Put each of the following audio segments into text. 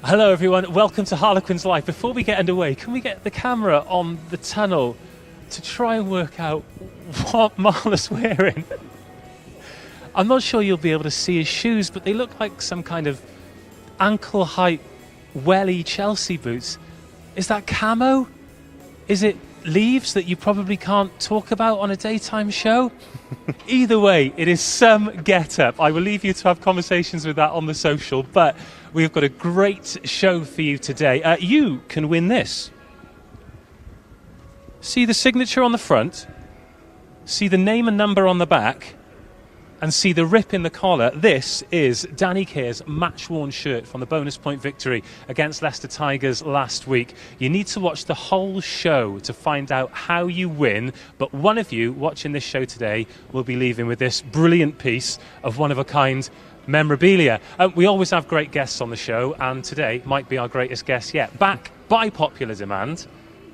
Hello everyone, welcome to Harlequins Live. Before we get underway, can we get the camera on the tunnel to try and work out what Marla's wearing? I'm not sure you'll be able to see his shoes, but they look like some kind of ankle-height, welly Chelsea boots. Is that camo? Is it leaves that you probably can't talk about on a daytime show? Either way, it is some get-up. I will leave you to have conversations with that on the social, but we've got a great show for you today. You can win this. See the signature on the front, see the name and number on the back, and see the rip in the collar. This is Danny Keir's match-worn shirt from the bonus point victory against Leicester Tigers last week. You need to watch the whole show to find out how you win, but one of you watching this show today will be leaving with this brilliant piece of one-of-a-kind memorabilia. We always have great guests on the show, and today might be our greatest guest yet. Back by popular demand,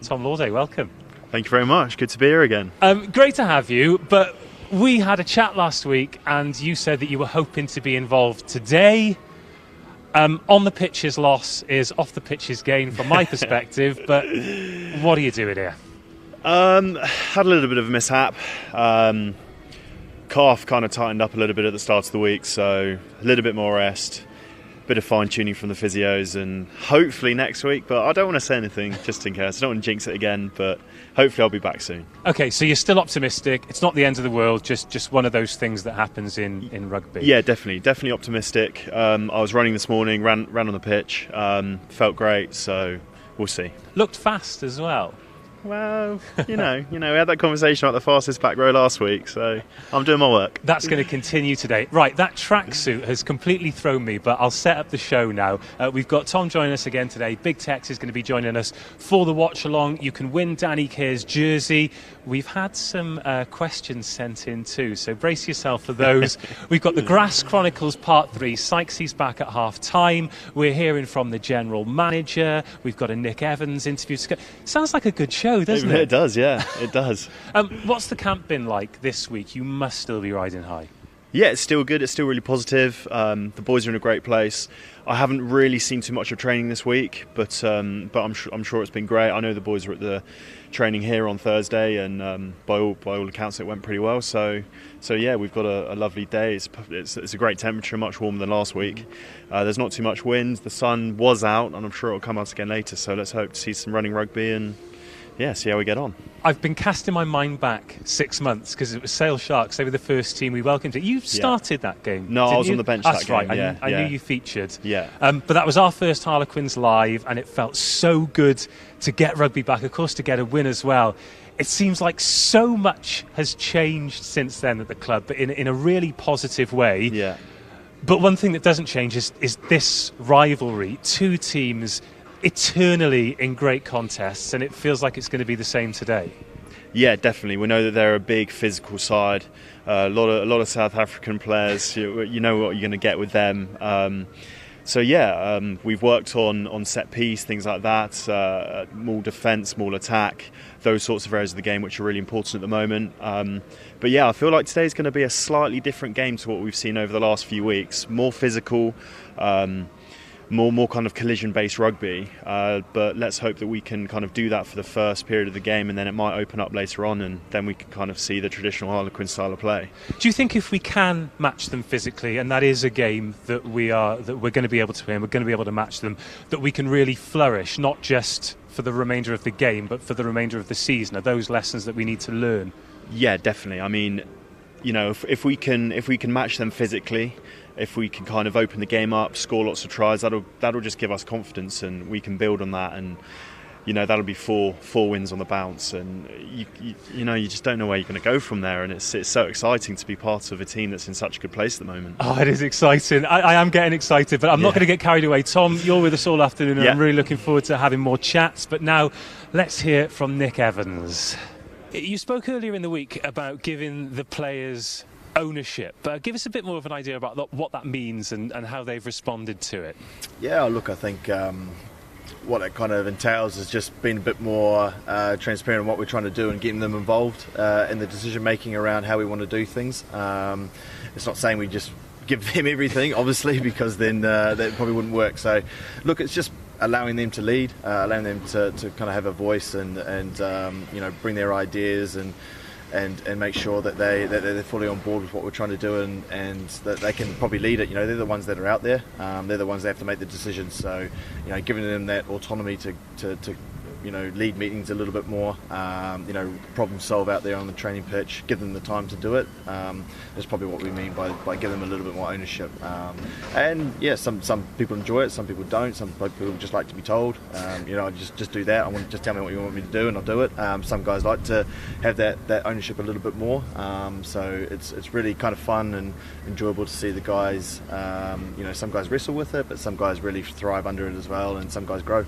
Tom Lawday, welcome. Thank you very much. Good to be here again. Great to have you, but we had a chat last week and you said that you were hoping to be involved today. On the pitch's loss is off the pitch's gain from my perspective, but what are you doing here? Had a little bit of a mishap. Calf kind of tightened up a little bit at the start of the week, so a little bit more rest, bit of fine-tuning from the physios, and hopefully next week, but I don't want to say anything just in case. I don't want to jinx it again, but hopefully I'll be back soon. Okay, so you're still optimistic. It's not the end of the world, just one of those things that happens in rugby. Yeah, definitely optimistic. I was running this morning, ran on the pitch, felt great, so we'll see. Looked fast as well. Well, we had that conversation about the fastest back row last week, so I'm doing my work. That's going to continue today. Right, that tracksuit has completely thrown me, but I'll set up the show now. We've got Tom joining us again today. Big Tex is going to be joining us for the watch-along. You can win Danny Keir's jersey. We've had some questions sent in too, so brace yourself for those. We've got the Grass Chronicles Part 3. Sykes's back at half-time. We're hearing from the general manager. We've got a Nick Evans interview. Sounds like a good show, doesn't it? It does, yeah, it does. What's the camp been like this week? You must still be riding high. Yeah, it's still good. It's still really positive. The boys are in a great place. I haven't really seen too much of training this week, but I'm sure it's been great. I know the boys were at the training here on Thursday, and by all accounts it went pretty well. So yeah, we've got a lovely day. It's a great temperature, much warmer than last week. There's not too much wind. The sun was out, and I'm sure it'll come out again later. So let's hope to see some running rugby and see how we get on. I've been casting my mind back 6 months because it was Sale Sharks. They were the first team we welcomed. You started that game. No, I was on the bench that game. That's right. I knew you featured. Yeah. But that was our first Harlequins Live, and it felt so good to get rugby back, of course, to get a win as well. It seems like so much has changed since then at the club, but in a really positive way. Yeah. But one thing that doesn't change is this rivalry. Two teams eternally in great contests, and it feels like it's going to be the same today. Yeah, definitely. We know that they're a big physical side. A lot of South African players. You know what you're going to get with them. We've worked on set piece, things like that, more defence, more attack, those sorts of areas of the game which are really important at the moment. I feel like today's going to be a slightly different game to what we've seen over the last few weeks. More physical, more kind of collision-based rugby, but let's hope that we can kind of do that for the first period of the game, and then it might open up later on, and then we can kind of see the traditional Harlequin style of play. Do you think if we can match them physically, and that is a game that we're going to be able to win, we're going to be able to match them, that we can really flourish, not just for the remainder of the game, but for the remainder of the season? Are those lessons that we need to learn? Yeah, definitely. I mean, if we can match them physically, if we can kind of open the game up, score lots of tries, that'll just give us confidence, and we can build on that, and that'll be four wins on the bounce, and you just don't know where you're going to go from there, and it's so exciting to be part of a team that's in such a good place at the moment. Oh, it is exciting. I am getting excited, but I'm not going to get carried away. Tom, you're with us all afternoon, and I'm really looking forward to having more chats, but now let's hear from Nick Evans. You spoke earlier in the week about giving the players ownership. Give us a bit more of an idea about what that means and how they've responded to it. Yeah, look, I think what it kind of entails is just being a bit more transparent on what we're trying to do and getting them involved in the decision making around how we want to do things. It's not saying we just give them everything, obviously, because then that probably wouldn't work. So, look, it's just allowing them to lead, allowing them to kind of have a voice and bring their ideas and make sure that they're fully on board with what we're trying to do and that they can probably lead it. They're the ones that are out there. They're the ones that have to make the decisions. So, giving them that autonomy to lead meetings a little bit more, problem solve out there on the training pitch, give them the time to do it. That's probably what we mean by giving them a little bit more ownership. And yeah, some people enjoy it, some people don't. Some people just like to be told, just do that. Just tell me what you want me to do, and I'll do it. Some guys like to have that ownership a little bit more. So it's really kind of fun and enjoyable to see the guys. Some guys wrestle with it, but some guys really thrive under it as well, and some guys grow.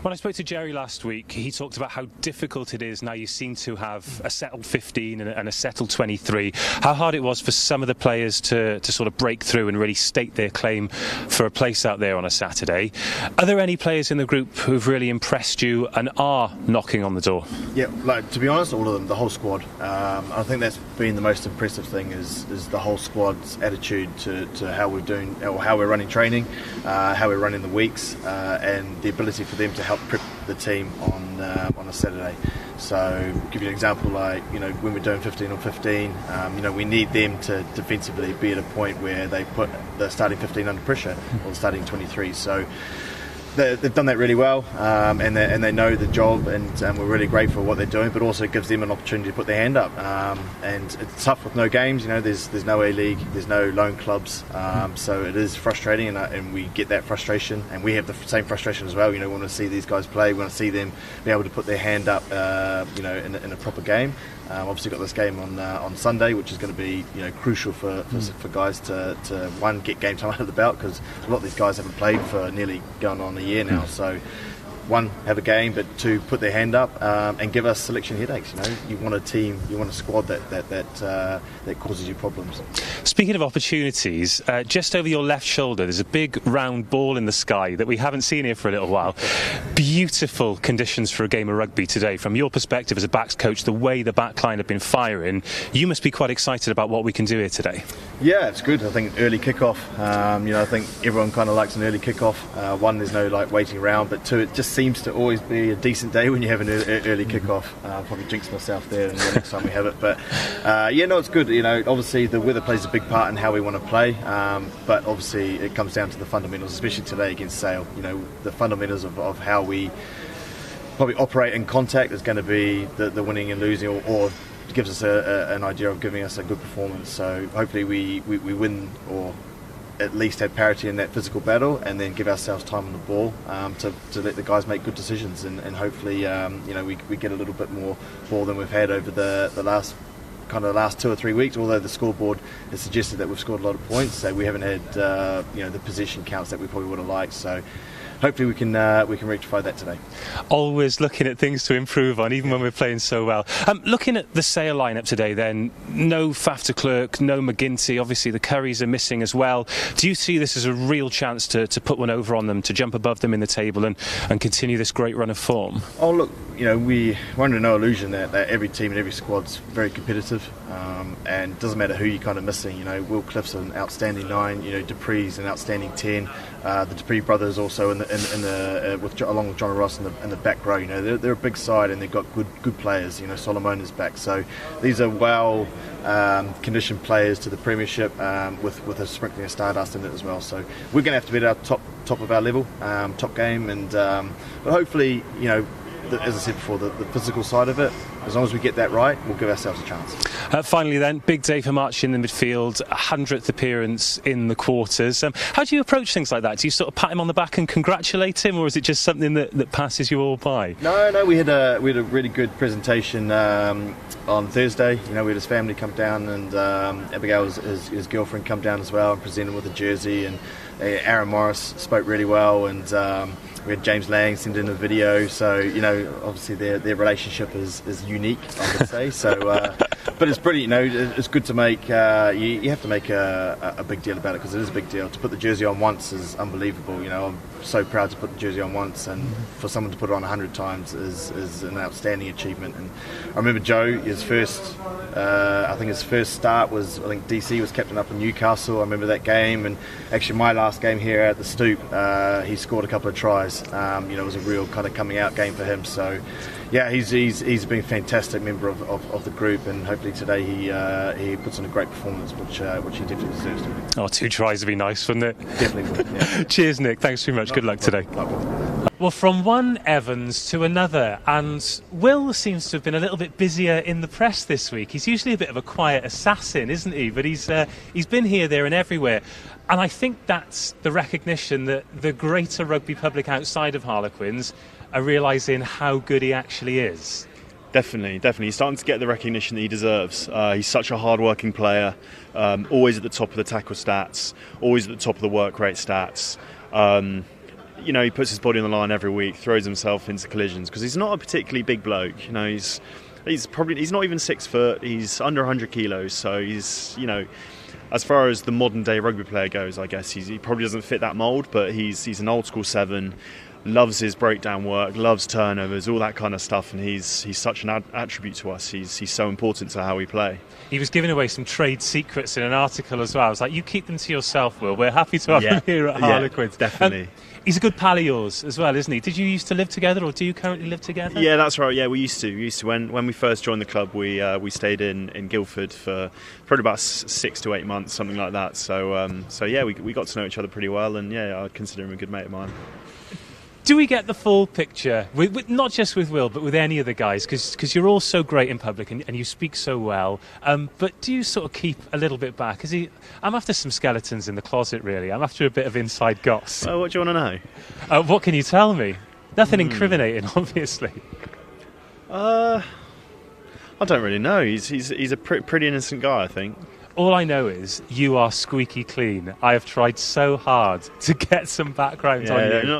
When I spoke to Jerry last week, he talked about how difficult it is now. You seem to have a settled 15 and a settled 23. How hard it was for some of the players to sort of break through and really state their claim for a place out there on a Saturday. Are there any players in the group who've really impressed you and are knocking on the door? Yeah, to be honest, all of them, the whole squad. I think that's been the most impressive thing is the whole squad's attitude to how we're doing, or how we're running training, how we're running the weeks, and the ability for them to help prep the team on a Saturday. So, give you an example, when we're doing 15 on 15, we need them to defensively be at a point where they put the starting 15 under pressure, or the starting 23. So they've done that really well, and they know the job, and we're really grateful for what they're doing, but also it gives them an opportunity to put their hand up. And it's tough with no games, there's no A-League, there's no loan clubs, so it is frustrating, and we get that frustration, and we have the same frustration as well. We want to see these guys play, we want to see them be able to put their hand up in a proper game. Obviously got this game on Sunday, which is going to be crucial for guys to one, get game time out of the belt, because a lot of these guys haven't played for nearly going on a year now. So one, have a game, but two, put their hand up and give us selection headaches. You want a team, you want a squad that causes you problems. Speaking of opportunities, just over your left shoulder there's a big round ball in the sky that we haven't seen here for a little while. Beautiful conditions for a game of rugby today. From your perspective as a backs coach, the way the back line have been firing, you must be quite excited about what we can do here today. Yeah, it's good. I think early kickoff, I think everyone kind of likes an early kickoff. One, there's no waiting around, but two, it just seems to always be a decent day when you have an early kickoff. Probably jinx myself there the next time we have it, but it's good. Obviously the weather plays a big part in how we want to play, but obviously it comes down to the fundamentals, especially today against Sale. The fundamentals of how we probably operate in contact is going to be the winning and losing, or gives us an idea of giving us a good performance. So hopefully we win, or at least have parity in that physical battle, and then give ourselves time on the ball to let the guys make good decisions, and hopefully we get a little bit more ball than we've had over the last 2 or 3 weeks, although the scoreboard has suggested that we've scored a lot of points, so we haven't had the possession counts that we probably would have liked. So hopefully we can rectify that today. Always looking at things to improve on, even when we're playing so well. Looking at the Sale lineup today then, no Faf de Klerk, no McGinty, obviously the Currys are missing as well. Do you see this as a real chance to put one over on them, to jump above them in the table and continue this great run of form? Oh look, we're under no illusion that every team and every squad's very competitive, and it doesn't matter who you're kind of missing. Will Cliff's an outstanding 9, Dupree's an outstanding 10, the Dupree brothers also along with John Ross in the back row. They're a big side, and they've got good players. Solomon is back, so these are well conditioned players to the Premiership, with a sprinkling of Stardust in it as well. So we're going to have to be at our top of our level, top game, and but hopefully, as I said before, the physical side of it, as long as we get that right, we'll give ourselves a chance. Finally then, big day for Marchant in the midfield, 100th appearance in the quarters. How do you approach things like that? Do you sort of pat him on the back and congratulate him, or is it just something that passes you all by? No, we had a really good presentation on Thursday. We had his family come down, and Abigail, his girlfriend, come down as well and present him with a jersey, and Aaron Morris spoke really well, and we had James Lang send in a video. So obviously their relationship is unique, I would say. So But it's pretty, it's good to make, you have to make a big deal about it, because it is a big deal. To put the jersey on once is unbelievable. I'm so proud to put the jersey on once, and for someone to put it on 100 times is an outstanding achievement. And I remember Joe, his first start was, DC was captain up in Newcastle. I remember that game, and actually my last game here at the Stoop, he scored a couple of tries. It was a real kind of coming out game for him. So yeah, he's been a fantastic member of the group, and hopefully today he puts in a great performance, which he definitely deserves to. Oh, 2 tries would be nice, wouldn't it? Definitely would, yeah. Cheers, Nick. Thanks very much. Good luck today. Well, from one Evans to another, and Will seems to have been a little bit busier in the press this week. He's usually a bit of a quiet assassin, isn't he? But he's been here, there and everywhere. And I think that's the recognition that the greater rugby public outside of Harlequins are realising how good he actually is. Definitely. He's starting to get the recognition that he deserves. He's such a hard-working player, always at the top of the tackle stats, always at the top of the work rate stats. He puts his body on the line every week, throws himself into collisions, because he's not a particularly big bloke. He's not even 6 foot. He's under 100 kilos, so he's as far as the modern day rugby player goes, I guess he probably doesn't fit that mould, but he's an old school 7. Loves his breakdown work, loves turnovers, all that kind of stuff, and he's such an attribute to us. He's so important to how we play. He was giving away some trade secrets in an article as well. I was like, you keep them to yourself, Will. We're happy to have him here at Harlequins. Definitely. He's a good pal of yours as well, isn't he? Did you used to live together, or do you currently live together? Yeah, that's right. Yeah, we used to. When we first joined the club, we stayed in Guildford for probably about 6 to 8 months, something like that. So yeah, we got to know each other pretty well, and yeah, I consider him a good mate of mine. Do we get the full picture, not just with Will, but with any of the guys? Because you're all so great in public and you speak so well. But do you sort of keep a little bit back? I'm after some skeletons in the closet, really. I'm after a bit of inside goss. Well, what do you want to know? What can you tell me? Nothing incriminating, obviously. I don't really know. He's a pretty innocent guy, I think. All I know is you are squeaky clean. I have tried so hard to get some background on you.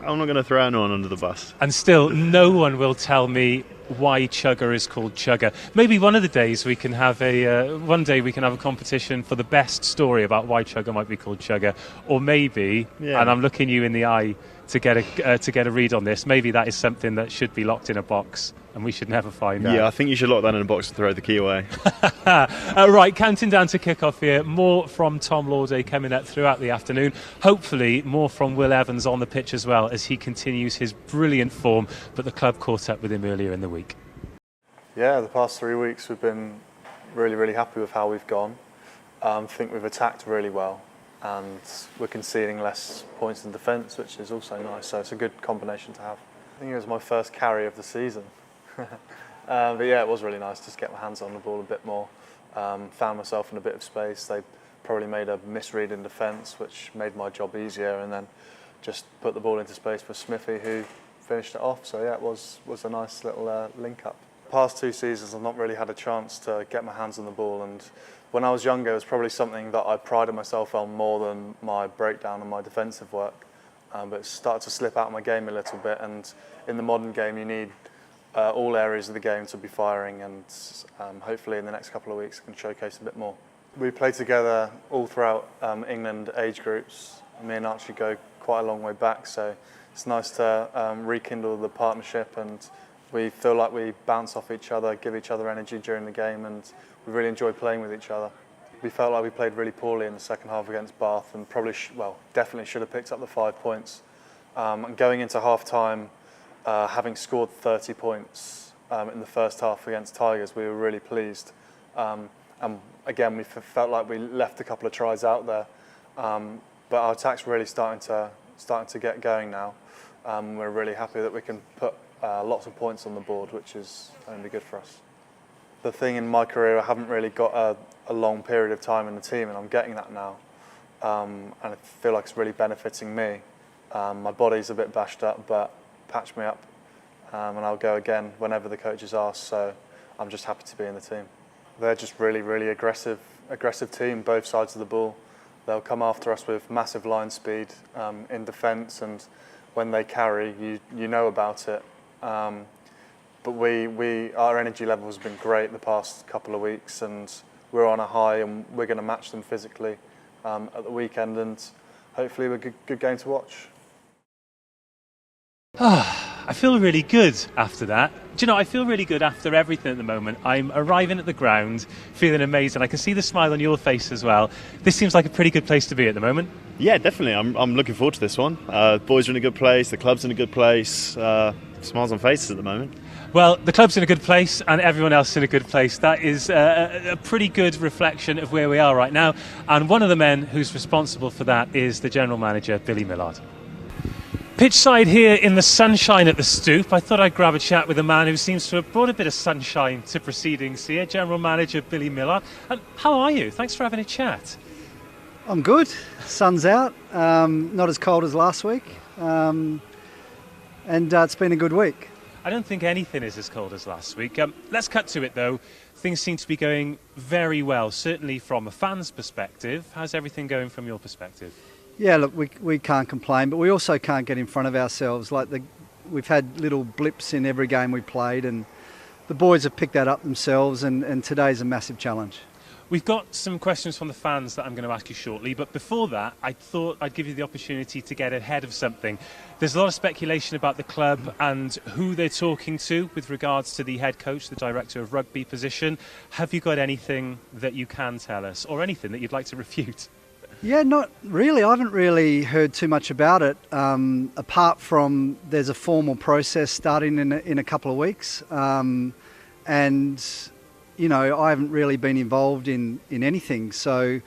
I'm not going to throw anyone under the bus. And still, no one will tell me why Chugger is called Chugger. Maybe one of the days we can have a competition for the best story about why Chugger might be called Chugger, or maybe, and I'm looking you in the eye to get a read on this. Maybe that is something that should be locked in a box, and we should never find out. Yeah, I think you should lock that in a box and throw the key away. Right, counting down to kick-off here. More from Tom Lawday coming up throughout the afternoon. Hopefully more from Will Evans on the pitch as well, as he continues his brilliant form, but the club caught up with him earlier in the week. Yeah, the past 3 weeks we've been really, really happy with how we've gone. I think we've attacked really well, and we're conceding less points in defence, which is also nice, so it's a good combination to have. I think it was my first carry of the season. But yeah, it was really nice to just get my hands on the ball a bit more. Found myself in a bit of space. They probably made a misread in defence, which made my job easier, and then just put the ball into space for Smithy, who finished it off. So yeah, it was a nice little link-up. Past 2 seasons I've not really had a chance to get my hands on the ball, and when I was younger it was probably something that I prided myself on more than my breakdown and my defensive work. But it started to slip out of my game a little bit, and in the modern game you need all areas of the game to be firing, and hopefully in the next couple of weeks I can showcase a bit more. We play together all throughout England age groups. Me and Archie go quite a long way back, so it's nice to rekindle the partnership, and we feel like we bounce off each other, give each other energy during the game, and we really enjoy playing with each other. We felt like we played really poorly in the second half against Bath, and definitely should have picked up the 5 points. And going into half-time, having scored 30 points in the first half against Tigers, we were really pleased. And again, we felt like we left a couple of tries out there, but our attack's really starting to get going now. We're really happy that we can put lots of points on the board, which is only good for us. The thing in my career, I haven't really got a long period of time in the team, and I'm getting that now, and I feel like it's really benefiting me. My body's a bit bashed up, but patch me up, and I'll go again whenever the coaches ask, so I'm just happy to be in the team. They're just really, really aggressive team, both sides of the ball. They'll come after us with massive line speed in defence, and when they carry, you know about it. but our energy level has been great the past couple of weeks, and we're on a high, and we're going to match them physically at the weekend, and hopefully we're a good game to watch. I feel really good after that. Do you know, I feel really good after everything at the moment. I'm arriving at the ground, feeling amazing. I can see the smile on your face as well. This seems like a pretty good place to be at the moment. Yeah, definitely. I'm looking forward to this one. Boys are in a good place, the club's in a good place. Smiles on faces at the moment. Well, the club's in a good place and everyone else is in a good place. That is a pretty good reflection of where we are right now. And one of the men who's responsible for that is the general manager, Billy Millard. Pitch side here in the sunshine at the Stoop. I thought I'd grab a chat with a man who seems to have brought a bit of sunshine to proceedings here, General Manager Billy Millard. How are you? Thanks for having a chat. I'm good. Sun's out. Not as cold as last week. And it's been a good week. I don't think anything is as cold as last week. Let's cut to it though. Things seem to be going very well, certainly from a fan's perspective. How's everything going from your perspective? Yeah, look, we can't complain, but we also can't get in front of ourselves. We've had little blips in every game we played, and the boys have picked that up themselves, and today's a massive challenge. We've got some questions from the fans that I'm going to ask you shortly, but before that, I thought I'd give you the opportunity to get ahead of something. There's a lot of speculation about the club and who they're talking to with regards to the head coach, the director of rugby position. Have you got anything that you can tell us, or anything that you'd like to refute? Yeah, not really. I haven't really heard too much about it, apart from there's a formal process starting in a couple of weeks. And, you know, I haven't really been involved in anything. So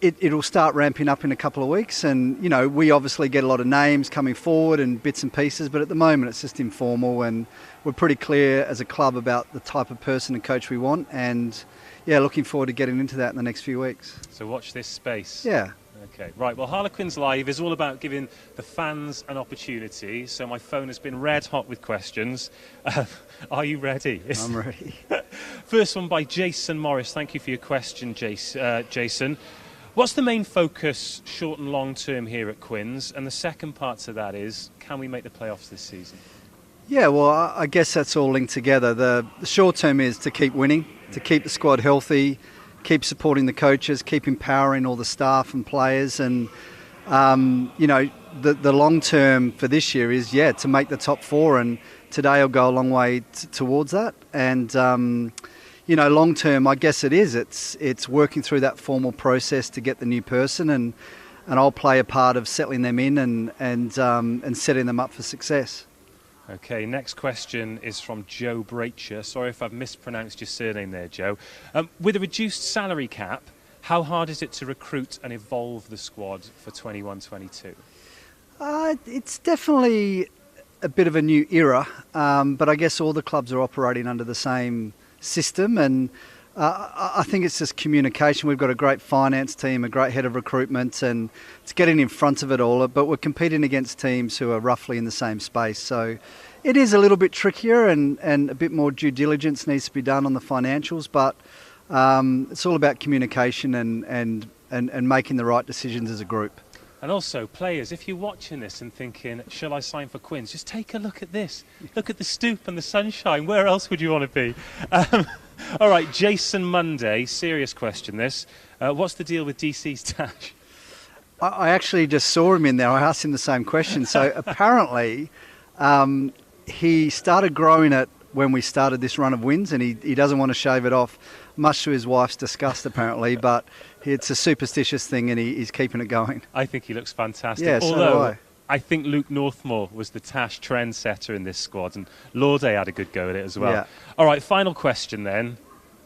it'll start ramping up in a couple of weeks. And, you know, we obviously get a lot of names coming forward and bits and pieces, but at the moment it's just informal, and we're pretty clear as a club about the type of person and coach we want. And yeah, looking forward to getting into that in the next few weeks. So watch this space. Yeah. Okay, right. Well, Harlequins Live is all about giving the fans an opportunity. So my phone has been red hot with questions. Are you ready? I'm ready. First one by Jason Morris. Thank you for your question, Jason. What's the main focus short and long term here at Quins? And the second part to that is, can we make the playoffs this season? Yeah, well, I guess that's all linked together. The short term is to keep winning, to keep the squad healthy, keep supporting the coaches, keep empowering all the staff and players. And, you know, the long term for this year is, to make the top four. And today will go a long way towards that. And, you know, long term, I guess it is. It's working through that formal process to get the new person. And I'll play a part of settling them in and setting them up for success. Okay, next question is from Joe Bracher. Sorry if I've mispronounced your surname there, Joe. With a reduced salary cap, how hard is it to recruit and evolve the squad for 21-22? It's definitely a bit of a new era, but I guess all the clubs are operating under the same system, and I think it's just communication. We've got a great finance team, a great head of recruitment, and it's getting in front of it all. But we're competing against teams who are roughly in the same space. So it is a little bit trickier, and a bit more due diligence needs to be done on the financials. But it's all about communication and making the right decisions as a group. And also, players, if you're watching this and thinking, shall I sign for Quins? Just take a look at this. Look at the Stoop and the sunshine. Where else would you want to be? All right, Jason Monday, serious question this. What's the deal with DC's Tash? I actually just saw him in there. I asked him the same question. So apparently he started growing it when we started this run of wins, and he doesn't want to shave it off, much to his wife's disgust apparently, but it's a superstitious thing and he's keeping it going. I think he looks fantastic. Yeah, although so do I think Luke Northmore was the Tash trendsetter in this squad, and Lawday had a good go at it as well. Yeah. All right, final question then.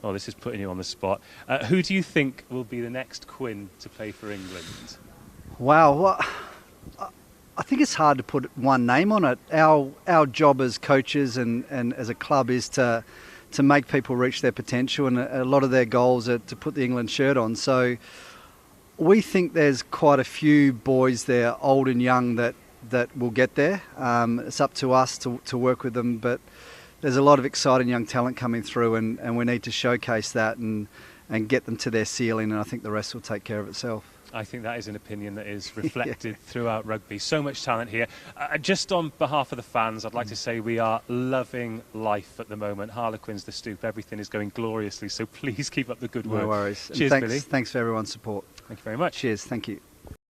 Oh, this is putting you on the spot. Who do you think will be the next Quinn to play for England? Wow, well, I think it's hard to put one name on it. Our job as coaches and as a club is to make people reach their potential, and a lot of their goals are to put the England shirt on. So we think there's quite a few boys there, old and young, that will get there. It's up to us to work with them, but there's a lot of exciting young talent coming through, and we need to showcase that and get them to their ceiling, and I think the rest will take care of itself. I think that is an opinion that is reflected throughout rugby. So much talent here. Just on behalf of the fans, I'd like to say we are loving life at the moment. Harlequins, the Stoop, everything is going gloriously. So please keep up the good work. No worries. Cheers, Billy. Thanks for everyone's support. Thank you very much. Cheers. Thank you.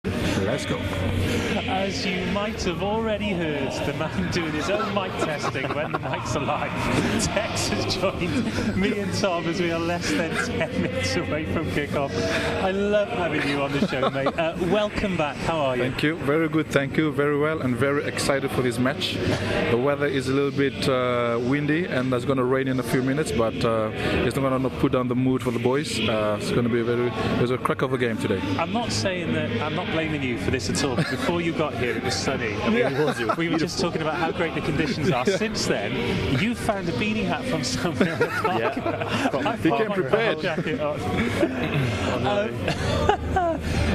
Let's go. As you might have already heard, the man doing his own mic testing when the mic's alive. Tex has joined me and Tom as we are less than 10 minutes away from kickoff. I love having you on the show, mate. Welcome back. How are you? Thank you. Very good. Thank you. Very well, and very excited for this match. The weather is a little bit windy, and it's going to rain in a few minutes, but it's not going to put down the mood for the boys. It's going to be there's a crack of a game today. I'm not saying that, I'm not blaming you for this at all. Before you got here, it was sunny. We were just talking about how great the conditions are. Since then, you found a beanie hat from somewhere in the park. Yeah. He came prepared. Jacket on.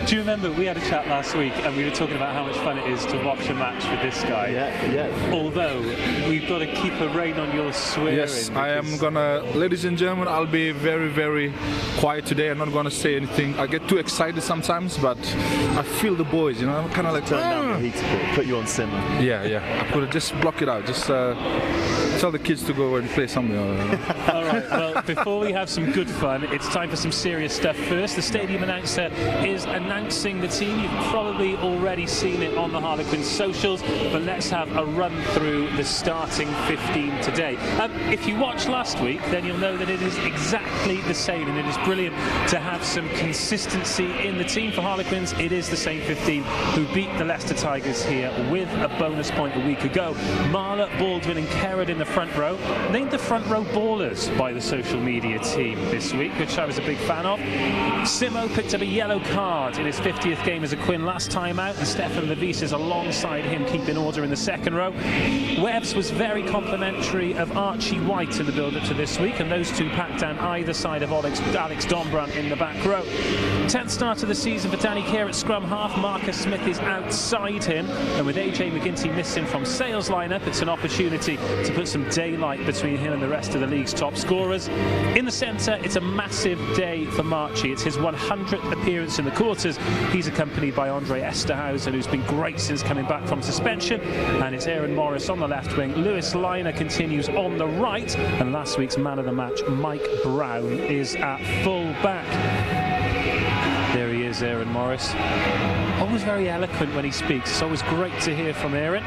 Do you remember we had a chat last week and we were talking about how much fun it is to watch a match with this guy? Yeah. Although we've got to keep a rein on your swearing. Yes, I am gonna, ladies and gentlemen, I'll be very, very quiet today. I'm not gonna say anything. I get too excited sometimes, but I feel the boys, you know, I'm kind of like Turn down the heat a bit, put you on simmer. Yeah. I could just block it out. Just tell the kids to go and play something. All right, well, before we have some good fun, it's time for some serious stuff first. The stadium announcer is announcing the team. You've probably already seen it on the Harlequins socials, but let's have a run through the starting 15 today. If you watched last week, then you'll know that it is exactly the same, and it is brilliant to have some consistency in the team. For Harlequins, it is the same 15 who beat the Leicester Tigers here with a bonus point a week ago. Marla, Baldwin and Kerrod in the front row, named the front row ballers by the social media team this week, which I was a big fan of. Simo picked up a yellow card in his 50th game as a Quinn last time out, and Stefan Levis is alongside him keeping order in the second row. Webbs was very complimentary of Archie White in the build-up to this week, and those two packed down either side of Alex Dombrun in the back row. 10th start of the season for Danny Kerr at scrum half. Marcus Smith is outside him, and with AJ McGinty missing from Sale's lineup, it's an opportunity to put some daylight between him and the rest of the league's top scorers. In the centre, it's a massive day for Marchie. It's his 100th appearance in the quarters. He's accompanied by Andre Esterhausen, who's been great since coming back from suspension, and it's Aaron Morris on the left wing. Lewis Liner continues on the right, and last week's man of the match, Mike Brown, is at full back. There he is, Aaron Morris. Always very eloquent when he speaks. It's always great to hear from Aaron.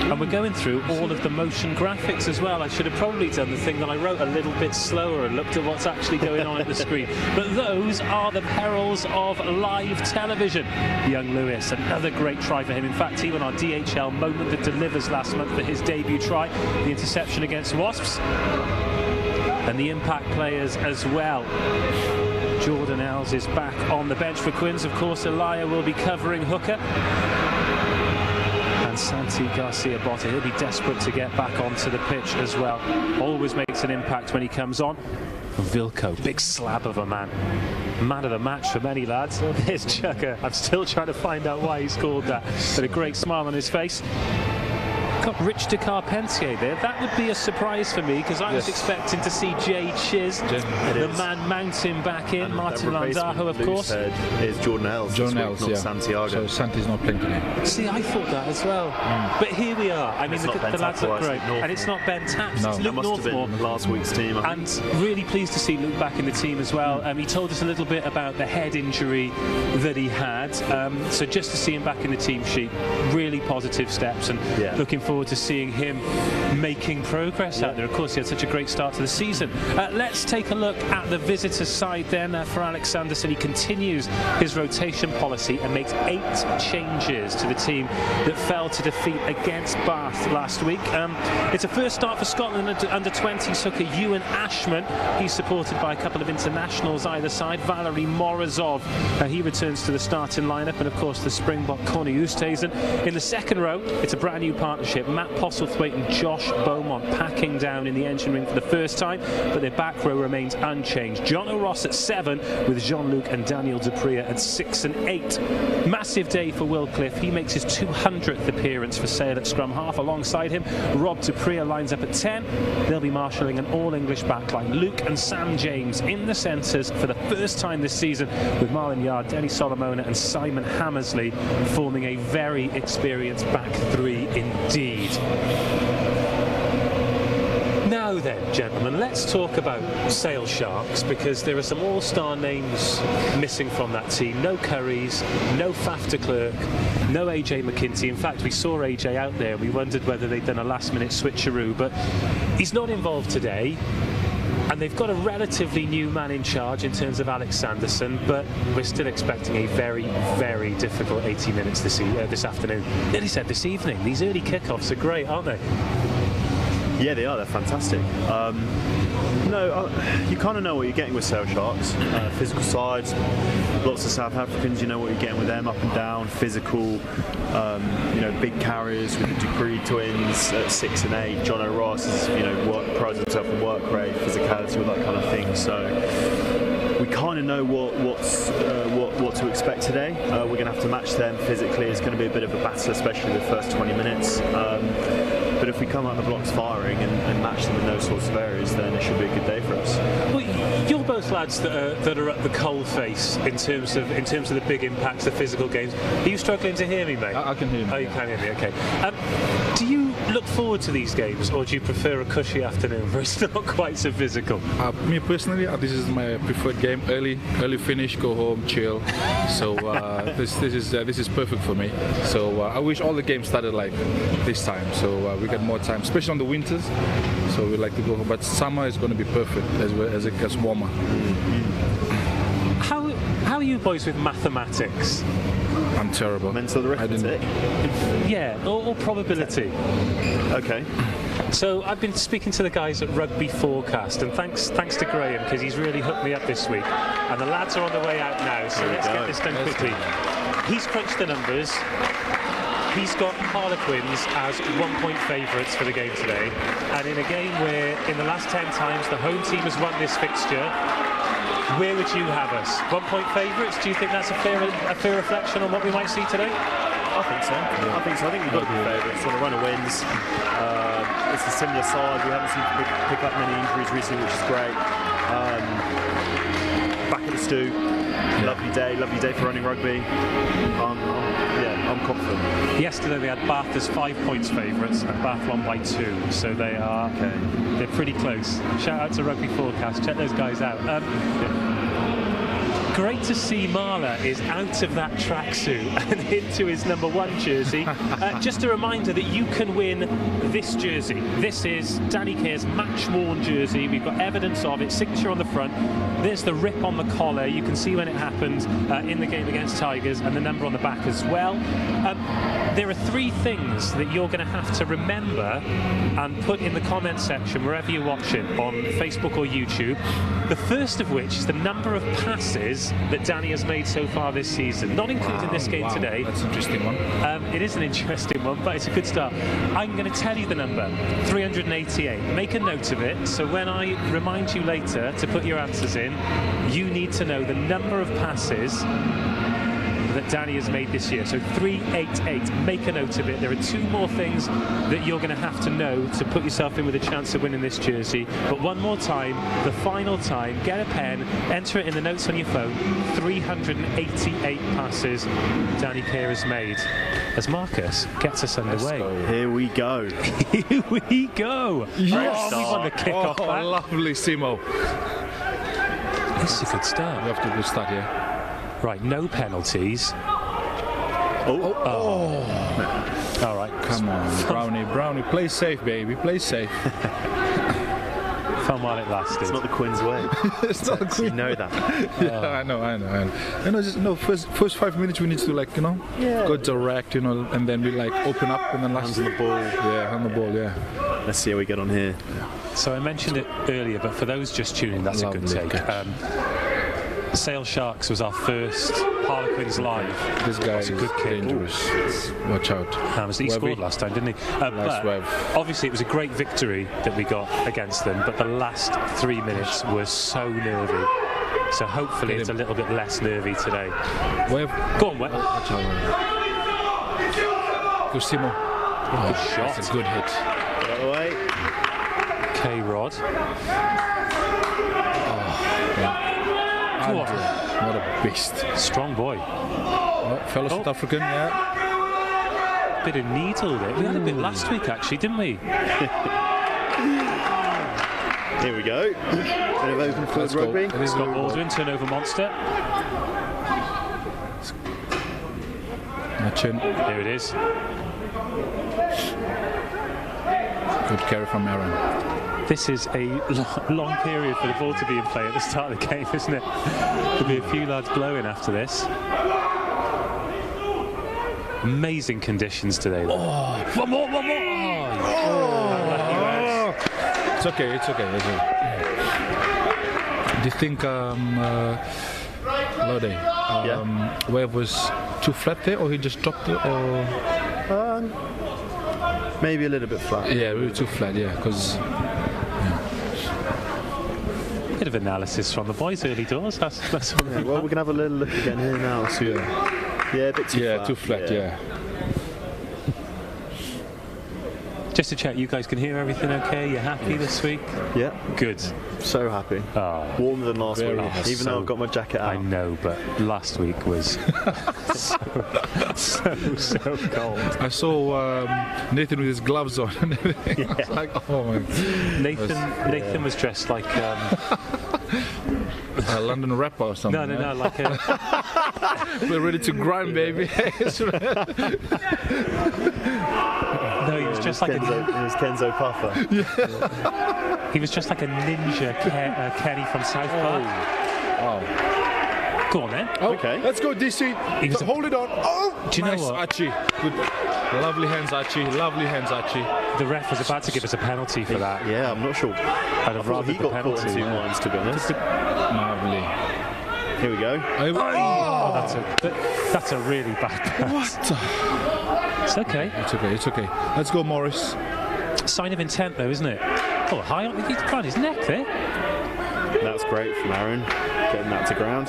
And we're going through all of the motion graphics as well. I should have probably done the thing that I wrote a little bit slower and looked at what's actually going on at the screen. But those are the perils of live television. Young Lewis, another great try for him. In fact, he won our DHL Moment That Delivers last month for his debut try, the interception against Wasps. And the impact players as well. Jordan Els is back on the bench for Quins. Of course, Elia will be covering hooker. And Santi Garcia-Botta, he'll be desperate to get back onto the pitch as well. Always makes an impact when he comes on. Vilko, big slab of a man. Man of the match for many lads. There's Chugger. I'm still trying to find out why he scored that. But a great smile on his face. Got Rich de Carpentier there. That would be a surprise for me, because I was expecting to see Jay Chiz, the man mounting back in. Martin Landajo, of course. Is Jordan Els. Not Santiago. So Santi's not playing today. See, I thought that as well. But here we are. I mean, the lads look great. And it's not Ben Taps, it's Luke Northmore. Last week's team. And really pleased to see Luke back in the team as well. He told us a little bit about the head injury that he had. So just to see him back in the team sheet, really positive steps, and looking forward to seeing him making progress out there. Of course, he had such a great start to the season. Let's take a look at the visitors' side then. For Alex Sanderson, he continues his rotation policy and makes 8 changes to the team that fell to defeat against Bath last week. It's a first start for Scotland under 20s hooker Ewan Ashman. He's supported by a couple of internationals either side. Valery Morozov, he returns to the starting lineup, and of course the Springbok Connie Oosthuizen. In the second row, it's a brand new partnership Championship. Matt Postlethwaite and Josh Beaumont packing down in the engine room for the first time, but their back row remains unchanged. John O'Ross at 7, with Jean-Luc and Daniel Dupria at 6 and 8. Massive day for Will Cliff. He makes his 200th appearance for Sale at scrum half. Alongside him, Rob Dupria lines up at 10. They'll be marshalling an all-English backline. Luke and Sam James in the centres for the first time this season, with Marlon Yard, Denny Solomona and Simon Hammersley forming a very experienced back three indeed. Now then, gentlemen, let's talk about Sale Sharks, because there are some all-star names missing from that team. No Currys, no Faf de Klerk, no AJ McKinty. In fact, we saw AJ out there. We wondered whether they'd done a last-minute switcheroo, but he's not involved today. And they've got a relatively new man in charge in terms of Alex Sanderson, but we're still expecting a very, very difficult 80 minutes this afternoon. Nearly said this evening. These early kickoffs are great, aren't they? Yeah, they are. They're fantastic. You kind of know what you're getting with Sale Sharks. Physical sides, lots of South Africans. You know what you're getting with them, up and down, physical. Big carriers with the Dupree twins at 6 and 8. John O'Ross is, prides himself on work rate, physicality, all that kind of thing. So we kind of know what to expect today. We're going to have to match them physically. It's going to be a bit of a battle, especially the first 20 minutes. But if we come out the blocks firing and match them in those sorts of areas, then it should be a good day for us. Well, you're both lads that are at the coalface in terms of the big impacts, the physical games. Are you struggling to hear me, mate? I can hear you. Oh, you can hear me. Okay. Do you look forward to these games, or do you prefer a cushy afternoon where it's not quite so physical? Me personally, this is my preferred game. Early finish, go home, chill. So this is perfect for me. So I wish all the games started like this time. So we get more time, especially on the winters. So we like to go home. But summer is going to be perfect as it gets warmer. How are you boys with mathematics? I'm terrible. Mental arithmetic? Yeah, or probability. Okay. So I've been speaking to the guys at Rugby Forecast, and thanks to Graham, because he's really hooked me up this week. And the lads are on the way out now, so let's get this done quickly. He's crunched the numbers. He's got Harlequins as 1-point favourites for the game today. And in a game where, in the last 10 times, the home team has won this fixture, where would you have us? 1-point favourites? Do you think that's a fair reflection on what we might see today? I think so. I think we've got to be favourites. On a run of wins. It's a similar side. We haven't seen pick up many injuries recently, which is great. Back at the stew. Lovely day for running rugby. I'm confident. Yesterday they had Bath as 5 points favourites and Bath won by 2, so they're pretty close. Shout out to Rugby Forecast, check those guys out. Great to see Marla is out of that tracksuit and into his number 1 jersey. Just a reminder that you can win this jersey. This is Danny Kerr's match-worn jersey. We've got evidence of it, signature on the front. There's the rip on the collar. You can see when it happened in the game against Tigers, and the number on the back as well. There are 3 things that you're going to have to remember and put in the comment section wherever you watch it, on Facebook or YouTube. The first of which is the number of passes that Danny has made so far this season, not including this game today. That's an interesting one. It is an interesting one, but it's a good start. I'm going to tell you the number, 388. Make a note of it, so when I remind you later to put your answers in, you need to know the number of passes that Danny has made this year. So 388, make a note of it. There are 2 more things that you're going to have to know to put yourself in with a chance of winning this jersey. But one more time, the final time, get a pen, enter it in the notes on your phone. 388 passes Danny Kerr has made. As Marcus gets us underway. Here we go. Here we go. Yes. We won the kick-off. Lovely, Simo. This is a good start. You have to good start here. Right, no penalties. Oh. All right. Come on, Brownie, play safe, baby, play safe. Fun while it lasted. It's not the Quinn's way. It's not the Quinn. You know that. Yeah, I know. First 5 minutes we need to go direct, and then we open up, and then last Hands on the ball. Yeah, on the ball. Yeah. Let's see how we get on here. So I mentioned it earlier, but for those just tuning, that's a good take. Sale Sharks was our first Harlequins live. This guy is a good kid. dangerous. Watch out. He scored last time, didn't he? But obviously it was a great victory that we got against them, but the last 3 minutes were so nervy. So hopefully it's a little bit less nervy today. Go on, Wet. Watch out. Cosimo. Good shot. That's a good hit. Get away. K-Rod. What a beast. Strong boy. Fellow South African, yeah. Bit of needle there. We had a bit last week actually, didn't we? Here we go. Bit of open field rugby. Scott Baldwin, turnover monster. Marchant. Here it is. Good carry from Aaron. This is a long period for the ball to be in play at the start of the game, isn't it? There'll be a few lads blowing after this. Amazing conditions today, though. One more! It's okay. Do you think Lawday, wave was too flat there, or he just dropped it, or? Maybe a little bit flat. Yeah, really too flat, yeah, because... Bit of analysis from the boys early doors. That's well, we can have a little look again here now. So yeah, a bit too flat. Too flat, yeah. Just to check, you guys can hear everything okay? You're happy this week? Yeah. Good. So happy. Oh, warmer than last week, even though I've got my jacket out. I know, but last week was so cold. I saw Nathan with his gloves on and everything. I was like, oh my God. Nathan was dressed like a London rapper or something. No, like a... We're ready to grind, baby. No, he was just like Kenzo Puffer. Yeah. He was just like a ninja Kenny from South Park. Oh. Go on then. Oh, okay. Let's go, DC. Hold it on. Oh, do you know what? Archie. Good. Lovely hands, Archie. The ref was about to give us a penalty for that. Yeah, I'm not sure. I'd have rather he got caught in 2 minds, to be honest. Lovely. Here we go. Oh, that's a really bad pass. What? It's okay. It's okay. Let's go, Morris. Sign of intent, though, isn't it? Oh, high on. He's got his neck there. That's great from Aaron, getting that to ground.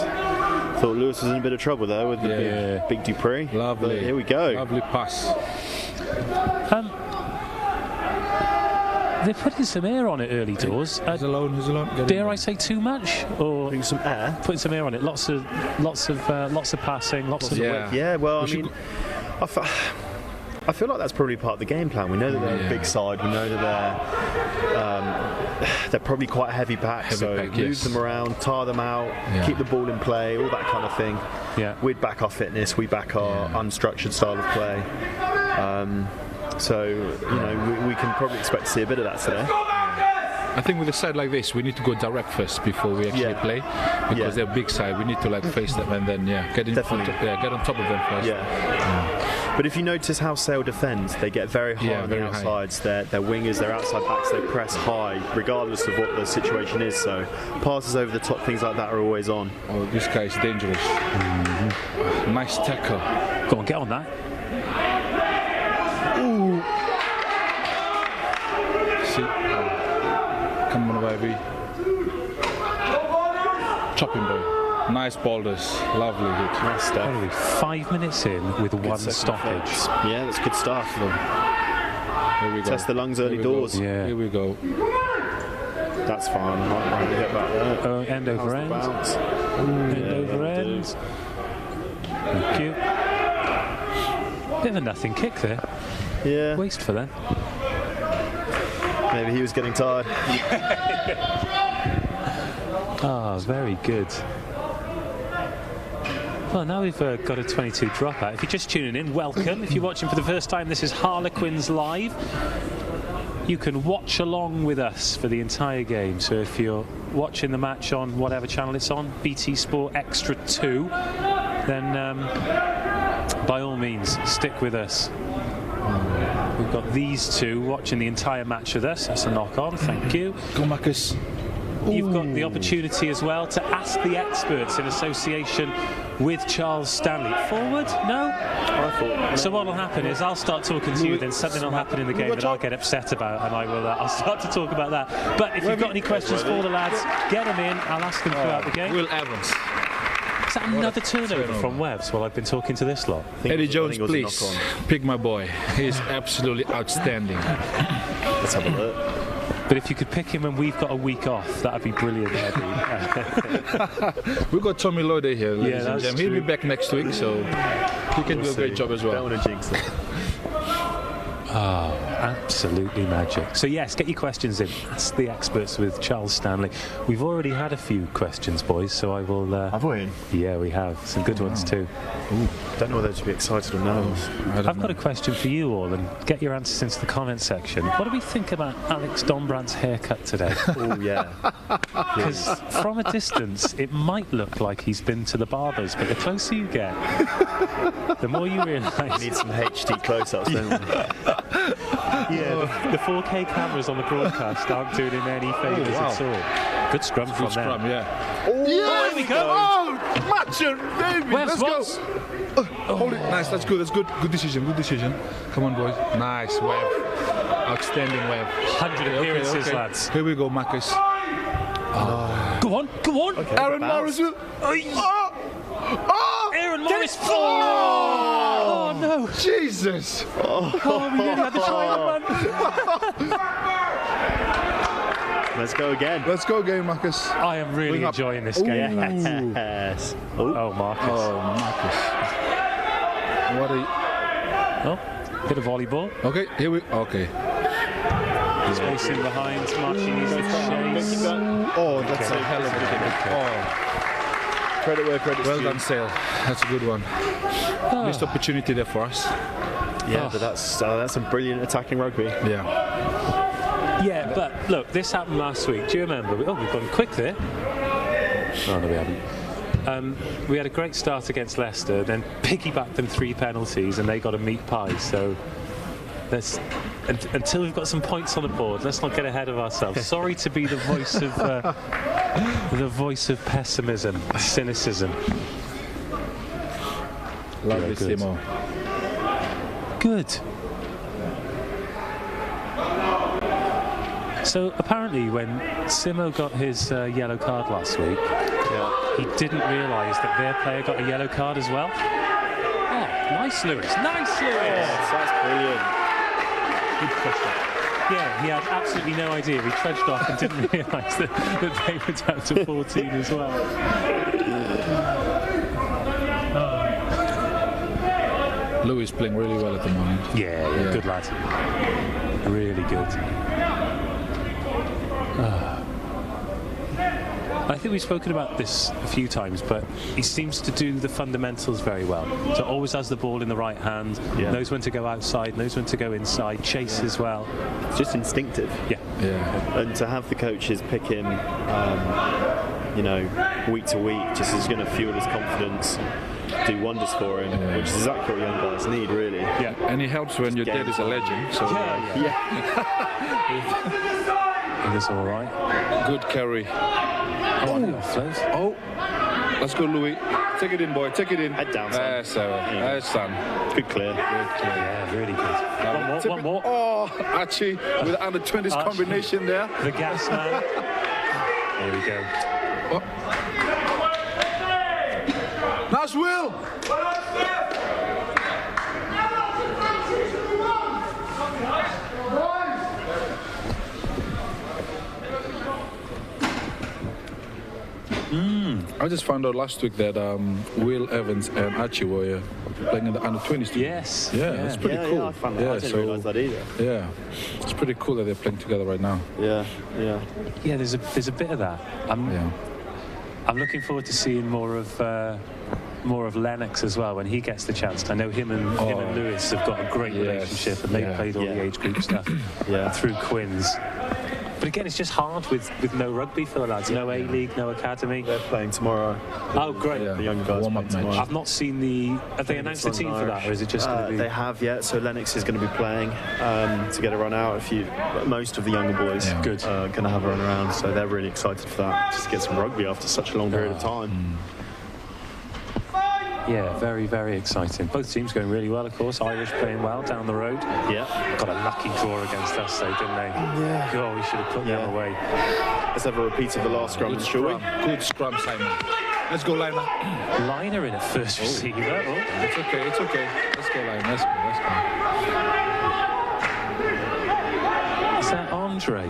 Thought Lewis was in a bit of trouble there with the big Dupree. Lovely. But here we go. Lovely pass. They're putting some air on it early doors. Who's alone? Dare I say too much? Or putting some air? Putting some air on it. Lots of passing. Lots of yeah. Well, I mean, I feel like that's probably part of the game plan. We know that they're a big side. We know that they're probably quite a heavy pack. Move them around, tire them out, keep the ball in play, all that kind of thing. Yeah. We'd back our fitness. We back our unstructured style of play. So we can probably expect to see a bit of that today. I think with a side like this, we need to go direct first before we actually play, because they're a big side. We need to face them and then get on top of them first. But if you notice how Sale defends, they get very high on the outsides. Their wingers, their outside backs, they press high regardless of what the situation is. So passes over the top, things like that are always on. Oh, this guy is dangerous. Mm-hmm. Nice tackle. Go on, get on that. Ooh. See. Come on, baby. Chopping boy. Nice boulders. Lovely hit. Nice stuff. 5 minutes in with one stoppage. Yeah, that's good stuff. Here we go. Test the lungs early doors. Yeah. Here we go. That's fine. Might get back there. End over end. End over end. Thank you. Bit of a nothing kick there. Yeah. Waste for them. Maybe he was getting tired. Very good. Well, now we've got a 22 dropout. If you're just tuning in, welcome. If you're watching for the first time, this is Harlequins Live. You can watch along with us for the entire game. So if you're watching the match on whatever channel it's on, BT Sport Extra 2, then by all means, stick with us. We've got these two watching the entire match with us. That's a knock on, thank you. Go, Marcus. you've got the opportunity as well to ask the experts in association with Charles Stanley. Forward? No? So what will happen is I'll start talking to you, then something will happen in the game that I'll get upset about, and I'll start to talk about that. But if you've got any questions for the lads, get them in. I'll ask them throughout the game. Will Evans. Is that another turnover from Webbs while I've been talking to this lot? Eddie Jones, please pick my boy. He's absolutely outstanding. Let's have a look. But if you could pick him and we've got a week off, that'd be brilliant, Eddie. We've got Tommy Lawday here, ladies and that's gentlemen. He'll be back next week, so he can do a great job as well. Don't want to jinx it. Oh, absolutely magic. So yes, get your questions in. Ask the experts with Charles Stanley. We've already had a few questions, boys, so I will... Have we? Yeah, we have. Some good ones too. Ooh, don't know whether to be excited or not. I've got a question for you all, and get your answers into the comment section. What do we think about Alex Dombrandt's haircut today? Oh, yeah. Because from a distance, it might look like he's been to the barber's, but the closer you get, the more you realise... Need some HD close-ups, don't we? Yeah, the 4K cameras on the broadcast aren't doing him any favours at all. Good scrum from them. Scrum, yeah. There we go. Oh, Marchant, baby. Where's Let's go. Hold it. Nice. That's good. That's good. Good decision. Good decision. Come on, boys. Nice Webb. Outstanding Webb. 100 appearances, lads. Here we go, Marcus. Go on, go on. Okay, Aaron bounce. Morris. Aaron Morris. Oh, no. Jesus. Oh, we nearly had the try, man. Let's go again. Let's go again, Marcus. I am really enjoying this game, lads. Yes. Oh, Marcus. Oh, Marcus. What are you... Oh, bit of volleyball. Okay, here we... Okay. Spacing behind. Marchant needs to chase. Oh, that's a hell of a kick. Oh. Credit where credit's Well due. done, Sale. That's a good one. Missed opportunity there for us. Yeah, but that's some brilliant attacking rugby. Yeah. Yeah, but look, this happened last week. Do you remember? We've gone quick there. Oh, no, we haven't. We had a great start against Leicester, then piggybacked them 3 penalties, and they got a meat pie. So until we've got some points on the board, let's not get ahead of ourselves. Sorry to be the voice of pessimism, cynicism. Lovely, good. Simo. Good. So apparently when Simo got his yellow card last week, he didn't realise that their player got a yellow card as well. Oh, nice Lewis, nice Lewis! Yes, that's brilliant. Good question. Yeah, he had absolutely no idea. He trudged off and didn't realise that they were down to 14 as well. Louis playing really well at the moment. Yeah, good lad. Really good. I think we've spoken about this a few times, but he seems to do the fundamentals very well. So always has the ball in the right hand, knows when to go outside, knows when to go inside, chases well. It's just instinctive. Yeah. And to have the coaches pick him, week to week, just is going to fuel his confidence, do wonders for him, which is exactly what young guys need, really. Yeah. And he helps when your dad is a legend. So It was all right. good carry. Oh, let's go, Louis. Take it in, boy. Take it in. Head down, son. That's son. Good clear. Yeah, really good. One more. Oh, Archie with the under-20s combination there. The gas man. There we go. Oh. Nice, Will. I just found out last week that Will Evans and Archie were playing in the under-20s team. Yes. Yeah, that's pretty cool. I found that. I didn't realise that either. Yeah, it's pretty cool that they're playing together right now. Yeah. Yeah, there's a bit of that. I'm looking forward to seeing more of Lennox as well when he gets the chance. I know him and Lewis have got a great relationship, and they've played all the age group stuff through Quins. But again, it's just hard with no rugby for the lads. No A-League, no academy. They're playing tomorrow. Oh, great. The younger guys Warm-up playing tomorrow. I've not seen the... Have they announced the team for that, or is it just going to be... They have, yeah. So Lennox is going to be playing to get a run out. Most of the younger boys are going to have a run around, so they're really excited for that, just to get some rugby after such a long period of time. Yeah, very, very exciting. Both teams going really well, of course. Irish playing well down the road. Yeah. Got a lucky draw against us, though, didn't they? Yeah. God, we should have put them away. Let's have a repeat of the last scrum, shall we? Good scrum, Simon. Let's go, Liner. Liner in at first receiver. It's okay, it's okay. Let's go, Liner. Let's go. Is that Andre?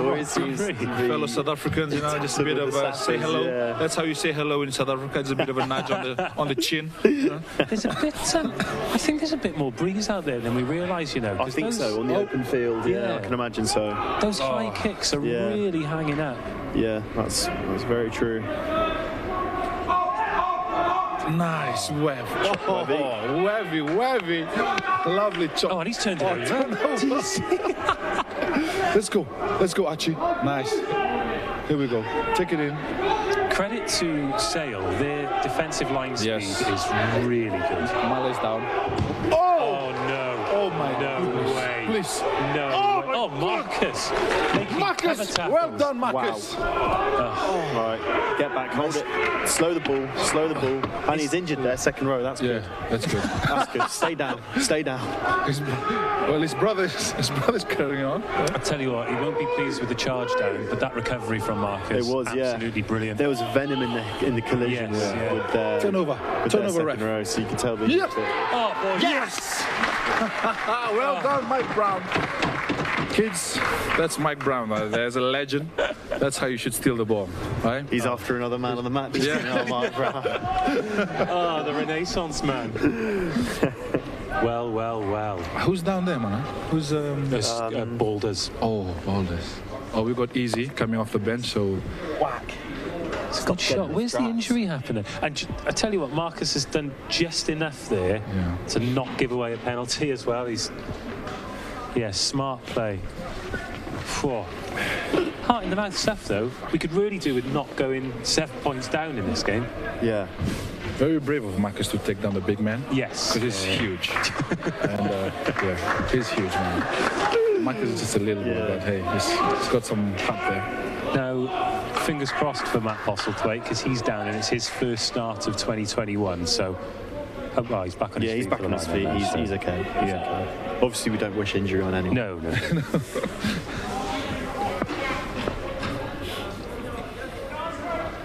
Or is he Fellow South Africans, just a bit of say hello. Yeah. That's how you say hello in South Africa. It's a bit of a nudge on the chin. There's a bit... I think there's a bit more breeze out there than we realise, I think so, on the open field. Yeah, I can imagine so. Those high kicks are really hanging out. Yeah, that's very true. Nice wave. Wavy. Lovely chop. Oh, and he's turned it over. Do you see? Let's go, Archie. Nice. Here we go. Take it in. Credit to Sale. Their defensive line speed is really good. Malay's down. Oh no. Oh my No way. Please. No. Oh, way. Oh, Marcus. Making clever Marcus. tackles. Well done, Marcus. Right, get back, hold it. Slow the ball. And he's injured there, second row. That's good. That's good. That's good. Stay down. His brother's carrying on. I tell you what, he won't be pleased with the charge down, but that recovery from Marcus, It was, absolutely brilliant. There was venom in the collision with their Turnover second ref. row, so you can tell the. Yep. Oh, boy. Yes! Well done, Mike Brown. Kids, that's Mike Brown. There's a legend. That's how you should steal the ball, right? He's after another man on the match. Yeah. Mark Brown. Oh, the Renaissance man. Well. Who's down there, man? Who's Boulders. Oh, Boulders. Oh, we got Easy coming off the bench, so It's a good shot. Where's the injury happening? And I tell you what, Marcus has done just enough there to not give away a penalty as well. He's smart play. Whew. Heart in the mouth stuff though. We could really do with not going 7 points down in this game. Yeah. very brave of Marcus to take down the big man. Yes. Because he's huge. And he's huge, man. Marcus is just a little bit, but hey, he's got some pump there. Now, fingers crossed for Matt Postlethwaite, because he's down and it's his first start of 2021. So, he's back on his feet. He's back on his feet. He's okay. He's okay. Obviously, we don't wish injury on anyone. No.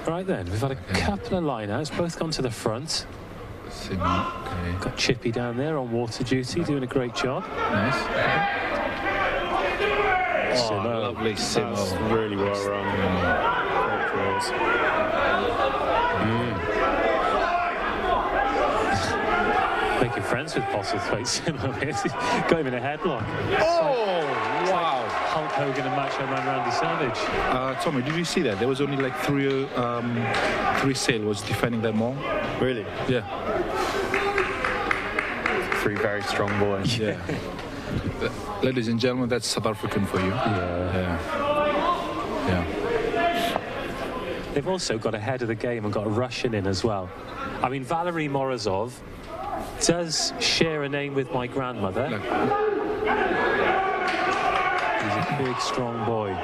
Right then, we've had a couple of line-outs, both gone to the front. Okay. Got Chippy down there on water duty, doing a great job. Nice. Simo. Lovely Simo. That's really well run. Great draws. Making friends with Postlethwaite, Simo. Got him in a headlock. Wow. Hulk Hogan and Macho Man Randy Savage. Tommy, did you see that? There was only like three sailors defending them all. Really? Yeah. Three very strong boys. Yeah. Ladies and gentlemen, that's South African for you. Yeah. They've also got ahead of the game and got a Russian in as well. I mean, Valery Morozov does share a name with my grandmother. Look. He's a big, strong boy.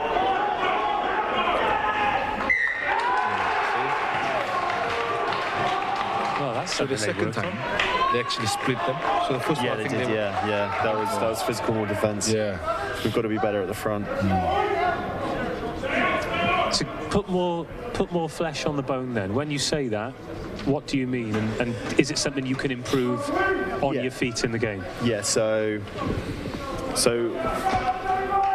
Well, that's So the second time, they actually split them. So the first one, I They think did. That was physical, more defence. Yeah. We've got to be better at the front. To put more flesh on the bone then, when you say that, what do you mean? And is it something you can improve on your feet in the game? Yeah, so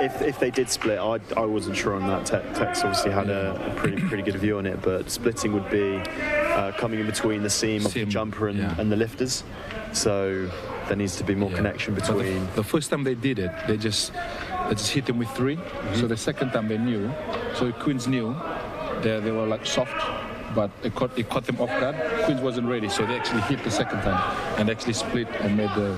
if they did split, I wasn't sure on that. Tex obviously had a pretty good view on it, but splitting would be coming in between the seam of the jumper and the lifters. So there needs to be more connection between. The first time they did it, they just hit him with three. So the second time they knew. So the Queens knew they were like soft. but it caught them off guard. Queens wasn't ready, so they actually hit the second time and actually split and made the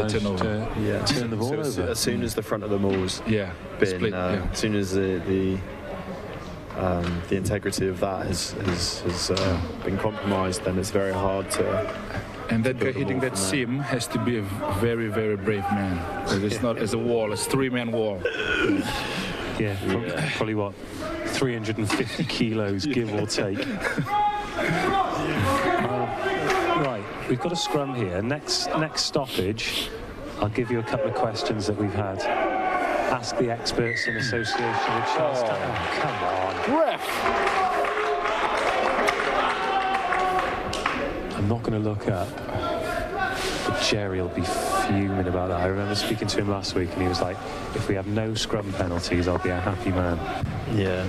turnover. Turn the ball over. As soon as the front of the ball's Yeah, been, split. as soon as the integrity of that has been compromised, then it's very hard to. And that guy the hitting ball that from seam has to be a very, very brave man. Because it's not as a wall, it's 3-man wall. Yeah, probably what, 350 kilos, give or take. Right, we've got a scrum here. Next stoppage, I'll give you a couple of questions that we've had. Ask the experts in association with Charles. Oh, come on. Ref! I'm not going to look up, but Jerry will be fuming about that. I remember speaking to him last week and he was like, if we have no scrum penalties, I'll be a happy man. Yeah.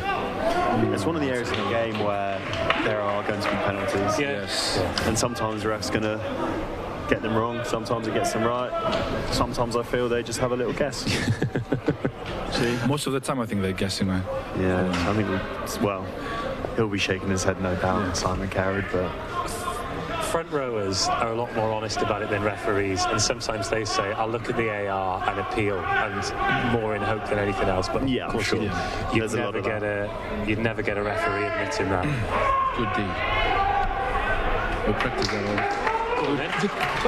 It's one of the areas in the game where there are going to be penalties. Yes. And sometimes the ref's going to get them wrong, sometimes it gets them right. Sometimes I feel they just have a little guess. Most of the time I think they're guessing, right? Yeah, I think, he'll be shaking his head no doubt, Simon Carrad, but... Front rowers are a lot more honest about it than referees, and sometimes they say, I'll look at the AR and appeal, and more in hope than anything else. But yeah, of course, sure. you'd never get a referee admitting that. Good D. We practice that all.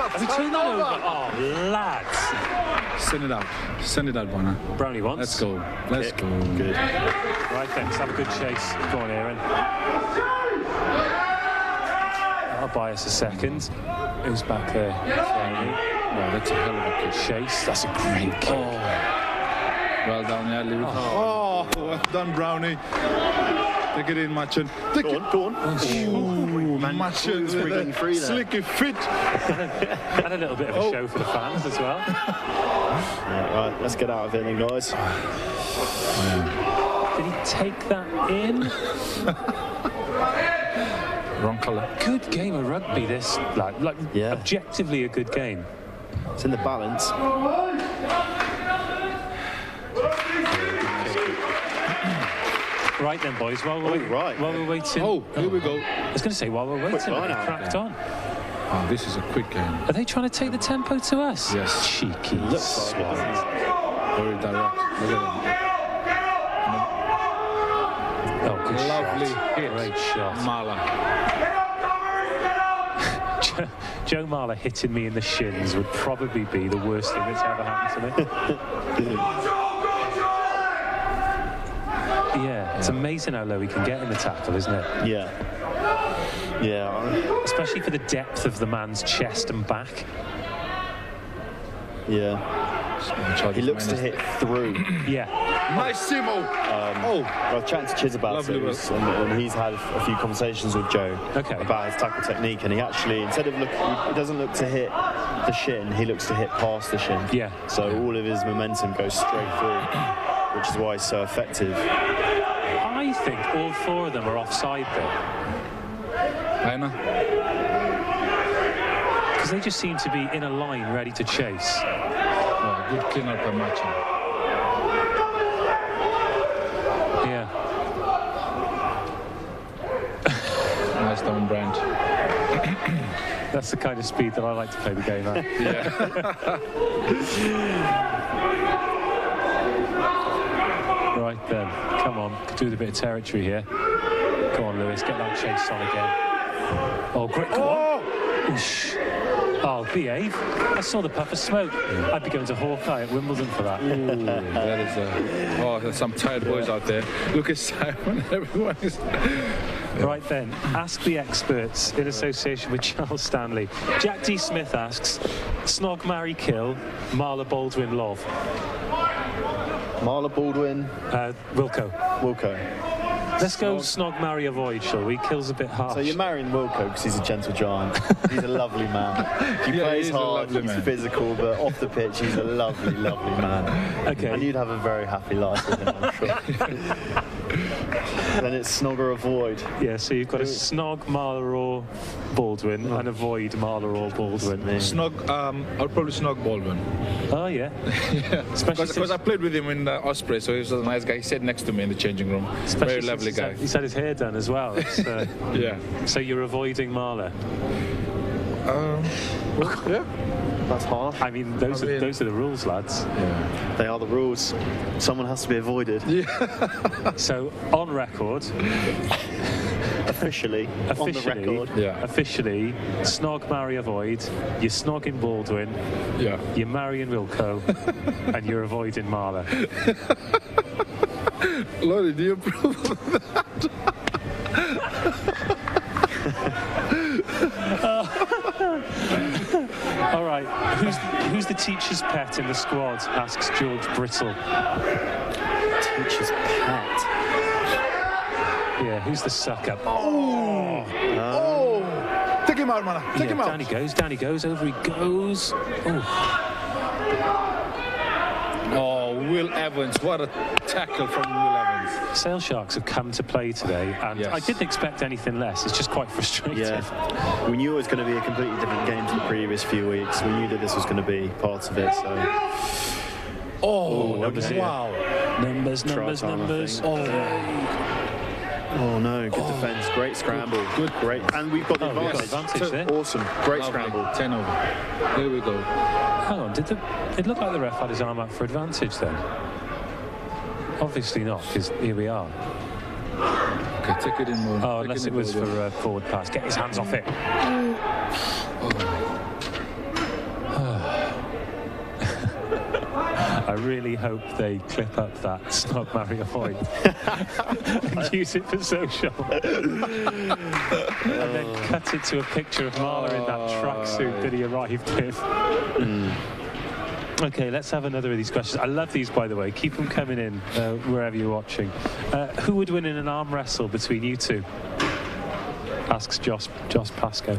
Have we turned that over? Oh, lads. Send it out, Bonner. Brownie wants. Let's go. Let's go. Good. Right then, let's have a good chase. Go on, Aaron. I'll buy us a second. Who's back there? Wow, that's a hell of a kick. Chase. That's a great kick. Well done, yeah, leave it. Oh, well done, Brownie. Take it in, Marchant. Go on. Ooh, Marchant wriggling free there. Slicky fit. And a little bit of a show for the fans as well. Right, let's get out of here then, guys. Did he take that in? Wrong colour. Good game of rugby, this. Like Yeah. objectively a good game. It's in the balance. Right then, boys. While we're waiting. Oh, here we go. I was going to say, while we're waiting, line we out. cracked on. Oh, this is a quick game. Are they trying to take the tempo to us? Yes. Cheeky. Looks like it. Very direct. Look at Oh, good Lovely shot. hit. Great shot. Mala. Joe Marler hitting me in the shins would probably be the worst thing that's ever happened to me. Yeah, it's amazing how low he can get in the tackle, isn't it? Yeah. Especially for the depth of the man's chest and back. Yeah. He looks to hit through. Yeah. Nice Simo. I was chatting to Chiz about it, and he's had a few conversations with Joe about his tackle technique, and he actually, instead of he doesn't look to hit the shin, he looks to hit past the shin. Yeah. So all of his momentum goes straight through, which is why he's so effective. I think all four of them are offside there. I know. Because they just seem to be in a line ready to chase. Oh, good clean up by Marchant. Yeah. Nice down, Brand. That's the kind of speed that I like to play the game at. Yeah. Right then, come on, do with a bit of territory here. Go on, Lewis, get that chase on again. Oh, great, come on. Oosh. Oh, behave. I saw the puff of smoke. I'd be going to Hawkeye at Wimbledon for that. Ooh, that is there's some tired boys out there. Look at Simon, everyone is... Right then, ask the experts in association with Charles Stanley. Jack D. Smith asks, Snog, marry, kill, Marla, Baldwin, love. Marla, Baldwin, Wilco. Let's go Snog, marry, avoid, shall we? Kill's a bit harsh. So you're marrying Wilco because he's a gentle giant. He's a lovely man. He plays hard, he's physical, but off the pitch, he's a lovely, lovely man. Okay. And you'd have a very happy life with him, I'm sure. Then it's snog or avoid. Yeah, so you've got a snog, Marler or Baldwin, and avoid Marler or Baldwin. Snog, I'll probably snog Baldwin. Oh, yeah. Especially because I played with him in Osprey, so he was a nice guy. He sat next to me in the changing room. Very lovely guy. He's had his hair done as well. Yeah. So you're avoiding Marler? Yeah. That's harsh. I mean, those are the rules, lads. Yeah. They are the rules. Someone has to be avoided. So, on record... Officially, on the record. Yeah. Officially, snog, marry, avoid. You're snogging Baldwin. Yeah. You're marrying Wilco. And you're avoiding Marler. Lawday, do you approve of that? All right, who's the teacher's pet in the squad? Asks George Brittle. Teacher's pet. Yeah, who's the sucker? Oh! Take him out, man. Take him out. Down he goes, over he goes. Oh, Will Evans. What a tackle from Will Evans. Sale Sharks have come to play today, and Yes. I didn't expect anything less. It's just quite frustrating. Yeah. We knew it was going to be a completely different game to the previous few weeks. We knew that this was going to be part of it, so... numbers here. Wow. Numbers. Oh no, good defence, great scramble. Good, great. And we've got the We've got advantage. advantage there. Awesome, great Lovely. scramble. 10 over. Here we go. Hang on, it looked like the ref had his arm up for advantage then? Obviously not, because here we are. Okay, take it in more. Oh, unless it was for a forward pass. Get his hands off it. I really hope they clip up that snog, marry, avoid and use it for social. And then cut it to a picture of Marler in that tracksuit that he arrived with. Okay, let's have another of these questions. I love these, by the way. Keep them coming in wherever you're watching. Who would win in an arm wrestle between you two? Asks Josh Pascoe.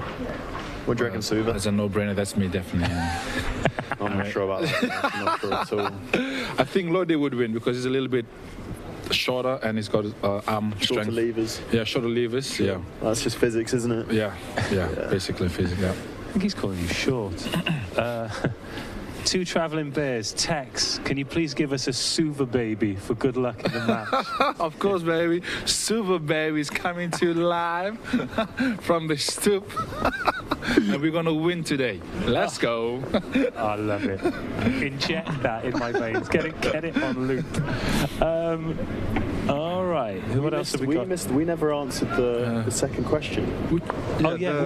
What do you reckon, Suva? That's a no-brainer. That's me, definitely. I'm not sure about that. I'm not sure at all. I think Lawday would win because he's a little bit shorter and he's got arm Shorter strength. levers. Yeah, shorter levers. Yeah. That's just physics, isn't it? Yeah. Basically physics. Yeah. I think he's calling you short. Two travelling bears. Tex, can you please give us a Suva baby for good luck in the match? Of course, baby. Super Baby is coming to you live from the stoop. And we're going to win today. Let's go. I love it. Inject that in my veins. Get it on loop. All right. What else have we got? We never answered the second question. Who's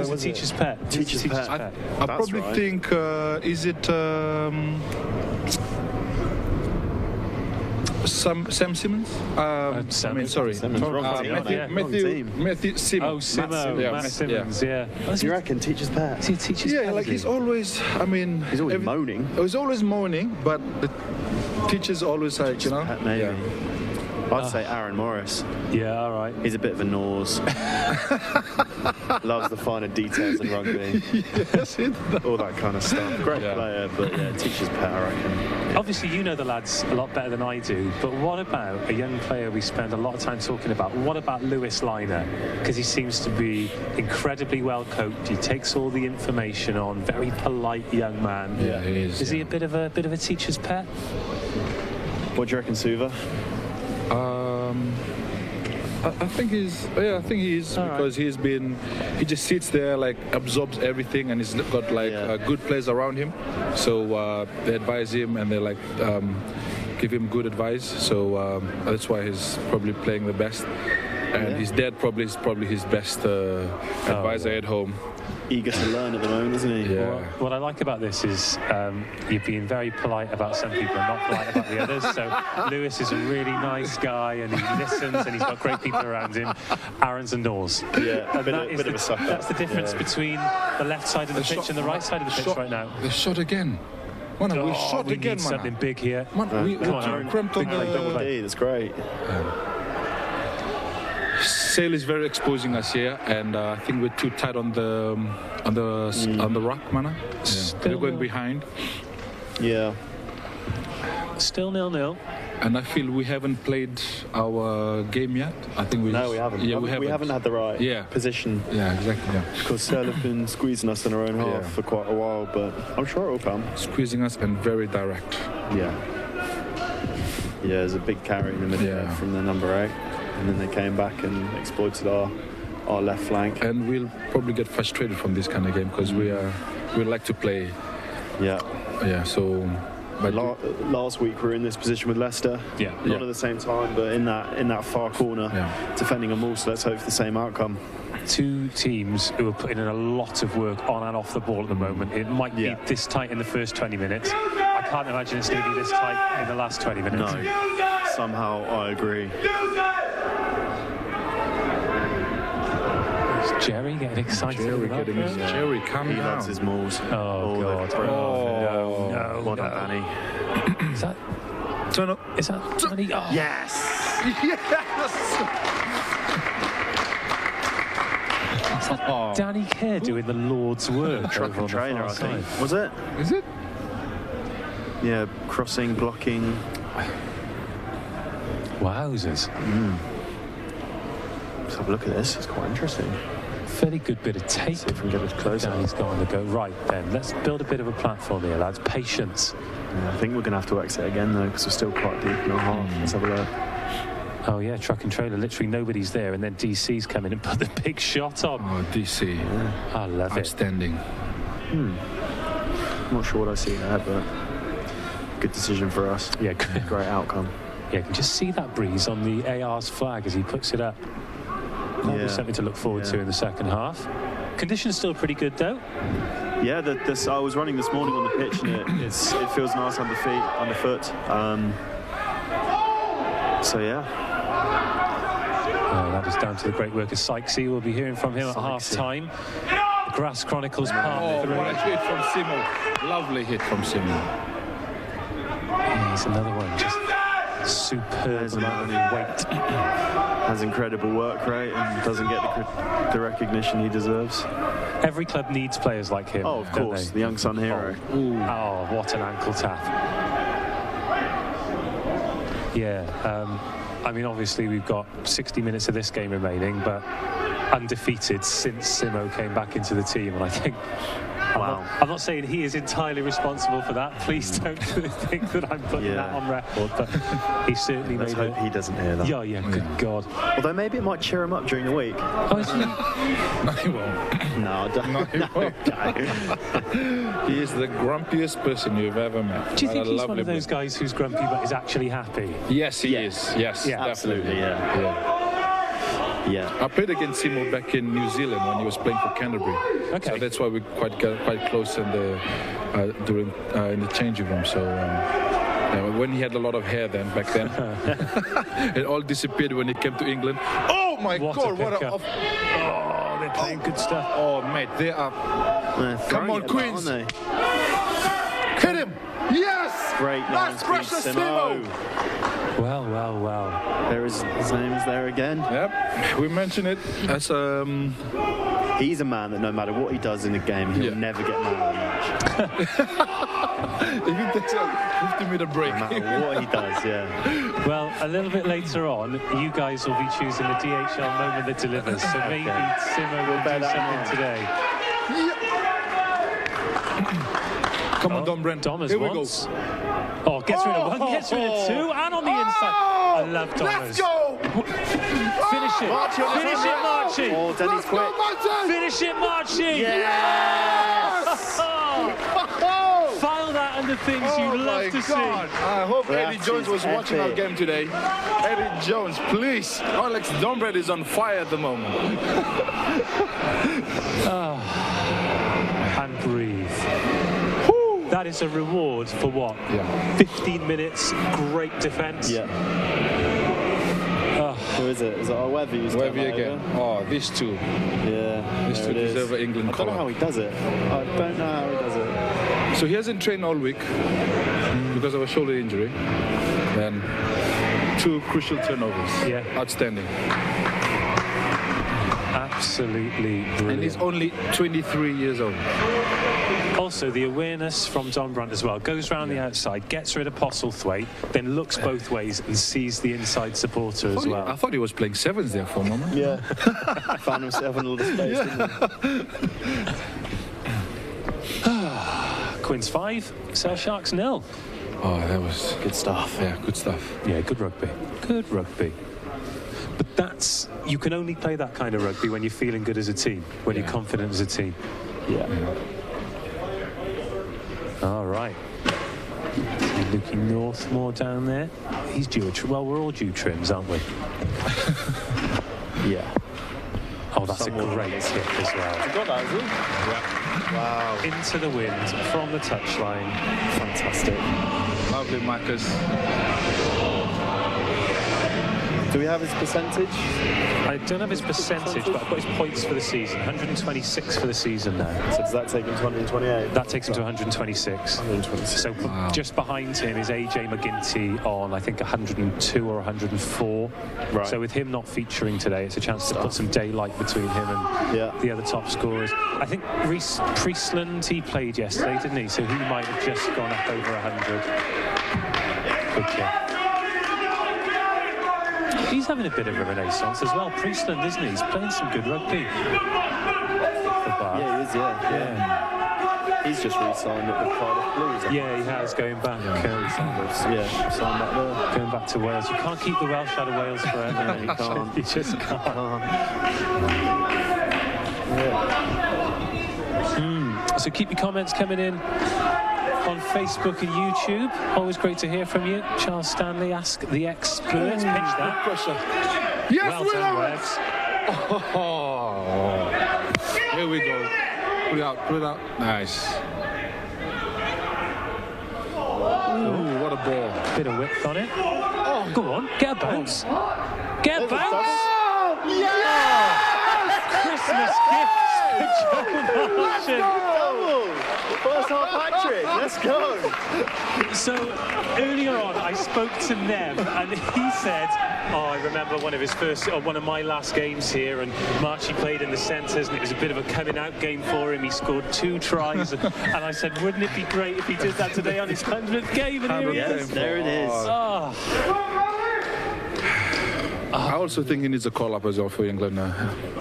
the teacher's pet? Teacher's pet. I probably think, is it Sam Simmons? Sorry. Simmons, wrong team. Matthew Simmons. Oh, Simo. Yeah, Matt Simmons, yeah. Do you reckon teacher's pet? Is he a teacher's Yeah, pet? like he's always, He's always moaning. He's always moaning, but the teacher's always like, you know. Maybe. Yeah. I'd say Aaron Morris. Yeah, all right. He's a bit of a nose. Loves the finer details in rugby. Yes, All that kind of stuff. Great player, but yeah, teacher's pet, I reckon. Obviously, you know the lads a lot better than I do, but what about a young player we spend a lot of time talking about? What about Lewis Liner? Because he seems to be incredibly well coached. He takes all the information on. Very polite young man. Yeah, he is. Is he a bit of a teacher's pet? What do you reckon, Suva? I think he's. Yeah, I think he is because he just sits there, like absorbs everything, and he's got like good players around him. So they advise him, and they like give him good advice. So that's why he's probably playing the best. And his dad is probably his best advisor at home. Eager to learn at the moment, isn't he? Yeah. What I like about this is you're being very polite about some people and not polite about the others. So Lewis is a really nice guy and he listens and he's got great people around him. Aaron's a nose. Yeah, a bit of a sucker. That's the difference between the left side of the pitch and the right side of the pitch right now. The shot again. We shot we again, need something big here. We cramped on the... That's great. Sale is very exposing us here, and I think we're too tight on the rock, man. We're going behind. Yeah. Still 0-0. And I feel we haven't played our game yet. I think No, we haven't. Yeah, we haven't had the right position. Yeah, exactly. Yeah. Because Searle have been squeezing us in our own half for quite a while, but I'm sure it will come. Squeezing us and very direct. Yeah. Yeah, there's a big carry in the middle there from the number 8, and then they came back and exploited our left flank. And we'll probably get frustrated from this kind of game because we like to play. Yeah. Yeah. So. But last week we were in this position with Leicester. Not at the same time, but in that far corner, defending them all. So let's hope for the same outcome. Two teams who are putting in a lot of work on and off the ball at the moment. It might be this tight in the first 20 minutes. I can't imagine it's going to be this tight in the last 20 minutes. No. Somehow I agree. Is Jerry getting excited? Jerry, calm down. He loves his mauls. Oh, God. No. Well done, Danny. Is that... Turn up. Is that Danny? Oh. Yes! Is that Danny Kerr doing the Lord's work? Truck and trailer, I think. Was it? Is it? Yeah, crossing, blocking. Wowzers. Let's have a look at this. It's quite interesting. Fairly good bit of tape. See if we can get it closer. Danny's got on the go. Right then, let's build a bit of a platform here, lads. Patience. Yeah, I think we're going to have to exit again though, because we're still quite deep in our half. Let's have a look. Oh yeah, truck and trailer. Literally nobody's there, and then DC's come in and put the big shot on. Oh, DC. I love Outstanding. I'm not sure what I see there, but good decision for us. Yeah, great outcome. Yeah, you can just see that breeze on the AR's flag as he puts it up. That'll be something to look forward to in the second half. Conditions still pretty good though. Yeah, I was running this morning on the pitch and it feels nice underfoot. So yeah. That is down to the great work of Sykesy. We'll be hearing from him at half-time. Grass Chronicles part 3. What a hit from Simo. Lovely hit from Simo. Here's another one. Just superb amount of weight. Has incredible work rate and doesn't get the recognition he deserves. Every club needs players like him. Oh, of course, the young son hero. Oh, what an ankle tap. Yeah, I mean, obviously we've got 60 minutes of this game remaining, but undefeated since Simo came back into the team, and I think... I'm not saying he is entirely responsible for that. Please don't think that I'm putting that on record, but he certainly Let's hope he doesn't hear that. Yeah, good God. Although maybe it might cheer him up during the week. Oh, is he? No, he won't. No, he is the grumpiest person you've ever met. Do you think he's one of those guys who's grumpy but is actually happy? Yes, he is. Yes, absolutely, Yeah. I played against Simo back in New Zealand when he was playing for Canterbury. Okay. So that's why we quite close in the changing room. So when he had a lot of hair back then, it all disappeared when he came to England. Oh my God! Oh, they're playing good stuff. Oh mate, they are. Come on, Queens! Hit him! Yes! Great line speed, Simo. Well. There is his name is there again. Yep, we mentioned it as He's a man that no matter what he does in the game, he'll never get man of the match. If he takes a 50-meter break. No matter what he does, Well, a little bit later on, you guys will be choosing the DHL moment that delivers. So maybe Simo will do something today. Come on, Dom Brent. Dom Here we go. Oh, gets rid of one, gets rid of two, and on the inside. I love Thomas. Let's go! Finish it. Finish it, Marchant. Oh, Denny's quick. Finish it, Marchant. Yes! File that under things you love to see. I hope Eddie Jones was watching our epic. game today. Eddie Jones, please. Alex Dombred is on fire at the moment. And breathe. That is a reward for what? 15 minutes, great defence. Who is it? Is it Webby? Webby again. Oh, these two. Yeah. These two deserve an England I don't know how he does it. I don't know how he does it. So he hasn't trained all week because of a shoulder injury. And 2 crucial turnovers. Yeah. Outstanding. Absolutely brilliant. And he's only 23 years old. Also, the awareness from Don Brandt as well. Goes round the outside, gets rid of Postlethwaite, then looks both ways and sees the inside supporter as well. I thought he was playing sevens there for a moment. Yeah. Found himself in a little space, didn't he? Quins 5, Sale Sharks 0. Oh, that was Good stuff. yeah, good stuff. Yeah, good rugby. Good rugby. But that's, you can only play that kind of rugby when you're feeling good as a team, when you're confident as a team. Yeah. All right. See Lukey Northmore down there. He's due well, we're all due trims, aren't we? Yeah. Oh, that's Somewhat. a great kick as well. Got that, has he? Wow. Into the wind, from the touchline. Fantastic. Lovely, Marcus. Do we have his percentage? I don't have his percentage, but I've got his points for the season. 126 for the season now. So does that take him to 128? That takes him to 126. 126. So just behind him is AJ McGinty on, I think, 102 or 104. Right. So with him not featuring today, it's a chance to put some daylight between him and the other top scorers. I think Reece Priestland, he played yesterday, didn't he? So he might have just gone up over 100. Good kick. He's having a bit of a renaissance as well. Priestland, isn't he? He's playing some good rugby. Yeah, he is, yeah. He's just re-signed at the Cardiff Blues. Yeah, he has, going back. Signed back there. Going back to Wales. You can't keep the Welsh out of Wales forever. You can't. You just can't. So keep your comments coming in on Facebook and YouTube. Always great to hear from you. Charles Stanley, Ask the Experts. Pinch that. Yes, Well done, Webs. Oh, here we go. Put it out. Nice. Ooh, what a ball. Bit of width on it. Oh, go on, get a bounce. Get a bounce. Christmas gifts for Joe Marchant. First half hat-trick, let's go. So earlier on, I spoke to Nev, and he said, "Oh, I remember one of my last games here, and Marchie played in the centres, and it was a bit of a coming-out game for him. He scored 2 tries, and I said, wouldn't it be great if he did that today on his 100th game?" And here he is. There it is. Oh. I also think he needs a call-up as well for England now.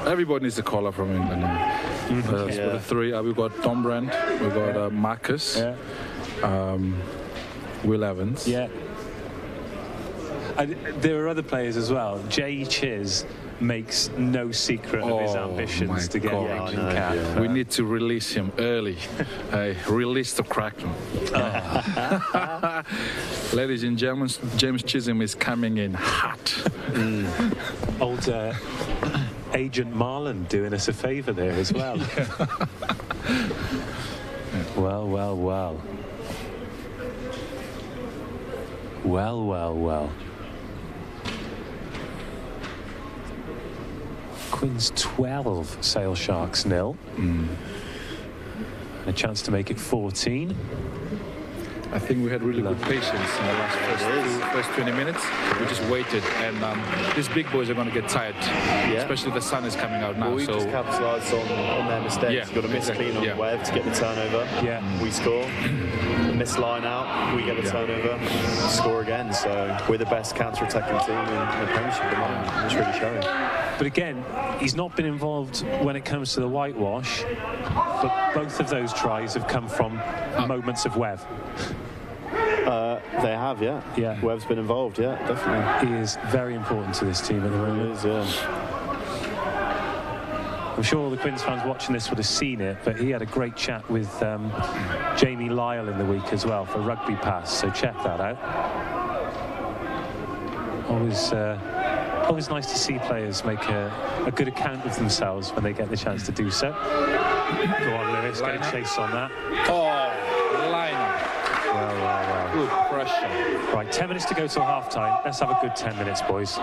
Everybody needs a call-up from England now. So the 3, we've got Tom Brandt, we've got Marcus, Will Evans. Yeah. And there are other players as well. Jay Chiz makes no secret of his ambitions to get the England cap. Yeah. We need to release him early. Release the Kraken. Ladies and gentlemen, James Chisholm is coming in hot. Old Agent Marlon doing us a favour there as well. Well. Quins 12, Sale Sharks 0. A chance to make it 14. I think we had really good patience in the last first 20 minutes. We just waited, and these big boys are going to get tired, especially the sun is coming out now. Well, we just capitalised on their mistakes. Got a miss clean on the web to get the turnover. We score. Miss line out, we get the turnover, score again. So we're the best counter-attacking team in the Premiership at the moment. It's really showing. But again, he's not been involved when it comes to the whitewash, but both of those tries have come from moments of Wev. They have, yeah. Webb's been involved, definitely. He is very important to this team at the moment. He is, I'm sure all the Quins fans watching this would have seen it, but he had a great chat with Jamie Lyle in the week as well for Rugby Pass, so check that out. Always nice to see players make a good account of themselves when they get the chance to do so. Go on, Lewis, get a chase on that. Oh, line. Well. Good pressure. Right, 10 minutes to go till half-time. Let's have a good 10 minutes, boys.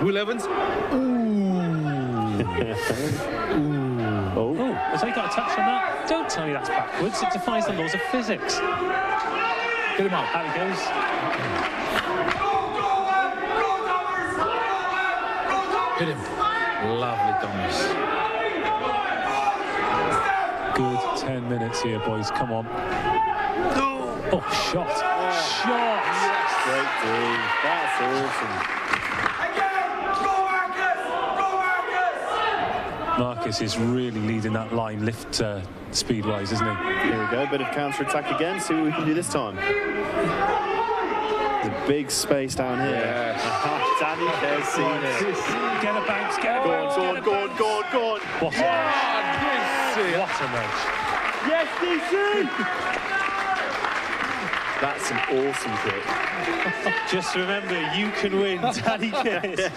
Will Evans. Oh, has he got a touch on that? Don't tell me that's backwards. It defies the laws of physics. Get him out. Out he goes. Hit him. Lovely, Thomas. Good 10 minutes here, boys. Come on. Oh, shot. Shot. Great D. That's awesome. Marcus is really leading that line lift speed-wise, isn't he? Here we go, a bit of counter-attack again. See what we can do this time. The big space down here. Yes. Danny there's seen it. Get a bounce, get a bounce, get a bounce. Go on. What a match. What a match. Yes, DC! That's an awesome kick. Just remember, you can win Danny Kiss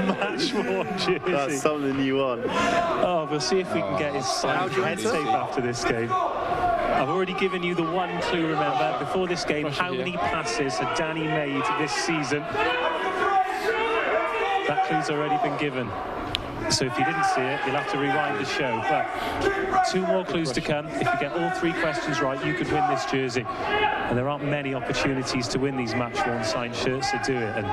match worn jersey. That's something you want. Oh, we'll see if we can get his signed head tape after this game. I've already given you the one clue, remember, before this game. How many passes had Danny made this season? That clue's already been given. So if you didn't see it, you'll have to rewind the show. But 2 more clues to come. If you get all 3 questions right, you could win this jersey. And there aren't many opportunities to win these match-worn signed shirts, so do it. And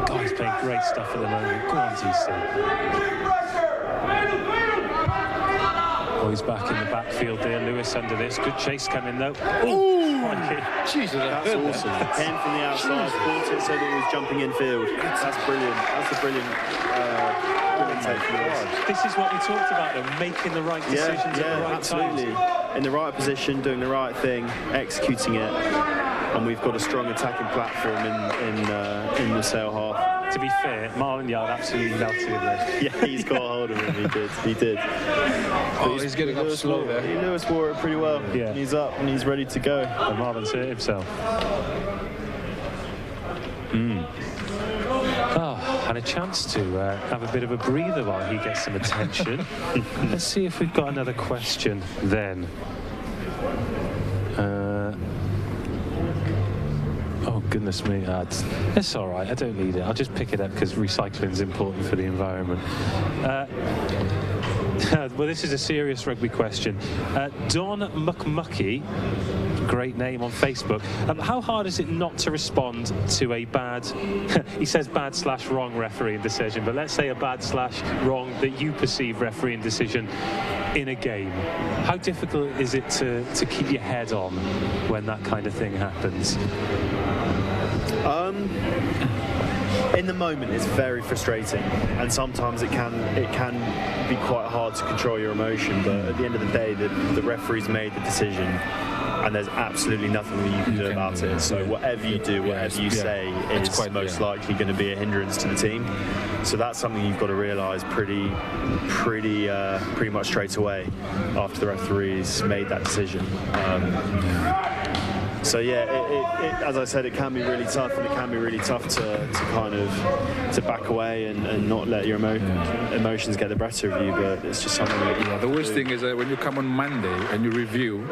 God, he's playing great stuff at the moment. Go on, DC. Boys back in the backfield there. Lewis under this. Good chase coming, though. Ooh! Jesus, that's awesome. Pen from the outside, caught it so that it was jumping in field. That's brilliant. That's a brilliant take from Lewis. This is what we talked about, though, making the right decisions at the right absolutely. time. In the right position, doing the right thing, executing it, and we've got a strong attacking platform in the sail half. To be fair, Millard absolutely melted him there. Yeah, he's got a hold of him. He did. Oh, he's getting up slow there. Lewis wore it pretty well. Yeah. He's up and he's ready to go. And Marvin's hurt himself. And a chance to have a bit of a breather while he gets some attention. Let's see if we've got another question then. Oh, goodness me. It's all right. I don't need it. I'll just pick it up because recycling's important for the environment. Well, this is a serious rugby question. Don McMucky, great name on Facebook. How hard is it not to respond to a bad, he says bad/wrong refereeing decision, but let's say a bad/wrong that you perceive refereeing decision in a game? How difficult is it to keep your head on when that kind of thing happens? In the moment, it's very frustrating, and sometimes it can be quite hard to control your emotion. But at the end of the day, the referee's made the decision, and there's absolutely nothing that you can do about it. So whatever you do, whatever you say, is most likely going to be a hindrance to the team. So that's something you've got to realise pretty much straight away after the referee's made that decision. So yeah, as I said, it can be really tough, and it can be really tough to kind of back away and not let your emotions get the better of you. But it's just something that the worst thing is that when you come on Monday and you review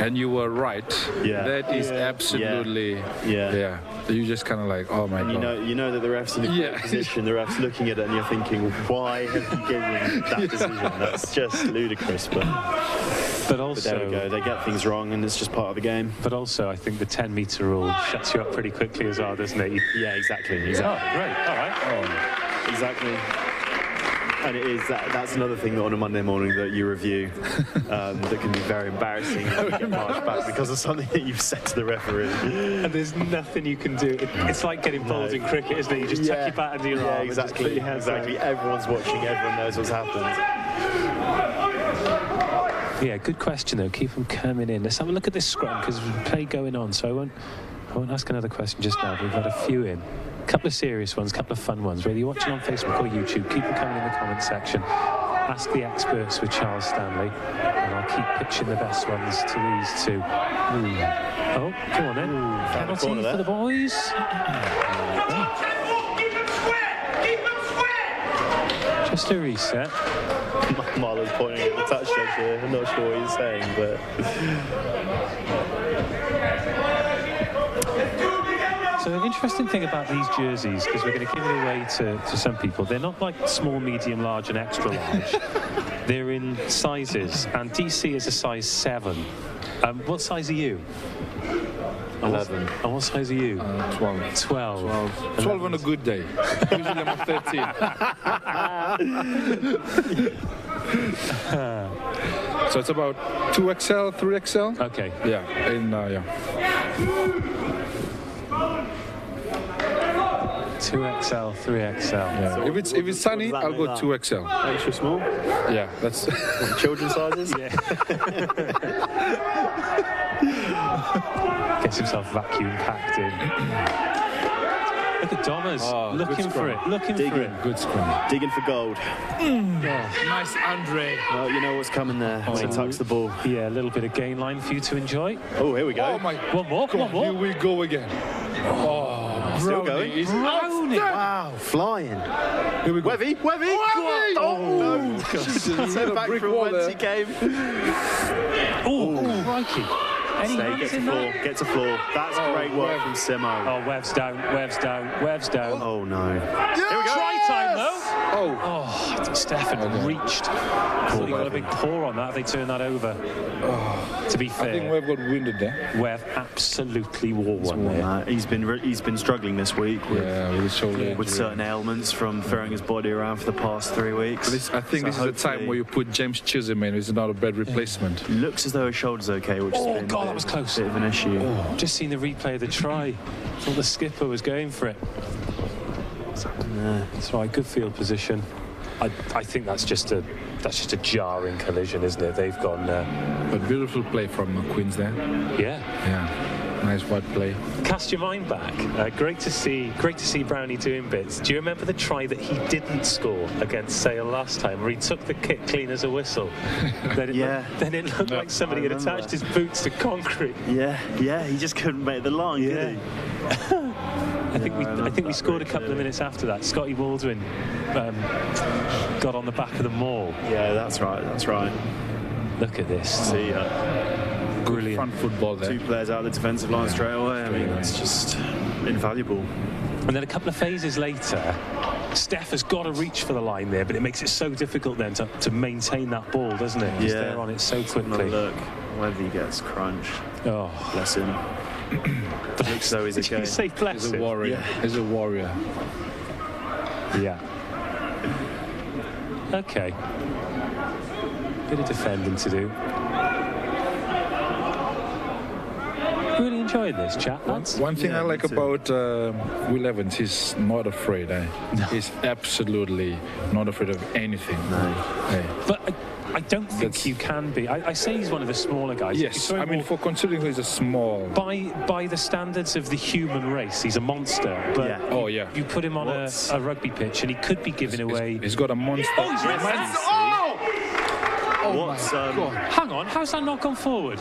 and you were right, that is absolutely you just kind of like, oh my god. You know that the ref's in a great position. The ref's looking at it, and you're thinking, why have you given that decision? That's just ludicrous. But there we go. They get things wrong, and it's just part of the game. But also, I think the 10-metre rule shuts you up pretty quickly as well, doesn't it? Yeah, exactly. Oh, great. All right. Exactly. And it is that's another thing that on a Monday morning that you review that can be very embarrassing and you get marched back because of something that you've said to the referee. And the's nothing you can do. It's like getting bowled in cricket, isn't it? You just tuck your bat into your arm and just put your hands down. Everyone's watching. Everyone knows what's happened. Yeah, good question though. Keep them coming in. Let's have a look at this scrum because there's play going on. So I won't ask another question just now. But we've had a few in. A couple of serious ones, a couple of fun ones. Whether you're watching on Facebook or YouTube, keep them coming in the comment section. Ask the experts with Charles Stanley, and I'll keep pitching the best ones to these two. Oh, come on then. Penalty for the boys. Just a reset. Marlo's pointing at the touch judge here. I'm not sure what he's saying, but... So the interesting thing about these jerseys, because we're going to give it away to some people, they're not like small, medium, large and extra large. They're in sizes, and DC is a size 7. What size are you? 11. And what size are you? 12. 12. 12 on a good day. Usually I'm a 13. So it's about 2XL, 3XL. Okay. Yeah, yeah. 2XL, 3XL. Yeah. So if it's sunny, what does that I'll go make 2XL. Extra small? Yeah, that's Children's sizes? Yeah. Gets himself vacuum packed in. Look at Donners looking for it, looking for it. good scrum. Digging for gold. Nice, Andre. Well, you know what's coming there when he tucks the ball. Yeah, a little bit of gain line for you to enjoy. Oh, here we go. Oh my! One more, come on, Here more. we go again. Oh, Still Brownie going. is Brownie. Wow, flying. Here we go. Webby! Oh, no. Jesus, So back brick from wall whence there. he came. Oh, crikey. Any Stay, hands gets a in floor, that? gets a floor. That's great work from Simo. Oh, Web's down, Web's down, Web's down. Oh, no. Here we go. Try time, though. Oh, Oh, I think Stefan reached. I thought he got a big paw on that. They turned that over. To be I think fair, we've got winded there. Webb absolutely wore one there. He's been struggling this week with, Yeah, with the shoulder with injury. certain ailments from throwing his body around for the past 3 weeks. I think So this is the time hopefully- where you put James Chisholm in. It's not a bad replacement. Looks as though his shoulder's okay, which has Oh, been God, that was close. a bit of an issue. Just seen the replay of the try. Thought the skipper was going for it. That's right, good field position. I think that's just a jarring collision, isn't it? They've gone. But beautiful play from Queens there. Yeah. Yeah, nice wide play. Cast your mind back. Great to see Brownie doing bits. Do you remember the try that he didn't score against Sale last time, where he took the kick clean as a whistle? Then it looked like somebody had remember. attached his boots to concrete. Yeah, he just couldn't make the line, could he? I think we scored a couple of minutes after that. Scotty Baldwin got on the back of the maul. Yeah, that's right. Look at this. See, Brilliant. Front football there. 2 players out of the defensive line straight away. I mean, that's just invaluable. And then a couple of phases later, Steph has got to reach for the line there, but it makes it so difficult then to maintain that ball, doesn't it? He's there on it so Another quickly. look, whether he gets crunched. Oh, Bless him. Looks though he's did you okay. say bless He's a him? warrior. Yeah. He's a warrior. Yeah. Okay. Bit of defending to do. Really enjoyed this chat, lads. One thing Yeah, I like me too. about Will Evans, he's not afraid. He's absolutely not afraid of anything. But I don't think you can be. I say he's one of the smaller guys. Yes, I mean, for considering he's a small... By the standards of the human race, he's a monster. But Yeah. Oh, yeah. you put him on a rugby pitch and he could be giving away... He's got a monster... Oh, he's Yes, What's Hang on, how's that not gone forward?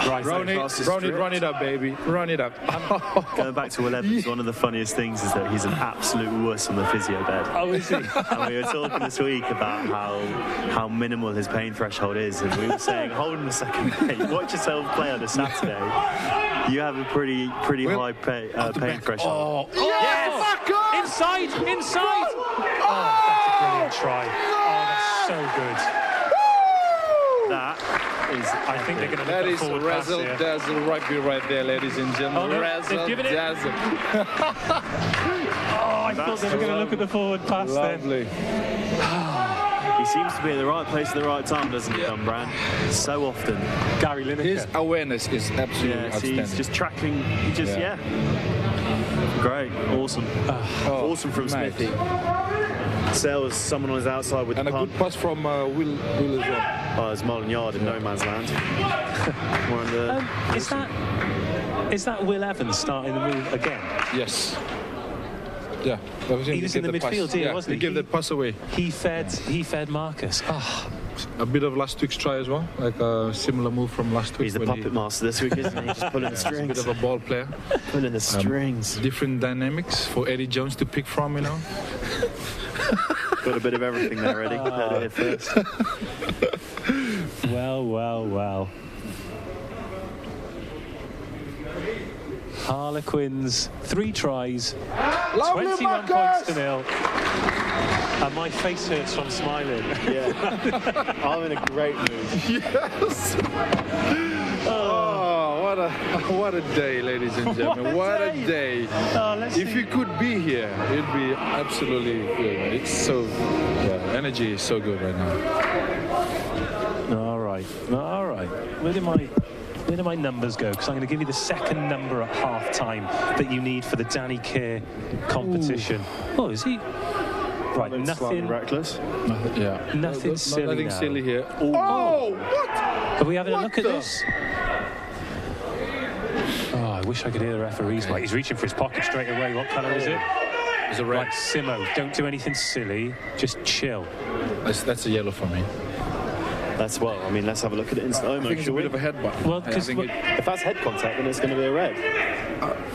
right, Brownie, run it up, baby. Run it up. Going back to 11, one of the funniest things is that he's an absolute wuss on the physio bed. Oh, is he? And we were talking this week about how minimal his pain threshold is, and we were saying, hold on a second, mate, watch yourself play on a Saturday. You have a pretty high pain threshold. Yes! Inside! Oh, that's a brilliant try. Oh, that's so good. That is, I think they're going to That look is forward pass razzle here. dazzle rugby right there, ladies and gentlemen. Oh, no, they've Razzle given it. dazzle. Oh, I thought they were going to look at the forward pass then. Lovely. he seems to be at the right place at the right time, doesn't he, Don Brand? So often. Gary Lineker. His awareness is absolutely Yeah, outstanding. he's just tracking. He just, Great, awesome. Awesome from mate. Smithy. Sales someone on his outside with And the a punt. good pass from Will as well. Oh, it's Mullen Yard in no man's land. We're on the, Is that Will Evans starting the move again? Yes. Yeah, that was him. He was in the midfield here, wasn't he? He gave the pass away. He fed Marcus. Oh, A bit of last week's try as well, like a similar move from last week. he's the when puppet master this week, isn't he? Just pulling the He's a bit strings. of a ball player. Pulling the strings. Different dynamics for Eddie Jones to pick from, you know. Got a bit of everything there ready. Heard it here first. well. Harlequins, 3 tries, 21 points to 0. And my face hurts from smiling. Yeah. I'm in a great mood. Oh, what a day, ladies and gentlemen. What a day. If you could be here, it'd be absolutely good. It's so, energy is so good right now. right. Where do my numbers go? Because I'm going to give you the second number at half time that you need for the Danny Kerr competition. Ooh. Oh, is he? Right, nothing reckless. Yeah. Nothing silly. Nothing now. silly here. Oh, what? Are we having a look at this? Oh, I wish I could hear the referees. Right, he's reaching for his pocket straight away. What colour is it? It's a red. Right, Simo, don't do anything silly. Just chill. That's a yellow for me. Let's have a look at it in slow I think it's a bit of a headbutt. Well, because if that's head contact, then it's going to be a red.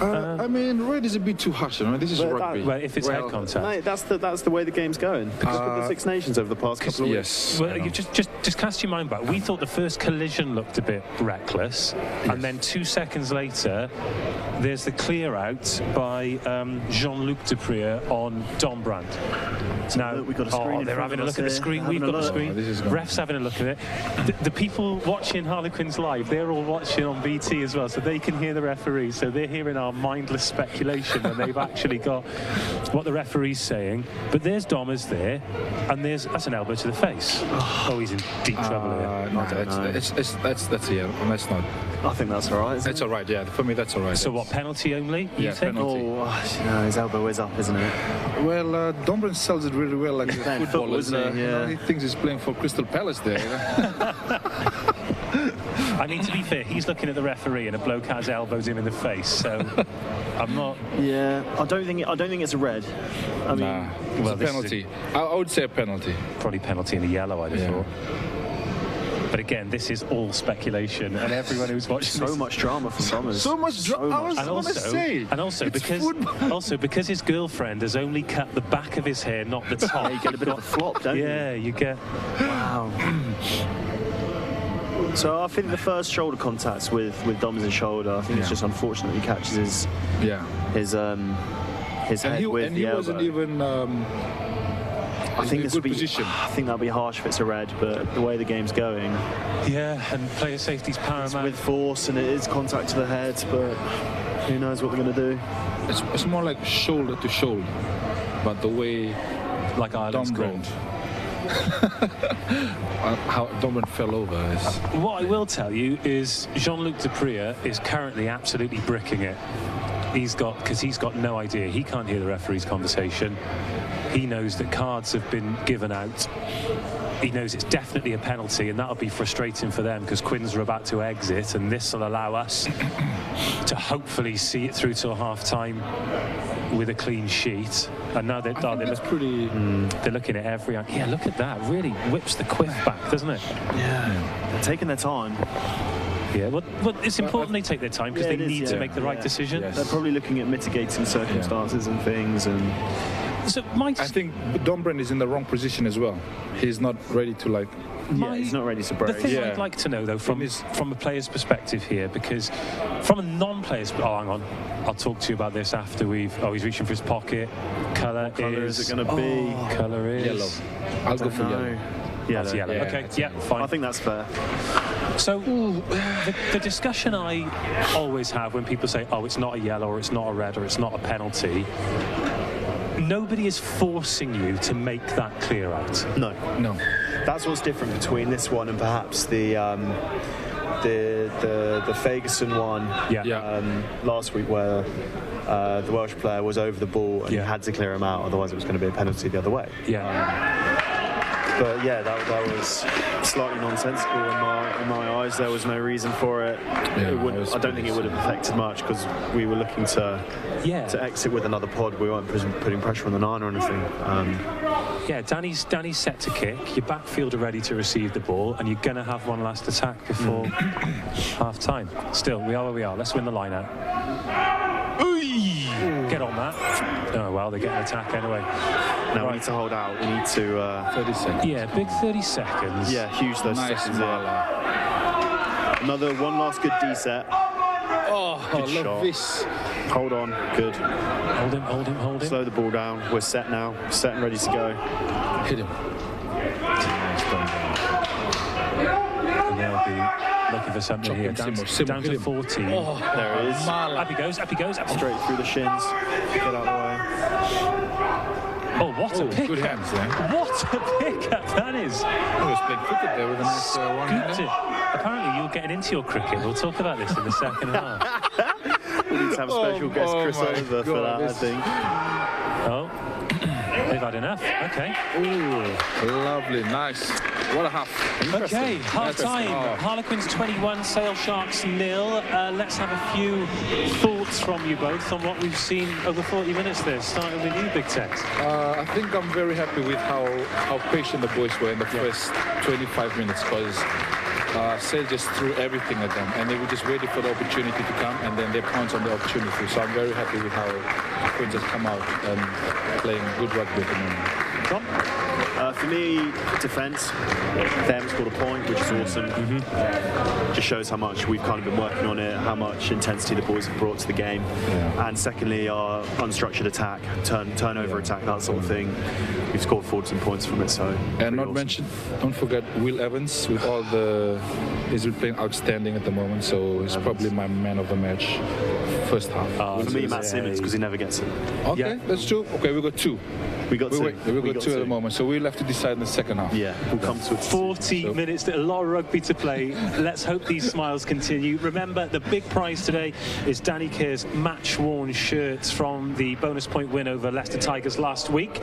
I mean, red is a bit too harsh. I mean, this is rugby. well, if it's head contact. No, that's the way the game's going. Look at the Six Nations over the past couple of weeks. Yes. Well, you just cast your mind back. We thought the first collision looked a bit reckless, and then 2 seconds later, there's the clear out by Jean-Luc Duprier on Dombrand. Now, Look, we've got a screen in they're front having of a us look at the here. screen. Having We've got a the look. screen. Oh, this is good. Refs having a look at it. The people watching Harlequins live, they're all watching on BT as well, so they can hear the referee. So they're hearing our mindless speculation when they've actually got what the referee's saying. But there's Domers there, and that's an elbow to the face. Oh, he's in deep trouble here. No, that's a yellow. That's not. I think that's all right. That's all right. Yeah, for me that's all right. So what, penalty only? You Yeah, think? penalty. His elbow is up, isn't it? Well, Dombrand sells it really well, like a playing footballer. football, isn't he? You know, Yeah. he thinks he's playing for Crystal Palace there. You know? I mean, to be fair, he's looking at the referee and a bloke has elbows him in the face, so I'm not... Yeah, I don't think it's a red. I mean, Nah, it's Well, a this is penalty. I would say a penalty. Probably penalty in the yellow, I'd have Yeah. thought. But again, this is all speculation, and everyone who's watching so this... much drama from Thomas. So much drama. I was And going to say. also it's football. because his girlfriend has only cut the back of his hair, not the top. Yeah, you get a bit of a flop, don't you? Yeah, you get... Wow. So I think the first shoulder contact's with Dom's shoulder. I think it's just unfortunate he catches his head with and the he elbow. wasn't even. I think in a this good would be. position. I think that'd be harsh if it's a red, but the way the game's going, Yeah, and player safety's paramount. with force and it is contact to the head, but who knows what they're going to do? It's more like shoulder to shoulder, but the way like Ireland's Dombrand, called. how Dombrand fell over is. What I will tell you is Jean-Luc Duprier is currently absolutely bricking it. He's got no idea. He can't hear the referee's conversation. He knows that cards have been given out. He knows it's definitely a penalty, and that'll be frustrating for them because Quins are about to exit, and this will allow us to hopefully see it through till half-time with a clean sheet. And now they're pretty. they're looking at every... Yeah, look at that. Really whips the quiff back, doesn't it? Yeah, they're taking their time. Yeah, well it's important they take their time because they need to make the right decision. Yes. They're probably looking at mitigating circumstances and things. And So I think Dombrand is in the wrong position as well. He's not ready to like. he's not ready to The break. thing Yeah. I'd like to know, though, from a player's perspective here, because from a non-player's... Oh, hang on. I'll talk to you about this after we've... Oh, he's reaching for his pocket. Colour Is it going to be? Colour is... Yellow. I'll go for yellow. That's yellow. Yeah, okay, that's yeah, fine. I think that's fair. So, the discussion I always have when people say, oh, it's not a yellow, or it's not a red, or it's not a penalty, nobody is forcing you to make that clear out. No. That's what's different between this one and perhaps the Ferguson one last week, where the Welsh player was over the ball and you had to clear him out, otherwise it was going to be a penalty the other way. But yeah, that was slightly nonsensical in my eyes. There was no reason for it. I don't think it would have affected much because we were looking to exit with another pod. We weren't putting pressure on the nine or anything. Danny's set to kick. Your backfield are ready to receive the ball, and you're going to have one last attack before half time. Still, we are where we are. Let's win the line out. Get on that. Oh, well, they're getting an attack anyway. Now we need to hold out. We need to... 30 seconds. Yeah, big 30 seconds. Yeah, huge 30 Nice seconds. Marla. Another one last good D set. Oh, Good I shot. love this. Hold on. Good. Hold him. Slow the ball down. We're set now. Set and ready to go. Hit him. And they'll be looking for something Chop here. him, Down Simo, to hit him. 14. Oh, There it is. Marla. Up he goes. Straight through the shins. Get out of the way. Oh, what a pick! Good hands there. What a pickup that is! Oh, he's playing cricket there with a nice one. Apparently, you're getting into your cricket. We'll talk about this in the second half. We need to have special guest Chris over for that, I think. Oh, they've had enough. Okay. Ooh, lovely, nice. What a half. Okay, half time. Oh. Harlequins 21, Sale Sharks 0. Let's have a few thoughts from you both on what we've seen over 40 minutes there, starting with you, Big Tex. I think I'm very happy with how patient the boys were in the first 25 minutes, because Sale just threw everything at them, and they were just waiting for the opportunity to come, and then they pounced on the opportunity. So I'm very happy with how Queens has come out and playing good rugby at the moment. Tom? For me, defence. They haven't scored a point, which is awesome. Just shows how much we've kind of been working on it, how much intensity the boys have brought to the game. And secondly, our unstructured attack, turnover attack, that sort of thing. We've scored 14 points from it, so. And not mention, don't forget Will Evans with all the. He's been playing outstanding at the moment, so he's probably my man of the match. First half. For me, Matt Simmons, because he never gets it. Okay, that's true. Okay, we got two. We got two. We got two at the moment, so we'll have to decide in the second half. Yeah, we'll come to it. 40 minutes, a lot of rugby to play. Let's hope these smiles continue. Remember, the big prize today is Danny Kerr's match-worn shirts from the bonus point win over Leicester Tigers last week.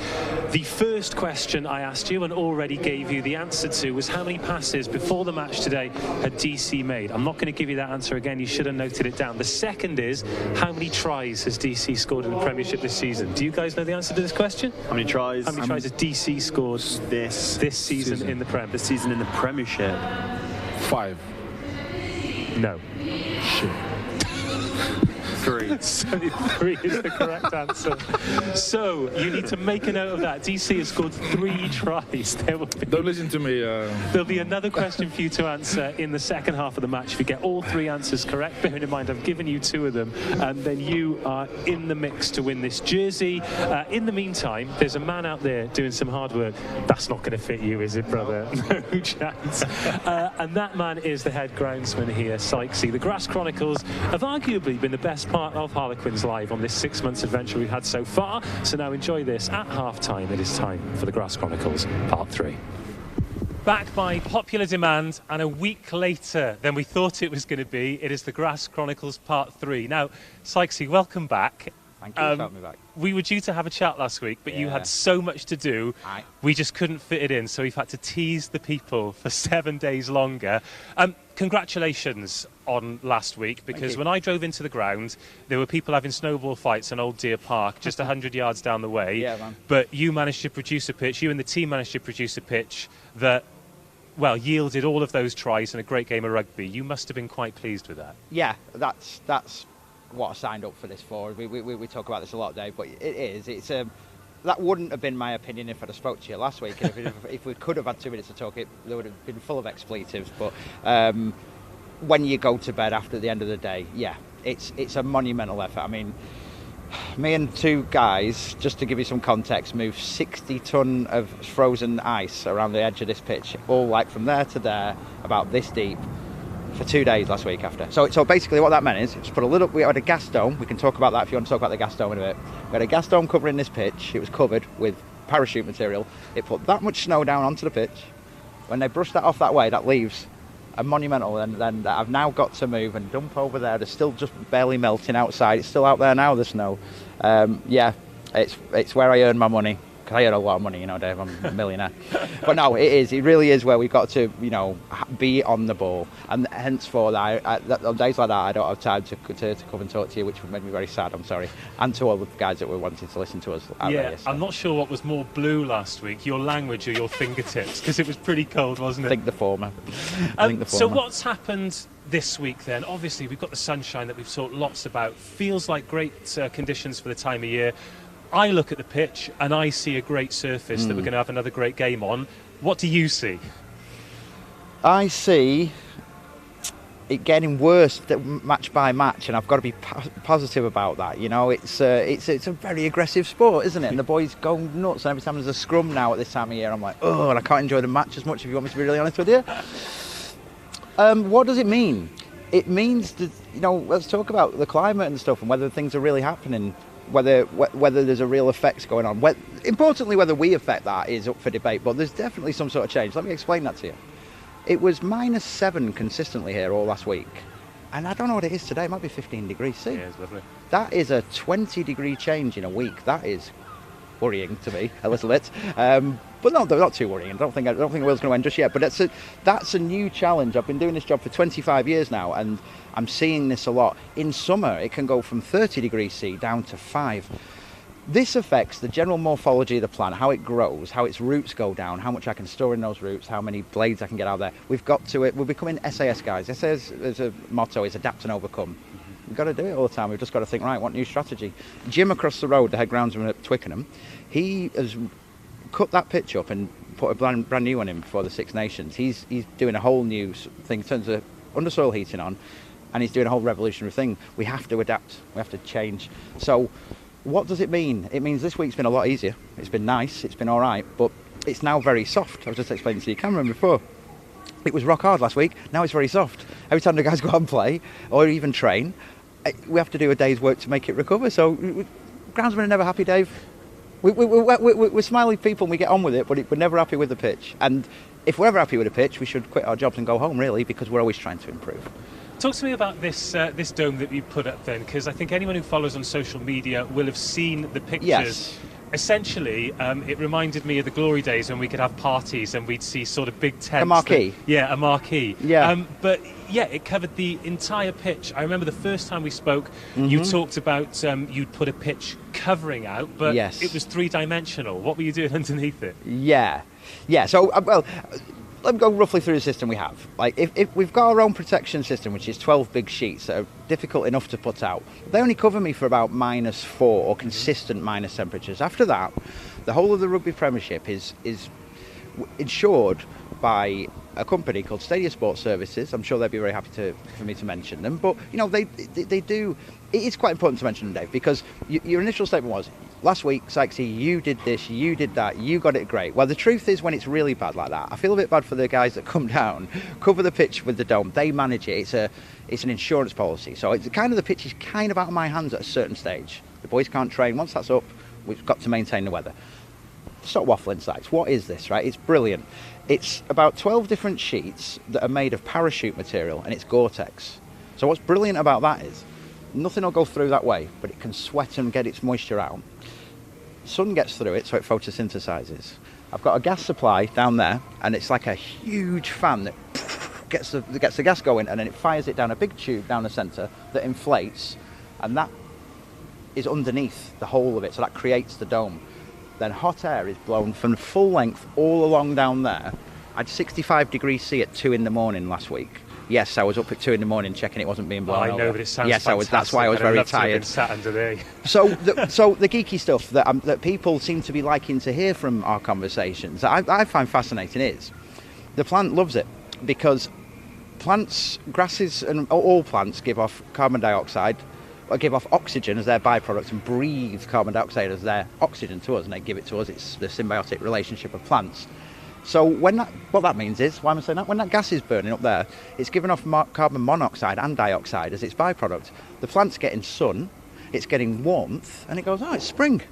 The first question I asked you and already gave you the answer to was how many passes before the match today had DC made. I'm not going to give you that answer again. You should have noted it down. The second is how many tries has DC scored in the Premiership this season? Do you guys know the answer to this question? How many tries? How many tries has DC scored this season in the Prem? This season in the Premiership? 5. No. Shit. 3. So 3 is the correct answer. So you need to make a note of that. DC has scored 3 tries. Don't listen to me. There'll be another question for you to answer in the second half of the match. If you get all 3 answers correct, bearing in mind I've given you 2 of them, then you are in the mix to win this jersey. In the meantime, there's a man out there doing some hard work. That's not going to fit you, is it, brother? No chance. And that man is the head groundsman here, Sykesy. The Grass Chronicles have arguably been the best part of Harlequins Live on this 6 months adventure we've had so far. So now enjoy this. At half-time, it is time for the Grass Chronicles Part 3. Back by popular demand, and a week later than we thought it was going to be, it is the Grass Chronicles Part 3. Now, Sykesy, welcome back. Thank you for having me back. We were due to have a chat last week, but you had so much to do, we just couldn't fit it in, so we've had to tease the people for 7 days longer. Congratulations on last week, because when I drove into the ground, there were people having snowball fights on Old Deer Park, just 100 yards down the way. Yeah, man. But you managed to produce a pitch, you and the team managed to produce a pitch that, well, yielded all of those tries and a great game of rugby. You must have been quite pleased with that. Yeah, that's what I signed up for this for. We talk about this a lot, Dave, but it is. That wouldn't have been my opinion if I'd have spoke to you last week. If we could have had 2 minutes to talk, they would have been full of expletives. But when you go to bed after the end of the day, yeah, it's a monumental effort. I mean, me and 2 guys, just to give you some context, moved 60 ton of frozen ice around the edge of this pitch, all like from there to there, about this deep, for 2 days last week after. So basically what that meant is, just put a little, we had a gas dome, we can talk about that if you want to talk about the gas dome in a bit. We had a gas dome covering this pitch, it was covered with parachute material, it put that much snow down onto the pitch. When they brush that off that way, that leaves a monumental, and then that I've now got to move and dump over there. They're still just barely melting outside, it's still out there now, the snow. Yeah, it's where I earn my money. Because I earn a lot of money, you know, Dave, I'm a millionaire. But no, it really is where we've got to, you know, be on the ball. And henceforth, on days like that, I don't have time to come and talk to you, which made me very sad, I'm sorry. And to all the guys that were wanting to listen to us. Yeah, I'm not sure what was more blue last week, your language or your fingertips, because it was pretty cold, wasn't it? I think the former. So what's happened this week then? Obviously, we've got the sunshine that we've talked lots about. Feels like great conditions for the time of year. I look at the pitch and I see a great surface that we're going to have another great game on. What do you see? I see it getting worse match by match, and I've got to be positive about that. You know, it's a very aggressive sport, isn't it? And the boys go nuts. And every time there's a scrum now at this time of year, I'm like, oh, and I can't enjoy the match as much, if you want me to be really honest with you. What does it mean? It means that, you know, let's talk about the climate and stuff and whether things are really happening. whether there's a real effect going on. Importantly, whether we affect that is up for debate, but there's definitely some sort of change. Let me explain that to you. It was -7 consistently here all last week, and I don't know what it is today. It might be 15 degrees C. Yeah, it's lovely. That is a 20-degree change in a week. That is worrying to me a little bit, but no, they're not too worrying. I don't think the world's going to end just yet. But that's a new challenge. I've been doing this job for 25 years now, and I'm seeing this a lot. In summer, it can go from 30 degrees C down to 5. This affects the general morphology of the plant, how it grows, how its roots go down, how much I can store in those roots, how many blades I can get out there. We've got to it. We're becoming SAS guys. SAS as a motto is adapt and overcome. We've got to do it all the time. We've just got to think, right, what new strategy? Jim across the road, the head groundsman at Twickenham, he has cut that pitch up and put a brand new one in before the Six Nations. He's doing a whole new thing, turns the undersoil heating on, and he's doing a whole revolutionary thing. We have to adapt. We have to change. So what does it mean? It means this week's been a lot easier. It's been nice. It's been all right, but it's now very soft. I was just explaining to you, Cameron, before. It was rock hard last week. Now it's very soft. Every time the guys go out and play or even train, we have to do a day's work to make it recover. So groundsmen are never happy, Dave. We're smiley people and we get on with it, but we're never happy with the pitch. And if we're ever happy with the pitch, we should quit our jobs and go home, really, because we're always trying to improve. Talk to me about this dome that you put up then, because I think anyone who follows on social media will have seen the pictures. Yes. Essentially, it reminded me of the glory days when we could have parties and we'd see sort of big tents. A marquee. A marquee. Yeah. But yeah, it covered the entire pitch. I remember the first time we spoke, you talked about you'd put a pitch covering out, but yes, it was 3-dimensional. What were you doing underneath it? Yeah. So, let me go roughly through the system we have. Like, if we've got our own protection system, which is 12 big sheets that are difficult enough to put out, they only cover me for about -4 or consistent minus temperatures. After that, the whole of the Rugby Premiership is insured by a company called Stadia Sports Services. I'm sure they'd be very happy for me to mention them. But, they do... It is quite important to mention them, Dave, because your initial statement was, last week, Sykesy, you did this, you did that, you got it great. Well, the truth is, when it's really bad like that, I feel a bit bad for the guys that come down, cover the pitch with the dome. They manage it. It's an insurance policy. So it's kind of, the pitch is kind of out of my hands at a certain stage. The boys can't train. Once that's up, we've got to maintain the weather. Stop waffling, Sykes. What is this, right? It's brilliant. It's about 12 different sheets that are made of parachute material, and it's Gore-Tex. So what's brilliant about that is, nothing will go through that way, but it can sweat and get its moisture out. Sun gets through it, so it photosynthesizes. I've got a gas supply down there, and it's like a huge fan that gets the gas going, and then it fires it down a big tube down the centre that inflates, and that is underneath the whole of it, so that creates the dome. Then hot air is blown from full length all along down there. I had 65 degrees C at 2 in the morning last week. Yes, I was up at 2 in the morning checking it wasn't being blown over. I know, but it sounds yes, fantastic. That's why I was very tired. Sat under there. So the geeky stuff that people seem to be liking to hear from our conversations, that I find fascinating, is the plant loves it, because plants, grasses and all plants give off carbon dioxide, or give off oxygen as their byproduct, and breathe carbon dioxide as their oxygen to us, and they give it to us. It's the symbiotic relationship of plants. So what that means is, why am I saying that? When that gas is burning up there, it's giving off carbon monoxide and dioxide as its byproduct. The plant's getting sun, it's getting warmth, and it goes, oh, it's spring.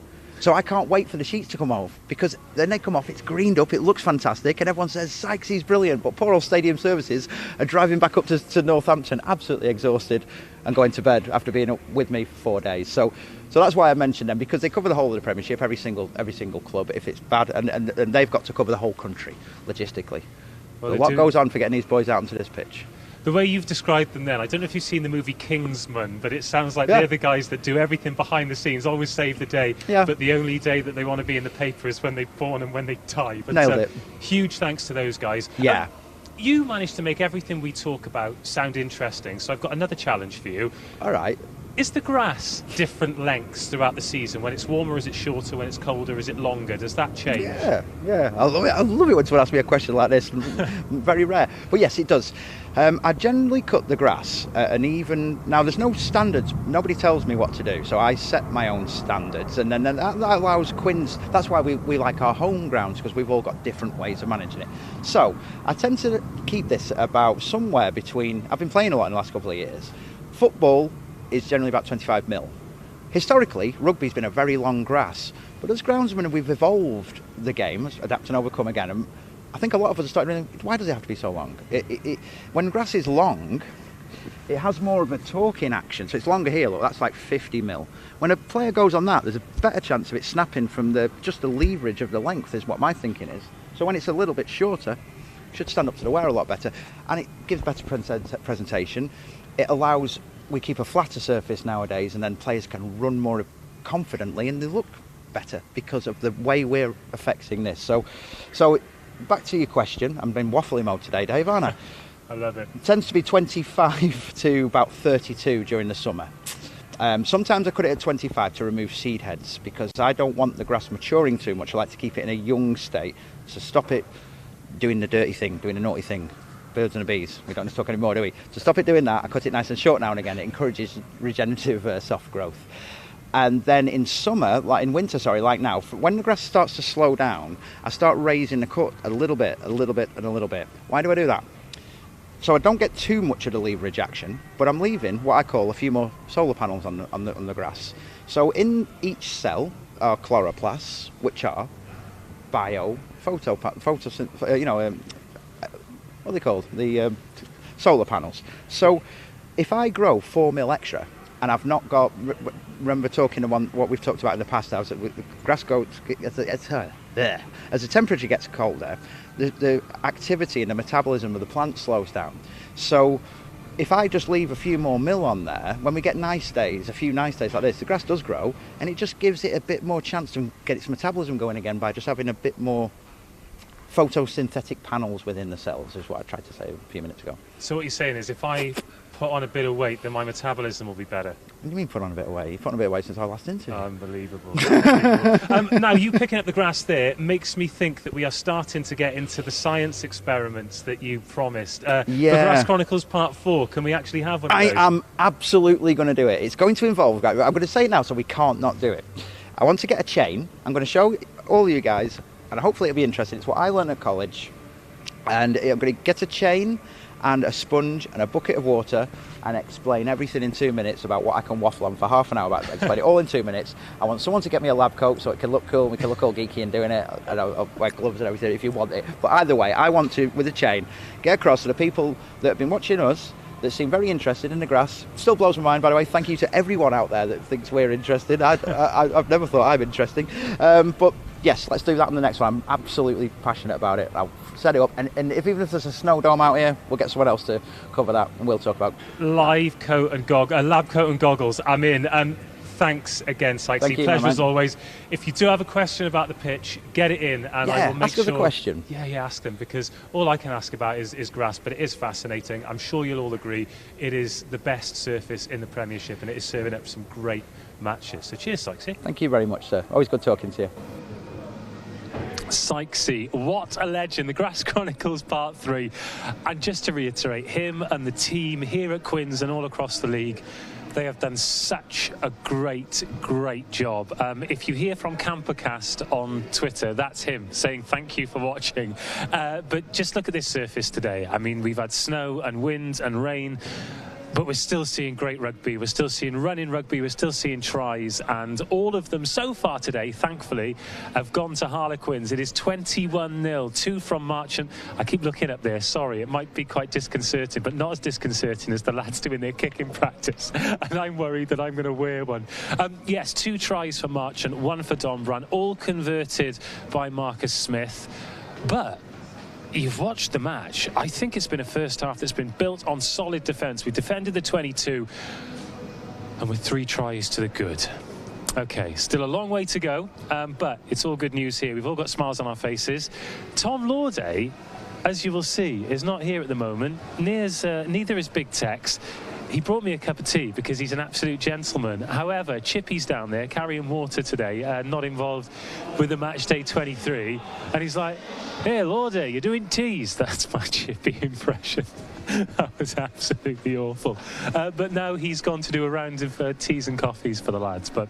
So I can't wait for the sheets to come off, because then they come off, it's greened up, it looks fantastic, and everyone says, Sykes, he's brilliant. But poor old Stadium Services are driving back up to Northampton, absolutely exhausted, and going to bed after being up with me for 4 days. So that's why I mentioned them, because they cover the whole of the Premiership, every single club, if it's bad, and they've got to cover the whole country, logistically. Well, what goes on for getting these boys out onto this pitch? The way you've described them then, I don't know if you've seen the movie Kingsman, but it sounds like they're the guys that do everything behind the scenes, always save the day, but the only day that they want to be in the paper is when they're born and when they die. But, nailed it. Huge thanks to those guys. Yeah. You managed to make everything we talk about sound interesting, so I've got another challenge for you. All right. Is the grass different lengths throughout the season? When it's warmer, is it shorter? When it's colder, is it longer? Does that change? Yeah. I love it when someone asks me a question like this. Very rare. But yes, it does. I generally cut the grass an even... Now, there's no standards. Nobody tells me what to do, so I set my own standards. And then that allows Quins... That's why we like our home grounds, because we've all got different ways of managing it. So I tend to keep this about somewhere between... I've been playing a lot in the last couple of years. Football is generally about 25 mil. historically, rugby's been a very long grass, but as groundsmen, we've evolved the game, adapt and overcome again. And I think a lot of us are starting to think, why does it have to be so long? When grass is long, it has more of a torquing action, so it's longer here, look, that's like 50 mil. When a player goes on that, there's a better chance of it snapping from just the leverage of the length, is what my thinking is. So when it's a little bit shorter, it should stand up to the wear a lot better, and it gives better presentation. It allows, we keep a flatter surface nowadays, and then players can run more confidently, and they look better because of the way we're affecting this. So back to your question. I'm in waffling mode today, Dave, aren't I? I love it. It tends to be 25 to about 32 during the summer. Sometimes I cut it at 25 to remove seed heads because I don't want the grass maturing too much. I like to keep it in a young state, so stop it doing the dirty thing, doing the naughty thing. Birds and the bees, we don't need to talk anymore, do we? To stop it doing that, I cut it nice and short now and again. It encourages regenerative soft growth. And then in summer, like in winter, like now, when the grass starts to slow down, I start raising the cut a little bit, and a little bit. Why do I do that? So I don't get too much of the leverage action, but I'm leaving what I call a few more solar panels on the grass. So in each cell are chloroplasts, which are what are they called? The solar panels. So if I grow 4 mil extra, and I've not got, remember talking about what we've talked about in the past, the grass goes, as the temperature gets colder, the activity and the metabolism of the plant slows down. So if I just leave a few more mil on there, when we get nice days, a few nice days like this, the grass does grow, and it just gives it a bit more chance to get its metabolism going again by just having a bit more photosynthetic panels within the cells, is what I tried to say a few minutes ago. So what you're saying is if I put on a bit of weight, then my metabolism will be better. What do you mean put on a bit of weight? You've put on a bit of weight since our last interview. Unbelievable. Now, you picking up the grass there makes me think that we are starting to get into the science experiments that you promised. For Grass Chronicles Part 4, can we actually have one of those? I am absolutely going to do it. It's going to involve, I'm going to say it now so we can't not do it. I want to get a chain. I'm going to show all you guys, and hopefully it'll be interesting. It's what I learned at college. And I'm going to get a chain and a sponge and a bucket of water and explain everything in 2 minutes about what I can waffle on for half an hour about it. Explain it all in 2 minutes. I want someone to get me a lab coat so it can look cool and we can look all geeky and doing it. And I'll wear gloves and everything if you want it. But either way, I want to, with a chain, get across to the people that have been watching us that seem very interested in the grass. Still blows my mind, by the way. Thank you to everyone out there that thinks we're interested. I've never thought I'm interesting. But yes, let's do that on the next one. I'm absolutely passionate about it. I'll set it up, and even if there's a snow dome out here, we'll get someone else to cover that, and we'll talk about lab coat and goggles. I'm in. Thanks again, Sykesy. Pleasure as always. If you do have a question about the pitch, get it in, and I will make sure. Ask us a question. Yeah, ask them, because all I can ask about is grass, but it is fascinating. I'm sure you'll all agree it is the best surface in the Premiership, and it is serving up some great matches. So cheers, Sykesy. Thank you very much, sir. Always good talking to you. Sykesy, what a legend, the Grass Chronicles Part 3. And just to reiterate, him and the team here at Quins and all across the league, they have done such a great job. If you hear from Campercast on Twitter, that's him saying thank you for watching. But just look at this surface today. I mean, we've had snow and wind and rain, but we're still seeing great rugby. We're still seeing running rugby. We're still seeing tries. And all of them so far today, thankfully, have gone to Harlequins. It is 21-0, 2 from Marchant. I keep looking up there. Sorry, it might be quite disconcerting, but not as disconcerting as the lads doing their kicking practice. And I'm worried that I'm going to wear one. Yes, 2 tries for Marchant, 1 for Dombrun, all converted by Marcus Smith. But you've watched the match. I think it's been a first half that's been built on solid defence. We defended the 22 and with 3 tries to the good. Okay, still a long way to go, but it's all good news here. We've all got smiles on our faces. Tom Lawday, as you will see, is not here at the moment. Neither is Big Tex. He brought me a cup of tea because he's an absolute gentleman. However, Chippy's down there carrying water today, not involved with the match day 23. And he's like, "Hey, Lawday, you're doing teas." That's my Chippy impression. That was absolutely awful. But now he's gone to do a round of teas and coffees for the lads. But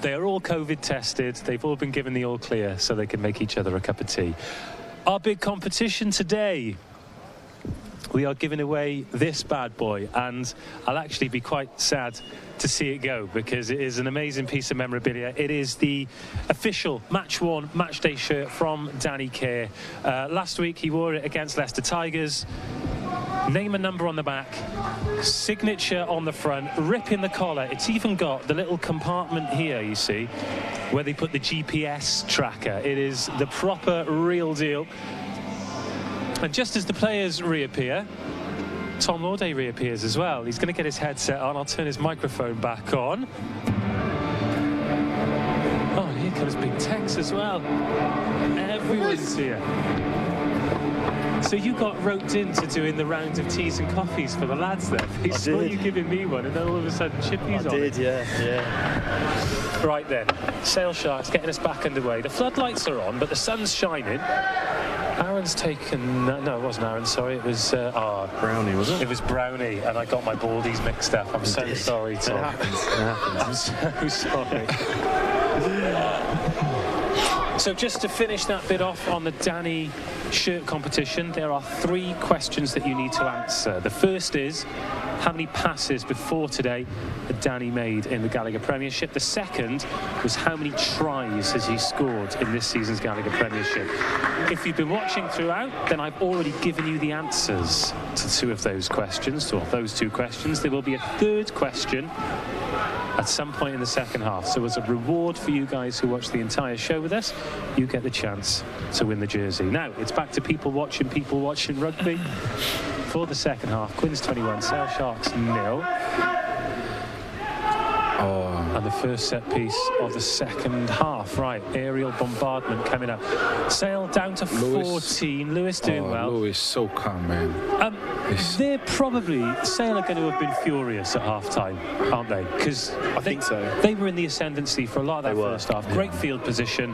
they are all COVID tested. They've all been given the all clear so they can make each other a cup of tea. Our big competition today. we are giving away this bad boy, and I'll actually be quite sad to see it go because it is an amazing piece of memorabilia. It is the official match-worn matchday shirt from Danny Kerr. Last week he wore it against Leicester Tigers. Name and number on the back, signature on the front, rip in the collar. It's even got the little compartment here, you see, where they put the GPS tracker. It is the proper real deal. And just as the players reappear, Tom Lawday reappears as well. He's going to get his headset on. I'll turn his microphone back on. Oh, here comes Big Tex as well. Everyone's here. So you got roped into doing the round of teas and coffees for the lads there. They saw you giving me one, and then all of a sudden Chippy's on it. Yeah. Right then, Sail Sharks getting us back underway. The floodlights are on, but the sun's shining. Aaron's taken... No, it wasn't Aaron, sorry. It was... Brownie, was it? It was Brownie, and I got my baldies mixed up. I'm so sorry, Tom. It happens. I'm so sorry. So just to finish that bit off on the Danny shirt competition, there are 3 questions that you need to answer. The first is, how many passes before today had Danny made in the Gallagher Premiership? The second was, how many tries has he scored in this season's Gallagher Premiership? If you've been watching throughout, then I've already given you the answers to 2 of those questions, or those 2 questions. There will be a third question at some point in the second half. So as a reward for you guys who watch the entire show with us, you get the chance to win the jersey. Now, it's back to people watching rugby for the second half. Quins 21, Sail Sharks 0. And the first set piece of the second half. Right, aerial bombardment coming up. Sail down to 14. Lewis doing well. Lewis so calm, man. They're probably, Sail are going to have been furious at half-time, aren't they? Because I think so. They were in the ascendancy for a lot of that first half. Great field position,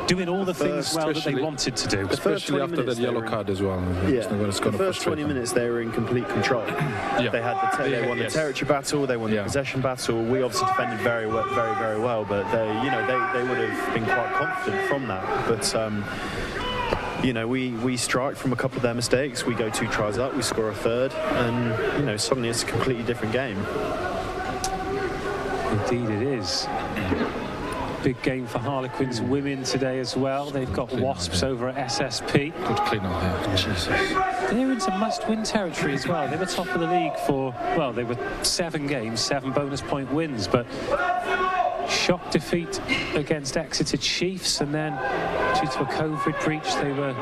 doing all the things well that they wanted to do. Especially after that yellow card as well. The first 20 minutes they were in complete control. They had they won the territory battle, they won the possession battle. We obviously defended very well, but they would have been quite confident from that. But we strike from a couple of their mistakes. We go 2 tries up, we score a third, and suddenly it's a completely different game. Indeed it is. Big game for Harlequins women today as well. They've got Wasps over at SSP. Good clean on there. Jesus. They're into must-win territory as well. They were top of the league for, well, they were 7 games, 7 bonus point wins, but shock defeat against Exeter Chiefs, and then due to a COVID breach, they were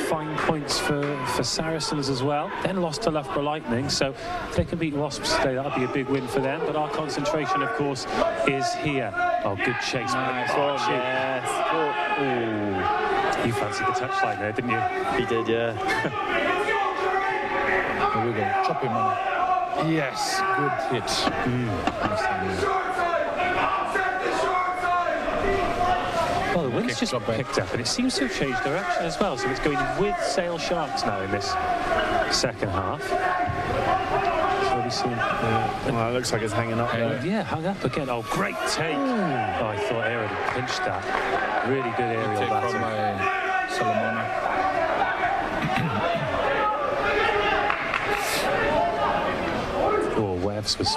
fine points for Saracens as well. Then lost to Loughborough Lightning, so if they can beat Wasps today, that'll be a big win for them. But our concentration, of course, is here. Oh, good chase. Nice one, yes. Oh. You fancied the touchline there, didn't you? He did, yeah. Here we go. Chop him on. Yes, good hit. Well, the wind's just picked up, and it seems to have changed direction as well. So it's going with Sail Sharks now in this second half. So we've seen. Well, it looks like it's hanging up there. Yeah, hung up again. Oh, great take. Oh, I thought Aaron had pinched that. Really good aerial battle. Oh, Webbs was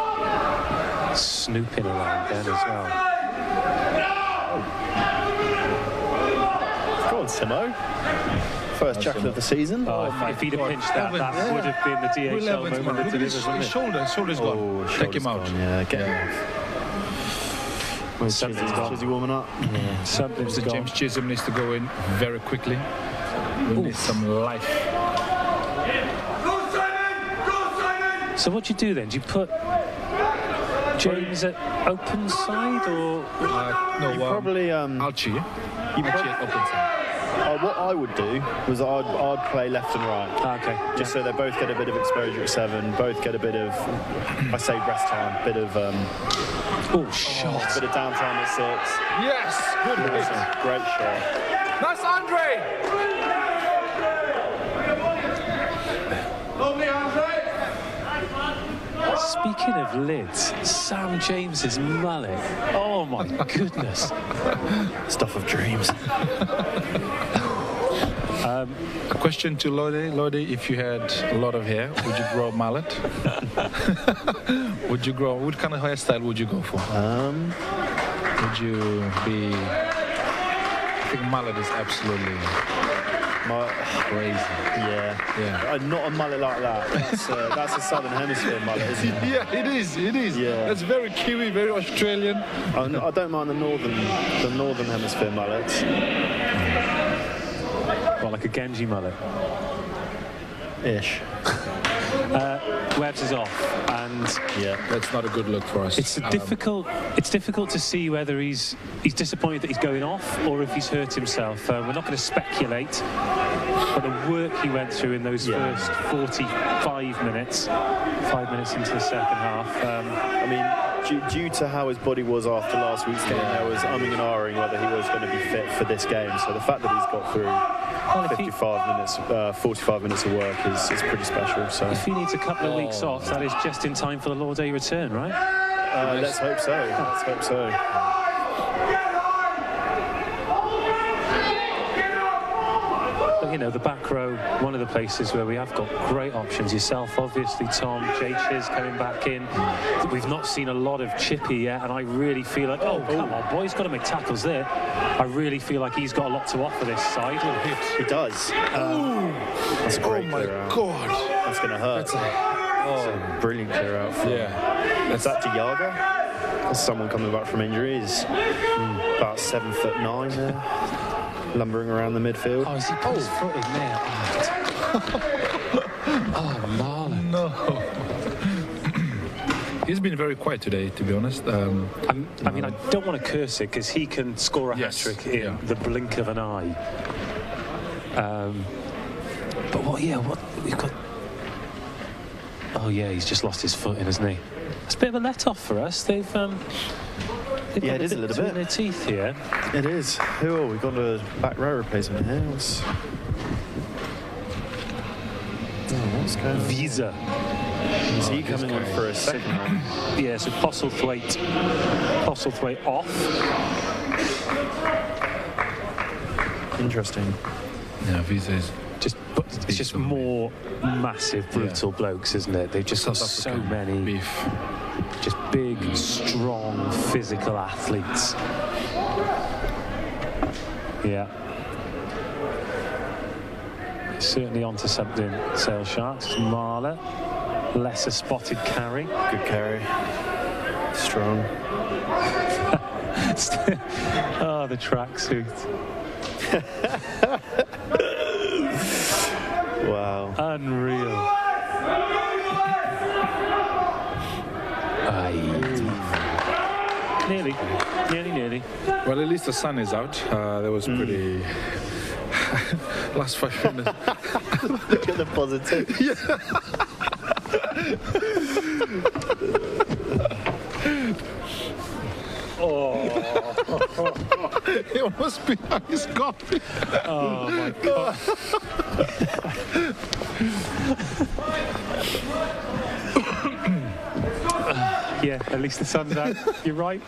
snooping around then as well. Go on, Timo. First jackal of the season. Oh, if he'd have pinched that, that would have been the DHL moment that did it, wasn't it? Shoulder's gone. Take him out. Yeah, get him off. Something's gone. Is he warming up? Yeah. Something's Mr. gone. James Chisholm needs to go in very quickly. We need some life. So what do you do then? Do you put James at open side or? No, probably Archie. At open side. What I would do was I'd play left and right. Okay. Just so they both get a bit of exposure at 7, both get a bit of, I say rest time, bit of shot. Bit of downtime at 6. Yes, good hit. Great shot. That's Andre. Speaking of lids, Sam James's mullet. Oh my goodness. Stuff of dreams. A question to Lawday. Lawday, if you had a lot of hair, would you grow a mullet? What kind of hairstyle would you go for? Would you be... I think mullet is absolutely crazy. Yeah. Not a mullet like that. That's a Southern Hemisphere mullet, isn't it? Yeah, it is. Yeah. That's very Kiwi, very Australian. I don't mind the Northern Hemisphere mullets. Well, like a Genji mullet. Ish. Webbs is off, and That's not a good look for us. it's difficult to see whether he's disappointed that he's going off or if he's hurt himself. We're not going to speculate, but the work he went through in those first 45 minutes, 5 minutes into the second half. I mean, due to how his body was after last week's game, there was umming and ahhing whether he was going to be fit for this game. So the fact that he's got through 45 minutes of work is pretty special. So If he needs a couple of weeks off, that is just in time for the Lawday return, right? let's hope so. Let's hope so. But, you know, the back row, one of the places where we have got great options. Yourself, obviously, Tom, Chiz coming back in. We've not seen a lot of Chippy yet, and I really feel like, come on, boy, he's got to make tackles there. I really feel like he's got a lot to offer this side. He does. That's a great clear out. God. That's going to hurt. That's a brilliant clear out. Is that Diaga? That's someone coming back from injury. He's about 7'9" there, lumbering around the midfield. Oh, has he put his foot in there? Oh, Marlon. No. He's been very quiet today, to be honest. I mean, I don't want to curse it because he can score a hat-trick in the blink of an eye. But what we've got... Oh, yeah, he's just lost his foot in, hasn't he? It's a bit of a let-off for us. They've got it is a little bit in their teeth here. It is. We've got a back row replacement here. What's going on? Visa. Is he coming on for a second one? Yeah, so Postlethwaite off. Interesting. Yeah, Visa is... It's just more massive, brutal blokes, isn't it? They've just got so many beef. Just big, strong, physical athletes. Yeah. Certainly onto something, Sale Sharks. Marler. Lesser spotted carry. Good carry. Strong. Oh, the tracksuit. Wow. Unreal. Nearly. Well, at least the sun is out. That was pretty... Last 5 minutes. Look at the positive. It almost behind his coffee. Oh, my God. Yeah, at least the sun's out. You're right.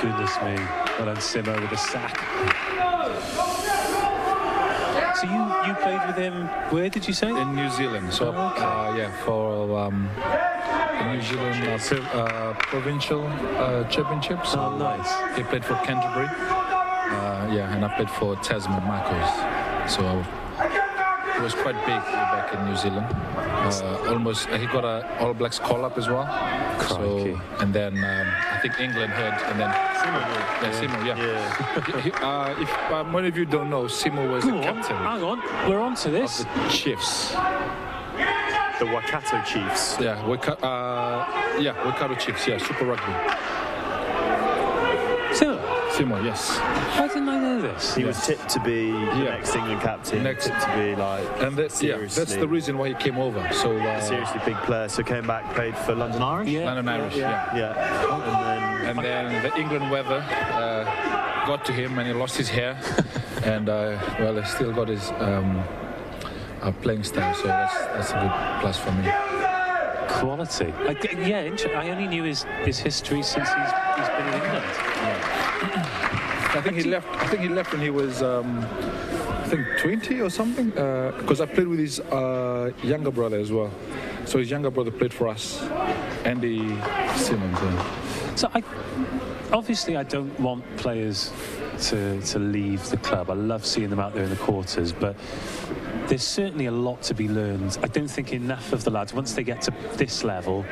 Goodness me. Well done, Simo, with a sack. So you played with him, where did you say? In New Zealand. So, for the New Zealand provincial championship. So, nice. He played for Canterbury. And I played for Tasman Marcos. So it was quite big back in New Zealand. He got a All Blacks call-up as well. Crikey. So, and then I think England heard, and then Simo, if many of you don't know, Simo was the captain. Hang on, we're on to this. Of the Chiefs. The Waikato Chiefs. Waikato Chiefs, Super Rugby. Simo, yes. Why didn't I know this? He was tipped to be the next England captain. Tipped to be that's the reason why he came over. So seriously big player. So came back, played for London Irish. London Irish, And then the England weather got to him, and he lost his hair, and he still got his playing style. So that's a good plus for me. Quality. I only knew his history since he's been in England. I think he left when he was, I think 20 or something. Because I played with his younger brother as well. So his younger brother played for us, Andy Simmons. Yeah. So obviously I don't want players to leave the club. I love seeing them out there in the quarters, but there's certainly a lot to be learned. I don't think enough of the lads, once they get to this level,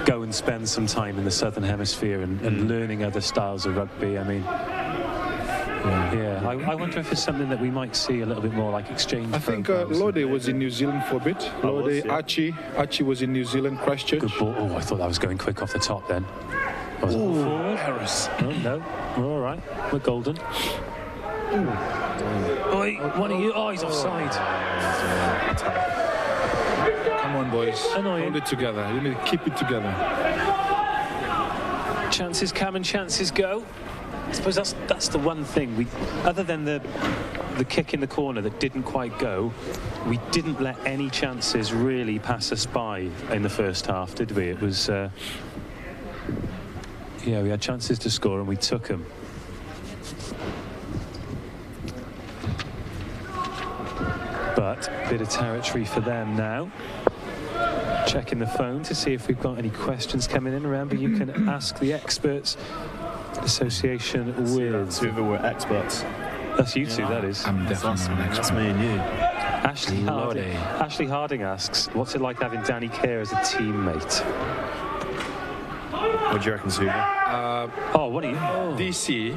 go and spend some time in the Southern Hemisphere and learning other styles of rugby. I mean, I wonder if it's something that we might see a little bit more, like exchange. I think Lawday was in New Zealand for a bit. Lawday, yeah. Archie was in New Zealand, Christchurch. Good ball. Oh, I thought that was going quick off the top then. Was it forward? Harris. Oh, no. We're all right. We're golden. Oi, one of you. Oh, he's offside. Come on, boys. Annoying. Hold it together. You need to keep it together. Chances come and chances go. I suppose that's the one thing. Other than the kick in the corner that didn't quite go, we didn't let any chances really pass us by in the first half, did we? It was... we had chances to score and we took them. But a bit of territory for them now. Checking the phone to see if we've got any questions coming in. Remember, you can ask the experts association with... Whoever were experts. That's you two, that is. I'm definitely an expert. That's me and you. Ashley Harding asks, what's it like having Danny Kerr as a teammate? What do you reckon, Suva? What are you? DC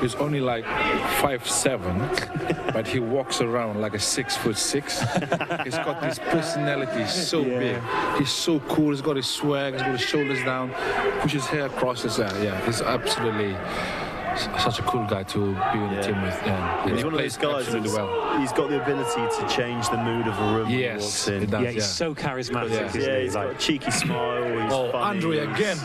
is only like 5'7", but he walks around like a 6'6". He's got this personality so big. He's so cool. He's got his swag. He's got his shoulders down. Pushes his hair across his hair. Yeah, he's absolutely such a cool guy to be in the team with. Yeah. He's one of those guys really well. He's got the ability to change the mood of a room when he walks in. It does, he's so charismatic. He's got a cheeky smile. He's funny. Andre again.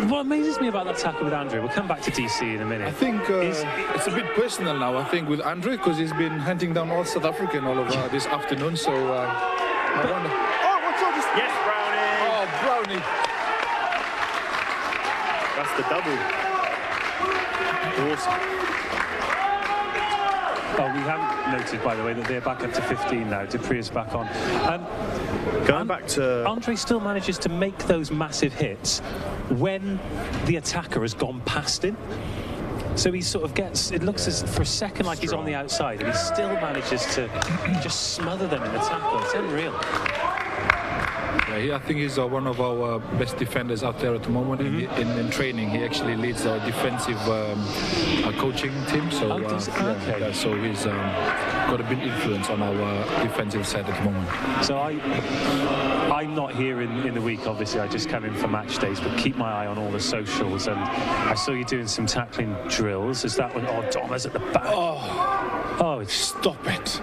What amazes me about that tackle with Andre, we'll come back to DC in a minute. I think it's a bit personal now, I think, with Andre, because he's been hunting down all South African all of this afternoon, so I wonder... Oh, what's all this? Yes, Brownie! Oh, Brownie! That's the double. Awesome. Oh, we haven't noted, by the way, that they're back up to 15 now. Dupree's back on. Going back to... Andre still manages to make those massive hits when the attacker has gone past him. So he sort of gets... It looks as for a second like he's on the outside, and he still manages to just smother them in the tackle. It's unreal. Yeah, I think he's one of our best defenders out there at the moment. In training, he actually leads our defensive coaching team. So, so he's got a big influence on our defensive side at the moment. So I'm not here in the week, obviously. I just come in for match days, but keep my eye on all the socials. And I saw you doing some tackling drills. Is that when Donna's at the back? Oh, stop it.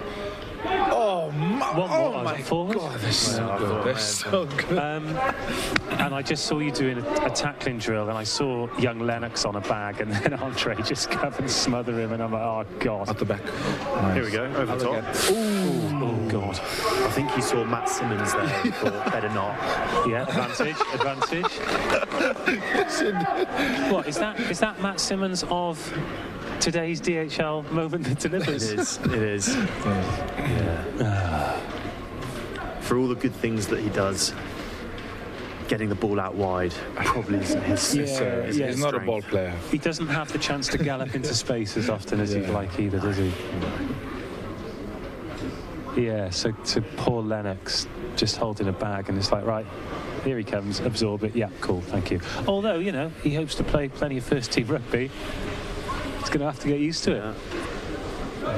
My God, they're so good. They're so good. And I just saw you doing a tackling drill, and I saw young Lennox on a bag, and then Andre just come and smother him, and I'm like, oh, God. At the back. Nice. Here we go, over the top. Oh, God. I think he saw Matt Simmons there and thought, better not. Yeah, advantage. What, is that Matt Simmons of... today's DHL moment that delivers? It is. Yeah. For all the good things that he does, getting the ball out wide probably isn't his. He's not a ball player. He doesn't have the chance to gallop into space as often as he'd like either, does he? Yeah, so to poor Lennox just holding a bag, and it's like, right, here he comes, absorb it. Yeah, cool, thank you. Although, he hopes to play plenty of first-team rugby. He's going to have to get used to it.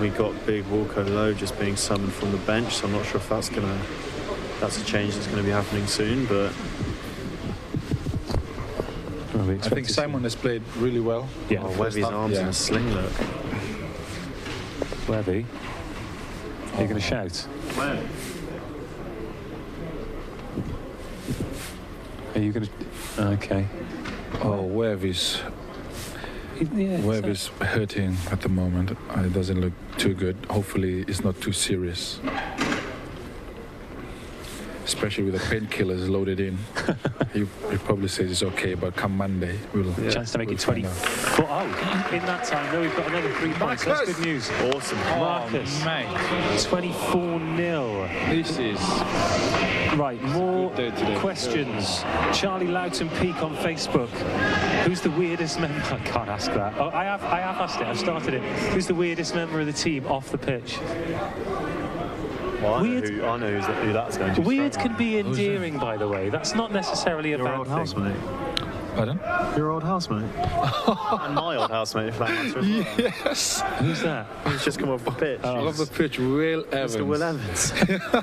We got Big Walker Low just being summoned from the bench, so I'm not sure if that's a change that's going to be happening soon, but... I think Simon has played really well. Yeah, Webby's arms in a sling, look. Webby, are you going to shout? Where? Are you going to... Okay. Oh, Webby's... Webb is hurting at the moment. It doesn't look too good. Hopefully it's not too serious. especially with the painkillers loaded in. he probably says it's okay, but come Monday, we'll Chance to make it find out. 24. Oh, in that time, no, we've got another 3 points. That's good news. Awesome. Marcus, mate. 24-0. This is Right, more day today. questions. Charlie Loughton Peak on Facebook. Who's the weirdest member? I can't ask that. Oh, I have asked it. I've started it. Who's the weirdest member of the team off the pitch? Well, I Weird. know who that's going to. Weird can be endearing, by the way. That's not necessarily a Your bad old thing. housemate. Pardon? Your old housemate. And my old housemate, if that matters. Yes. Who's that? He's just come off the pitch. Off the pitch, Will Evans. Mr. Will Evans.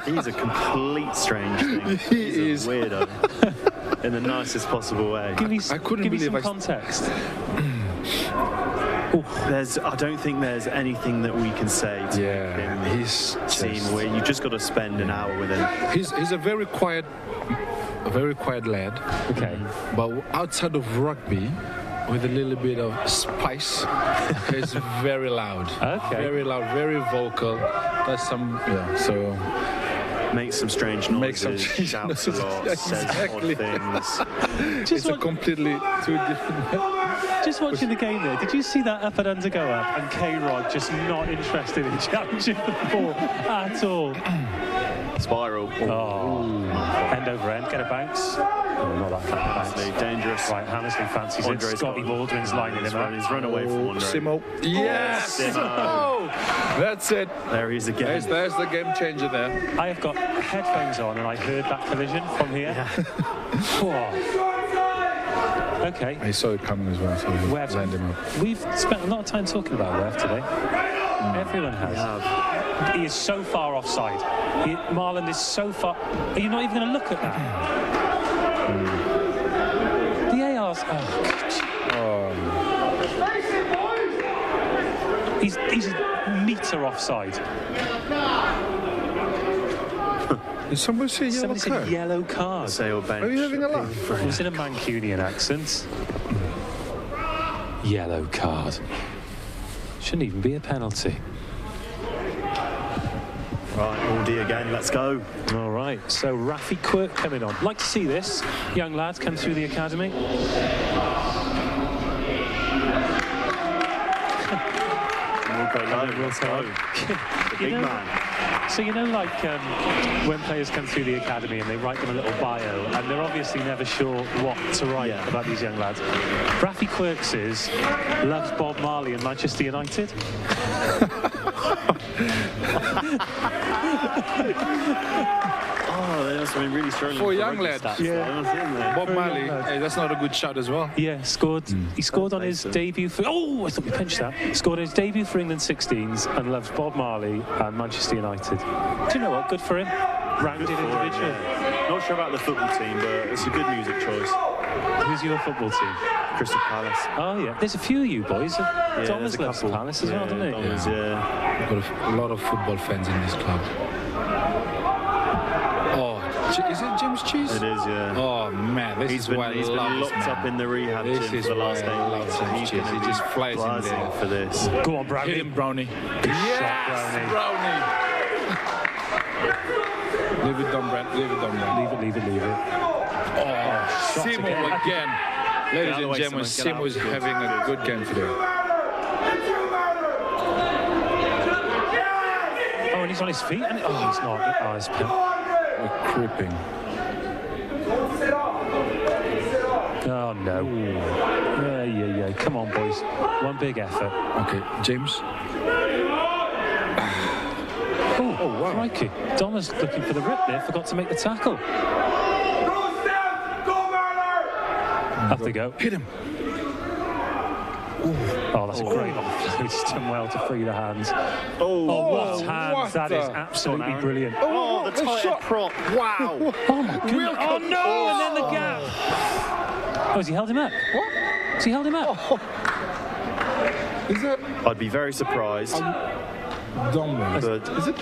He's a complete strange thing. He He's is. a weirdo. In the nicest possible way. Give me, I couldn't give me believe some I- context. I don't think there's anything that we can say to Yeah, him. he's Scene just, where you just got to spend an hour with him. he's a very quiet lad. Okay. But outside of rugby, with a little bit of spice, he's very loud. Okay. Very loud, very vocal. That's some, so Makes some strange noises, Makes some strange shouts a lot, noises. says Exactly. odd things. it's a completely two different. Just watching the game there, did you see that up and under go up and K-Rod just not interested in challenging the ball at all? Spiral. Oh, end over end, get a bounce. Oh, not that kind of Honestly, bounce. dangerous. Right, Hammersley fancies Andre's it. Scotty got- Baldwin's lining him up. He's run away from Andre. Simo. Yes! Simo. Oh, that's it. There he is again. There's the game changer there. I have got headphones on and I heard that collision from here. Whoa. Okay. I saw it coming as well, so we Webb. lined him up. We've spent a lot of time talking about Webb today. Everyone has. He is so far offside. Marland is so far. Are you not even going to look at that? The AR's. He's a metre offside. Did somebody say yellow Somebody card? said yellow card. Sale bench. Are you having a laugh? It was in a Mancunian accent. Yellow card. Shouldn't even be a penalty. Right, all D again, let's go. All right, so Rafi Quirk coming on. Like to see this young lad come through the academy. We'll go. The big man. So you know, like when players come through the academy and they write them a little bio, and they're obviously never sure what to write about these young lads. Rafi Quirks loves Bob Marley and Manchester United. Oh, they must have been really struggling For a young rugby lad. stats, Yeah. though, mustn't they? Bob Marley, hey, that's not a good shot as well. Yeah, scored. He scored on his debut for. Oh, I thought we pinched that. Scored his debut for England 16s and loves Bob Marley and Manchester United. Do you know what? Good for him. Rounded Good for him, individual. yeah. Not sure about the football team, but it's a good music choice. Who's your football team? Crystal Palace. Oh yeah, there's a few of you boys. Yeah, Thomas there's a loves couple. Palace as well, doesn't he? Thomas, yeah. We've got a lot of football fans in this club. Oh, is it James Cheese? It is, yeah. Oh man, this is why I He's been love this locked man. up in the rehab This gym is for the last why I 8 love weeks. James He's Cheese. gonna He be just flies in buzzing there. for this. Go on, Brownie. Hit him, Brownie. Yes, Brownie. Leave it down, Brent. Leave it down, Brent. Leave it. Oh, Simo again. Ladies Get out of the and way, gentlemen, Simo. Get out. Simo is having a good game today. Oh, and he's on his feet. And oh, he's not. Oh, it's We're creeping. Oh no. Yeah. Come on, boys. One big effort. Okay, James. Oh, wow. Crikey. Donna's looking for the rip there. Forgot to make the tackle. Up they go. Hit him. Oh, that's a great offload. He's done well to free the hands. Oh, what hands. what That is the- absolutely Aaron. brilliant. Oh, the tight shot. prop. Wow. Oh, my goodness. Oh, no. And then the gap. Oh, has he held him up? What? Has he held him up? Is that I'd be very surprised. Dominic? But Is it?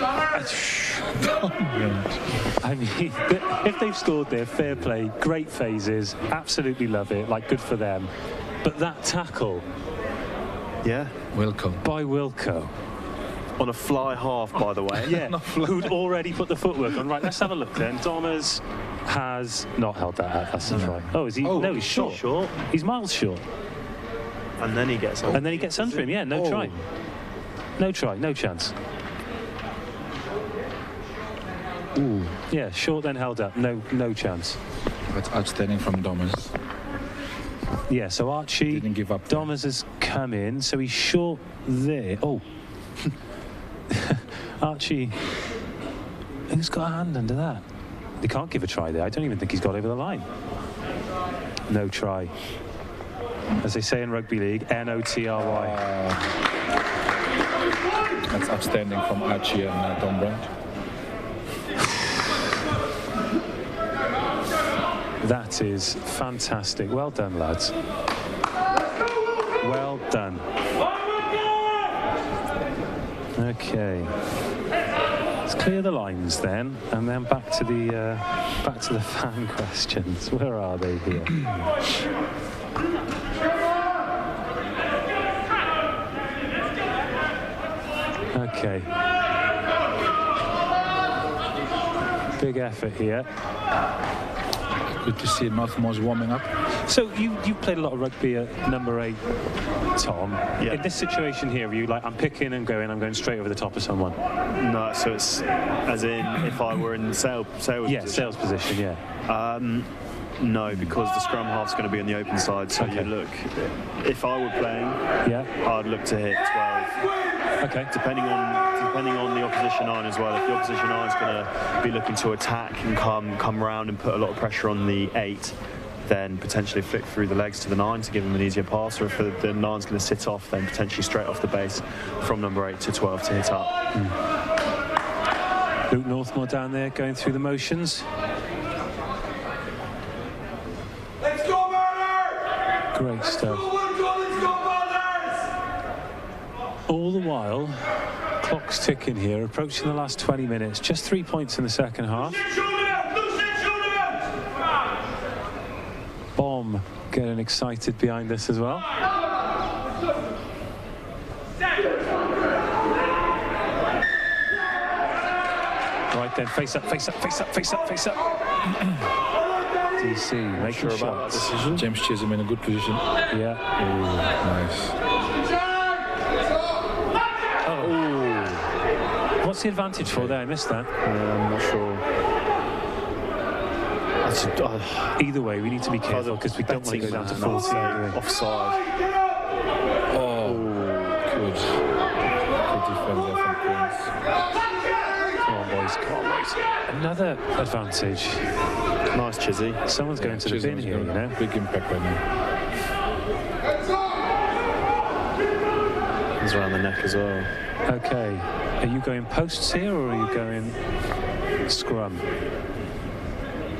I mean, if they've scored there, fair play, great phases, absolutely love it, like good for them. But that tackle yeah. Welcome. by Wilco, on a fly half, by the way. Yeah, who'd already put the footwork on. Right, let's have a look then. Domers has not held that out. That's right. Oh, is he? Oh, no, he's short. He's miles short. And then he gets on. And then he gets under him. Yeah, no try. No try, no chance. Ooh. Yeah, short then held up. No chance. That's outstanding from Domers. Yeah, so Archie Didn't give up. Domers has come in, so he's short there. Oh. Archie, who's got a hand under that? They can't give a try there. I don't even think he's got over the line. No try. As they say in rugby league, N-O-T-R-Y. That's outstanding from Archie and Tom Brandt. That is fantastic. Well done, lads. Well done. Okay. Let's clear the lines then, and then back to the fan questions. Where are they here? Okay. Big effort here. Good to see Northmore's warming up. So you played a lot of rugby at number 8, Tom. Yeah. In this situation here, are you like, I'm picking and going, I'm going straight over the top of someone? No, so it's as in if I were in sales Yeah, position. sales position, yeah. No, because the scrum half's going to be on the open side. So Okay. you look, if I were playing, Yeah. I'd look to hit 12. Okay. Depending on the opposition iron as well. If the opposition iron's going to be looking to attack and come round and put a lot of pressure on the 8, then potentially flick through the legs to the 9 to give them an easier pass. Or if the 9's going to sit off, then potentially straight off the base from number 8 to 12 to hit up. Luke Northmore down there going through the motions. Let's go, Murder! Great stuff. Let's go, All the while, clock's ticking here, approaching the last 20 minutes. Just 3 points in the second half. Bomb getting excited behind us as well. Right then, face up, face up, face up, face up, face up. DC making shots. James Chisholm in a good position. Yeah. Nice. What's the advantage for there? I missed that. I'm not sure. Either way, we need to be careful because we don't want to go down to 14. Offside. Oh, good. Good defense there from Prince. Come on, boys. Come on, boys. Another advantage. Nice, Chizzy. Someone's going to the bin here, you know. Big impact right now. He's around the neck as well. Okay. Are you going posts here or are you going scrum?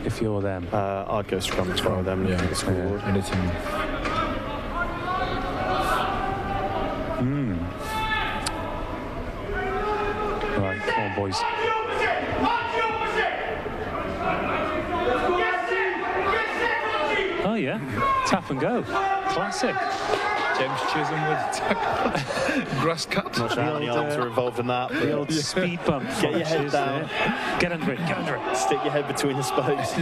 If you're them. I'd go scrum as well with them. Yeah, The scoreboard. anything. Right, come on, boys. Oh, yeah. Tap and go. Classic. James Chisholm with tackle. Grass cut. Not sure how many arms are involved in that. The old speed bump. Get your head punches down. there. Get under it, get under it. Stick your head between the spokes.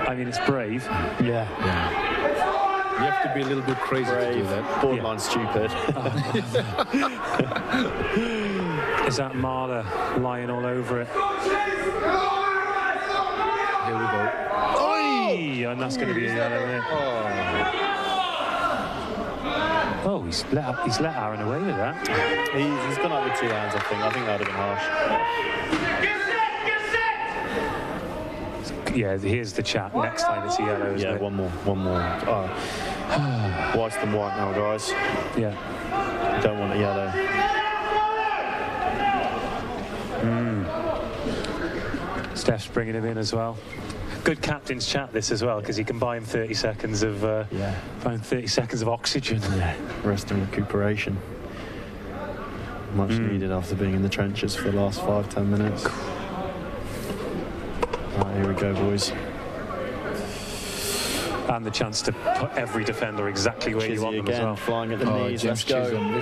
I mean, it's brave. Yeah. You have to be a little bit crazy to do that. Borderline stupid. Is that Marla lying all over it? Here we go. Oi! And that's going to be a yellow, isn't it? Oh, he's let Aaron away with that. He's gone up with 2 hands, I think. I think that would have been harsh. Yeah, here's the chat. Next time it's a yellow, isn't Yeah, it? one more. Oh. White's than white now, guys. Yeah. Don't want a yellow. Steph's bringing him in as well. Good captain's chat this as well because he can buy him 30 seconds of oxygen. Yeah. Rest and recuperation. Much needed after being in the trenches for the last 5-10 minutes. Right, here we go, boys. And the chance to put every defender exactly where you want them as well. Flying at the knees. James Let's go. Chisholm.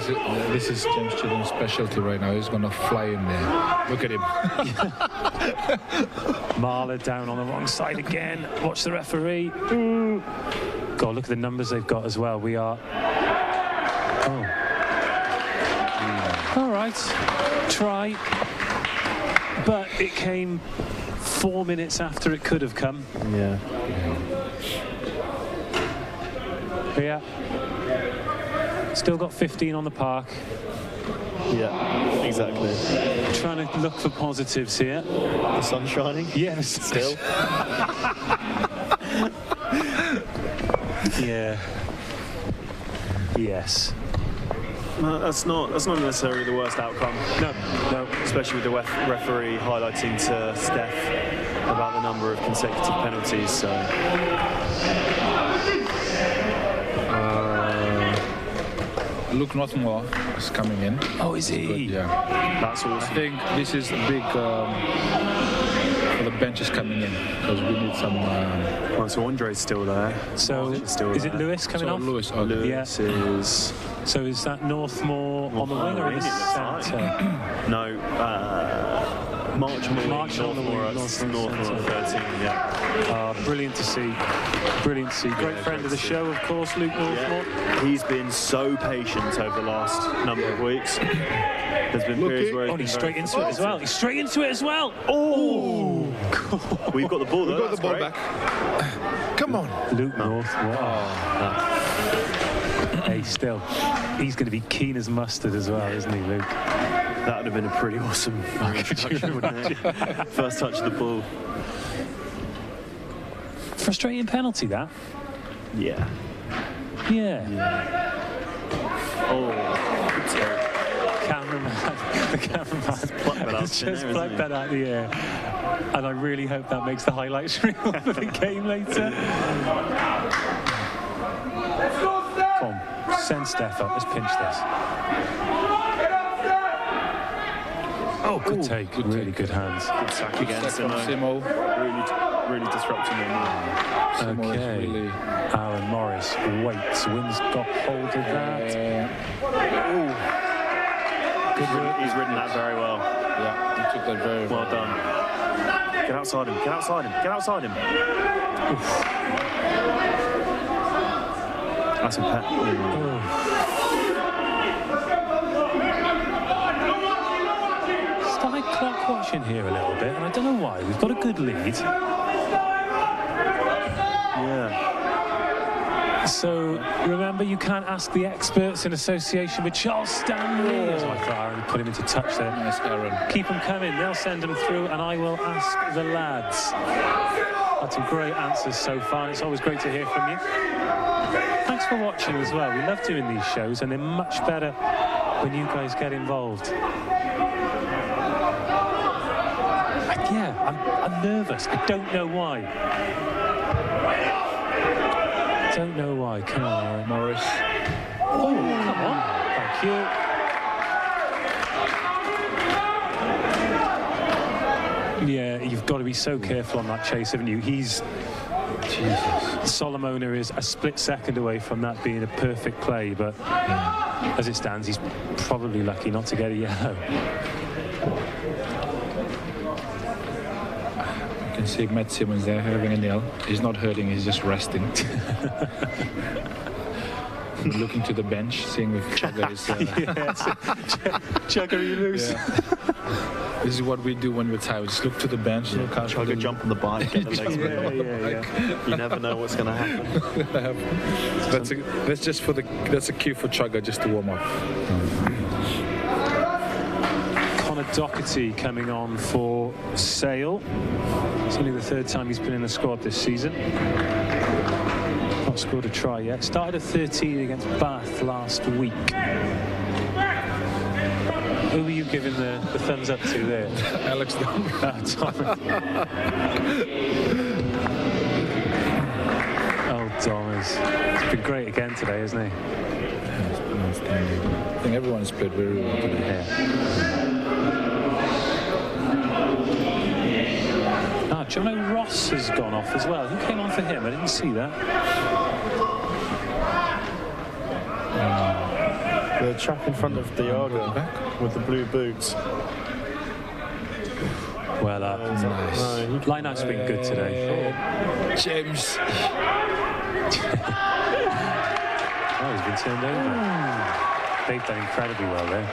This is James Chisholm's specialty right now. He's going to fly in there. Look at him. Marla down on the wrong side again. Watch the referee. Ooh. God, look at the numbers they've got as well. We are... Oh. All right. Try. But it came 4 minutes after it could have come. Yeah. Yeah. Still got 15 on the park. Yeah, exactly. Trying to look for positives here. The sun's shining? Yes. Still? Yeah. Yes. No, that's not necessarily the worst outcome. No. Especially with the referee highlighting to Steph about the number of consecutive penalties. So. Luke Northmore is coming in. Oh, is he? Good, yeah. That's awesome. I think this is a big... the bench is coming in because we need some... So Andre's still there. So still is there. it Lewis coming off? Lewis, okay. Lewis is... So is that Northmore on the wing or in the centre? No, Marchant on the wing, Northmore on 13, yeah. Brilliant to see. Brilliant to see. Great friend of the show, of course, Luke Northmore. Yeah. He's been so patient over the last number of weeks. There's been periods where he's straight into it as well. He's straight into it as well. Oh! We've got the ball though. We've got the ball back. Come on. Luke Northmore. Hey, still, he's going to be keen as mustard as well, isn't he, Luke? That would have been a pretty awesome introduction, wouldn't it? First touch of the ball. Frustrating penalty, that. Yeah. Oh, The cameraman just plucked that out of the air. And I really hope that makes the highlights reel for the game later. Let's go, Steph! Come on, send Steph up. Let's pinch this. Oh, good take. Really good hands. good sack against him. Simo. Really disrupting him. Okay. Really... Aaron Morris waits. Wynn's got hold of that. Good. He's ridden that very well. Yeah, he took that very Well done. Get outside him. Get outside him. Get outside him. Oof. That's a pet. Started clock watching here a little bit, and I don't know why. We've got a good lead. Yeah. So remember, you can't ask the experts in association with Charles Stanley. That's my fire, and put him into touch there. Nice, Aaron. Keep them coming. They'll send them through, and I will ask the lads. That's some great answers so far. It's always great to hear from you. Thanks for watching as well. We love doing these shows, and they're much better when you guys get involved. I'm nervous. I don't know why. Don't know why. Come on, Aaron. Morris. Oh, come on. Thank you. Yeah, you've got to be so careful on that chase, haven't you? Jesus. Solomona is a split second away from that being a perfect play, but as it stands, he's probably lucky not to get a yellow. You can see Matt Simmons there having a nail. He's not hurting, he's just resting. Looking to the bench, seeing if Chugga is... Chugga, are you loose? Yeah. This is what we do when we're tired. Just look to the bench. Chugga jump on the bike, get the legs moving. Yeah. You never know what's going to happen. That's a cue for Chugga just to warm up. Connor Doherty coming on for Sale. It's only the third time he's been in the squad this season. Not scored a try yet. Started at 13 against Bath last week. Who were you giving the thumbs up to there? Alex Dunn. Oh, Thomas. It's been great again today, hasn't he? I think everyone has played very well today. Yeah. Jono Ross has gone off as well. Who came on for him? I didn't see that. The chap in front of Diogo with the blue boots. Well up. Nice. Line-out's been good today. James. Oh, he's been turned over. They've done incredibly well there.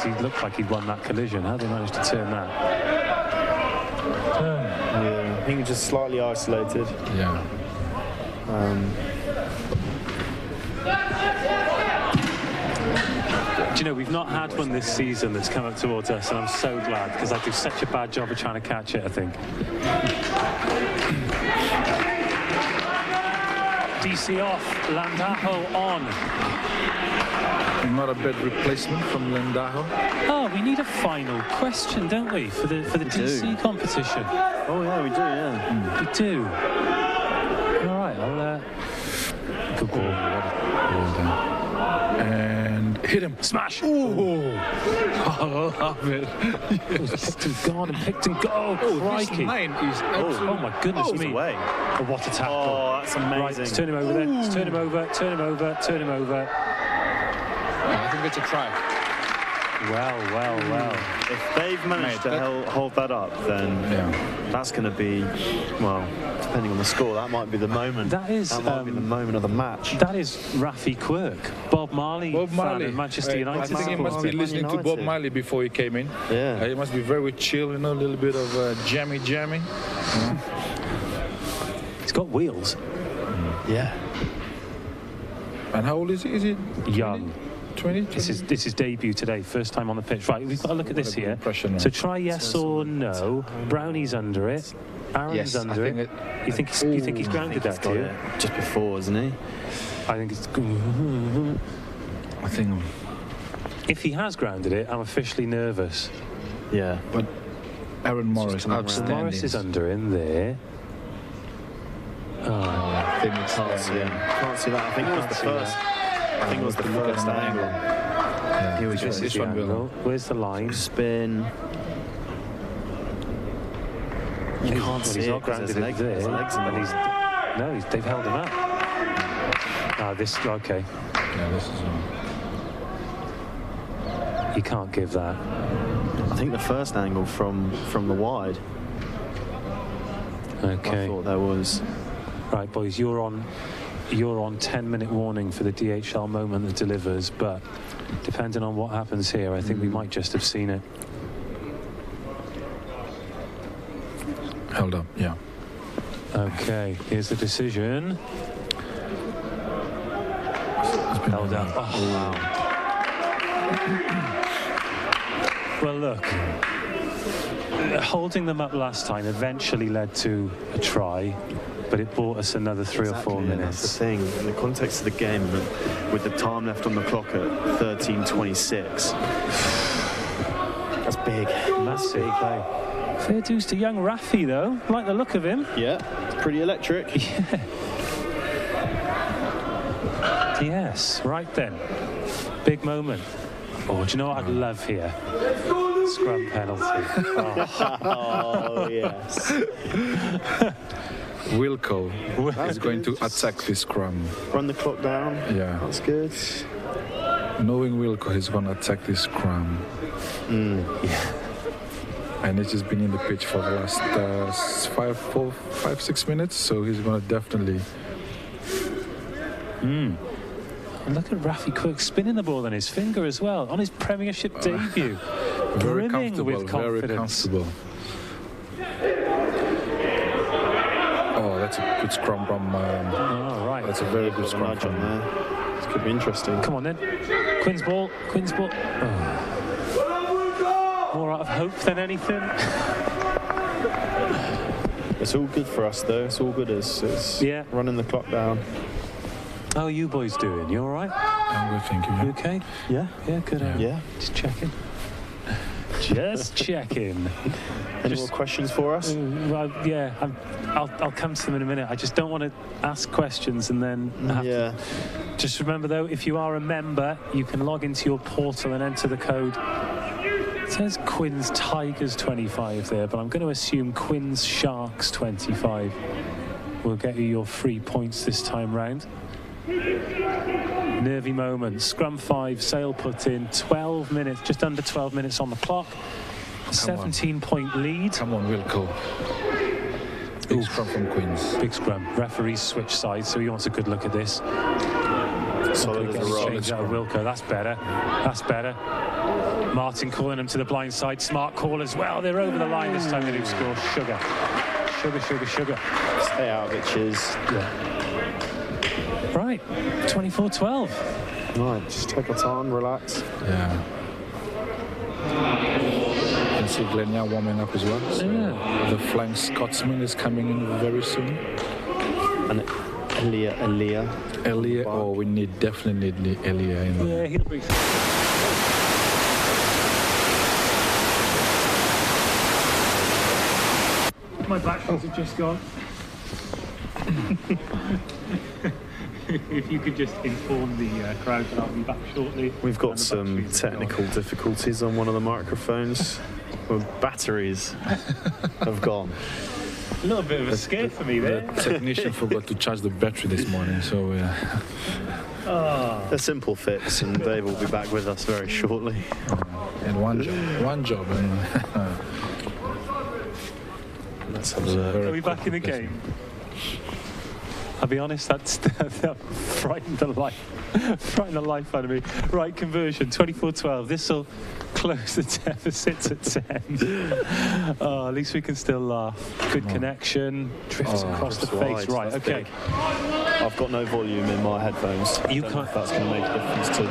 He looked like he'd won that collision. How did they manage to turn that? Yeah, I think he's just slightly isolated. Yeah. Do you know, we've not had one this season that's come up towards us, and I'm so glad, because I do such a bad job of trying to catch it, I think. DC off, Landajo on. Not a bad replacement from Landajo. Oh, we need a final question, don't we, for the DC competition? Oh yeah, we do. Yeah. We do. All right, I'll. Good ball. And hit him. Smash. Oh, I love it. Picked and gone and picked and go. Oh, crikey. Mine is Oh my goodness me. Away. Oh, what a tackle. Oh, that's amazing. Right, let's turn him over then. Let's turn him over, turn him over, turn him over. I think it's a try. Well. If they've managed to hold that up, then that's going to be, well, depending on the score, that might be the moment. That might be the moment of the match. That is Rafi Quirk, Bob Marley fan of Manchester United. I think he must be listening to Bob Marley before he came in. Yeah. He must be very chill, a little bit of jammy. He's got wheels. Yeah. And how old is he? Is he Young. 20? This is debut today, first time on the pitch. Right, we've got to look at this here. So try yes or no. Brownie's under it. Aaron's under it. You think he's grounded that, do you? Just before, isn't he? I think it's. I think. If he has grounded it, I'm officially nervous. Yeah. But Aaron Morris, outstanding. Morris is under in there. I think it's Can't see that. I think it was the first. I think it was the first angle. Yeah. Here we go. This one will. Where's the line? Spin. You can't see he's it not 'cause grounded there's it there. legs in And they've held him up. Okay. Yeah, this is. You can't give that. I think the first angle from the wide. Okay. I thought there was. Right, boys, you're on 10-minute warning for the DHL moment that delivers, but depending on what happens here, I think we might just have seen it. Held up, yeah. Okay, here's the decision. Held up. Oh, wow. Well, look. Holding them up last time eventually led to a try, but it bought us another 3 or 4 minutes. That's the thing. In the context of the game, with the time left on the clock at 13:26, that's big. Massive play. Fair dues to young Rafi, though. Like the look of him. Yeah, it's pretty electric. Yeah. Yes, right then. Big moment. Oh, do you know what I'd love here? Scrum penalty. Oh, yes. Wilco is going to attack this scrum. Run the clock down. Yeah. That's good. Knowing Wilco, he's going to attack this scrum. Yeah. And he's just been in the pitch for the last 5-6 minutes, so he's going to definitely. And look at Rafi Quirk spinning the ball on his finger as well, on his Premiership debut. Very Brimming comfortable, with confidence. very comfortable. Oh, that's a good scrum from. Oh, right. That's a very good scrum from there. This could be interesting. Come on then. Quinn's ball. Oh. More out of hope than anything. It's all good for us, though. It's all good. It's running the clock down. How are you boys doing? You all right? I'm good, thank you. You okay? Yeah. Yeah, good. Yeah. Just checking. Just checking. Any more questions for us? Well, yeah, I'll come to them in a minute. I just don't want to ask questions and then have to. Just remember, though, if you are a member, you can log into your portal and enter the code says Quinn's Tigers 25 there, but I'm going to assume Quinn's Sharks 25 will get you your 3 points this time round. Nervy moment. Scrum 5, Sale put in 12 minutes, just under 12 minutes on the clock. 17-point lead. Come on, Wilco. Big scrum from Queens. Big scrum. Referees switch sides, so he wants a good look at this. Solid as a rock. Change out of Wilco. That's better. That's better. Martin calling him to the blind side. Smart call as well. They're over the line this time. They do score. Sugar. Stay out of it, Chiz. Right. 24-12. Right, just take our time, relax. Yeah. You can see Glenia warming up as well. So the flank Scotsman is coming in very soon. And Elia. Oh, we definitely need Elia in there. Yeah, he'll bring. My back ones have just gone. If you could just inform the crowd that I'll be back shortly. We've got some technical difficulties on one of the microphones. Well, batteries have gone. A little bit of a scare for me there. The technician forgot to charge the battery this morning, so A simple fix, and Dave will be back with us very shortly. and one job. And Let's have a look. Are we back in the game? I'll be honest, that frightened the life out of me. Right, conversion, 24-12. This will close the deficit to 10. Oh, at least we can still laugh. Good connection, drifts across the face. Right, That's okay. big. I've got no volume in my headphones. You Don't know can't- if that's going to make a difference to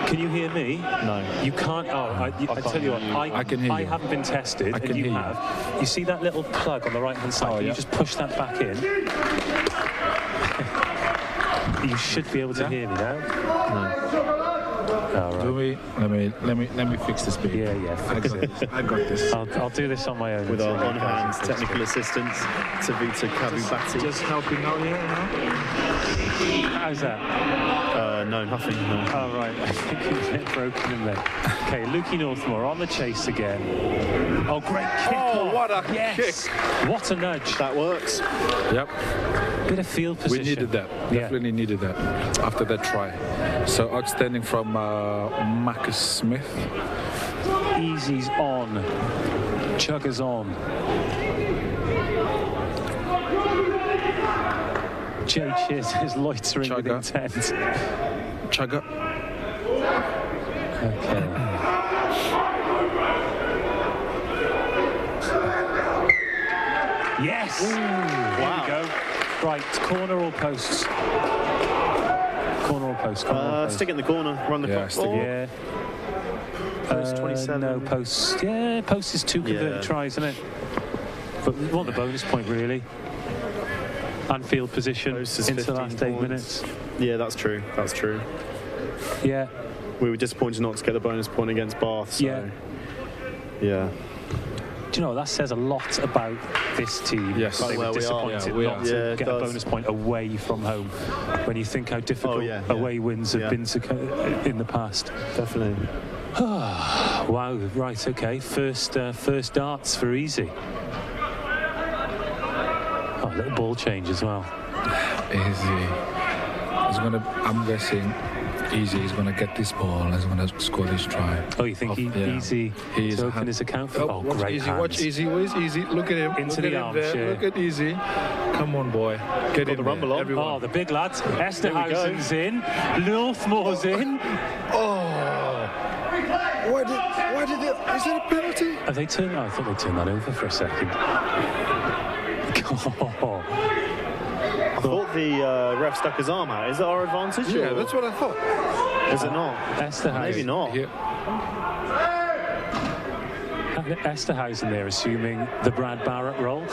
Can you hear me? No. You can't. Oh, I tell you what, I can hear I you. haven't been tested, I can and you hear you. have. You see that little plug on the right-hand side? Oh, Can yeah. you just push that back in? You should be able to hear me now. All do right. we? Let me fix this baby. Yeah, fix it. I got this. I'll do this on my own. with until our you on-hand guys- technical assistant, Tavita Cavubati. Just helping out here now. How's that? No, nothing. No. Oh, right. I think you get broken in there. Okay, Lukey Northmore on the chase again. Oh, great kick. Oh, what a yes. kick. What a nudge. That works. Yep. Bit of field We position. needed that. Yeah. Definitely needed that after that try. So outstanding from Marcus Smith. Easy's on. Chugger's on. Jay Chiz is loitering with Chugger. intent. Chugger. Okay. Yes! Here we go. Right, corner or posts? Corner or post? Corner or post? Stick it in the corner, run the Yeah, clock. stick it. Yeah. Post 27. No, post. Yeah, post is 2 converted Yeah. tries, isn't it? But we want the bonus point, really. And field position Post is into the 15 last 8 points. minutes. Yeah, that's true. That's true. Yeah. We were disappointed not to get the bonus point against Bath. So. Yeah. Yeah. Do you know, that says a lot about this team. Yes. They Well, were we are. disappointed Yeah, we not are. to Yeah, it get a does. bonus point away from home when you think how difficult yeah. away wins have Yeah. been in the past. Definitely. Wow, right, okay. First darts for Easy. Oh, little ball change as well. Easy. I'm guessing Easy is gonna get this ball and he's gonna score this try. Oh, you think Easy He is to open his account for? Oh, watch great Easy, hands. watch Easy. Where's Easy? Look at him. Into Look the at him there. armchair. Look at Easy. Come on, boy. Get in the there, rumble on. everyone. Oh, the big lads. Esterhausen's in. Northmore's in. Why did is it a penalty? Have they turned? Oh, I thought they turned that over for a second. Oh, I thought the ref stuck his arm out. Is that our advantage? Yeah, or that's what I thought. Is it not? Esterhausen. Maybe not. Here. Esterhausen there assuming the Brad Barrett role.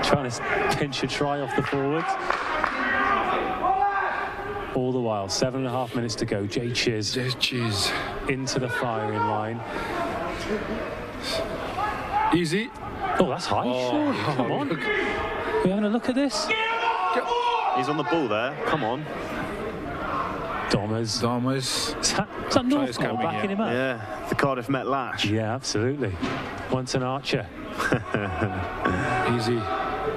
Trying to pinch a try off the forwards. All the while, 7.5 minutes to go. Jay Chiz Just cheese. into the firing line. Easy. Oh, that's high. Surely, come on. Look. We're having a look at this. He's on the ball there. Come on. Domers. Is that Northmore backing him up? Yeah, the Cardiff Met Latch. Yeah, absolutely. Once an Archer. Easy.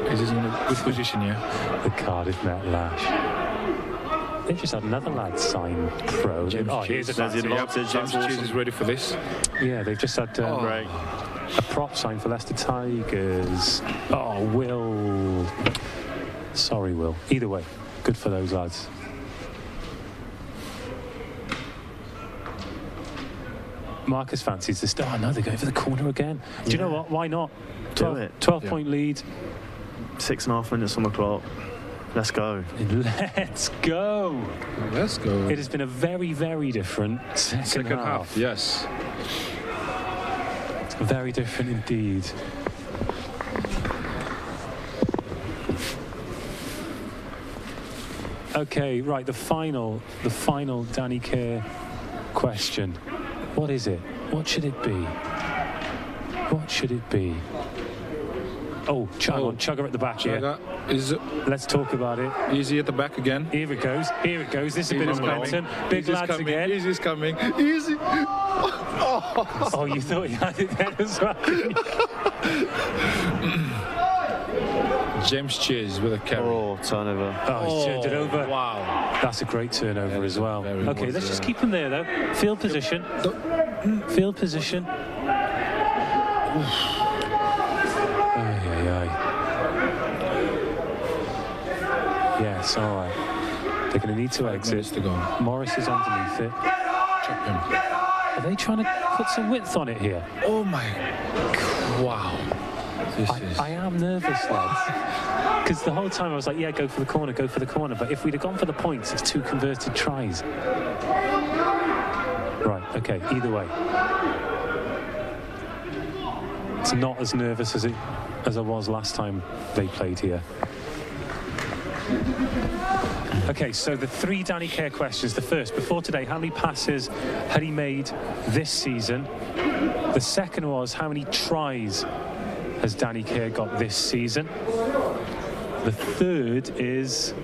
He's in a good position here. The Cardiff Met Lash. They've just had another lad sign pro. Here's a fancy. James Cheese is ready for this. Yeah, they've just had Great. a prop sign for Leicester Tigers. Oh, Will. Sorry, Will. Either way, good for those lads. Marcus fancies the star. No, they're going for the corner again. Do you know what? Why not? 12-point lead. 6.5 minutes on the clock. Let's go. Let's go. Let's go. It has been a very, very different second half. Yes. Very different indeed. Okay, right, the final Danny Kerr question. What is it? What should it be? What should it be? Oh, Chugger at the back here. Let's talk about it. Easy at the back again. Here it goes. Here it goes. This is a bit of momentum. Big lads coming. again. Easy's coming. Easy. Oh, you thought you had it then as well. James Cheese with a carry. Oh, turnover. Oh, he's turned it over. Wow. That's a great turnover as well. Okay, good, let's just keep him there, though. Field position. Field position. Yes, all right. They're going to need to exit. To go. Morris is underneath it. Chop him. Are they trying to put some width on it here? Oh my. Wow. I am nervous, lads. Because the whole time I was like, yeah, go for the corner, go for the corner. But if we'd have gone for the points, it's 2 converted tries. Right, okay, either way. It's not as nervous as I was last time they played here. Okay, so the 3 Danny Kerr questions. The first, before today, how many passes had he made this season? The second was, how many tries has Danny Kerr got this season? The third is,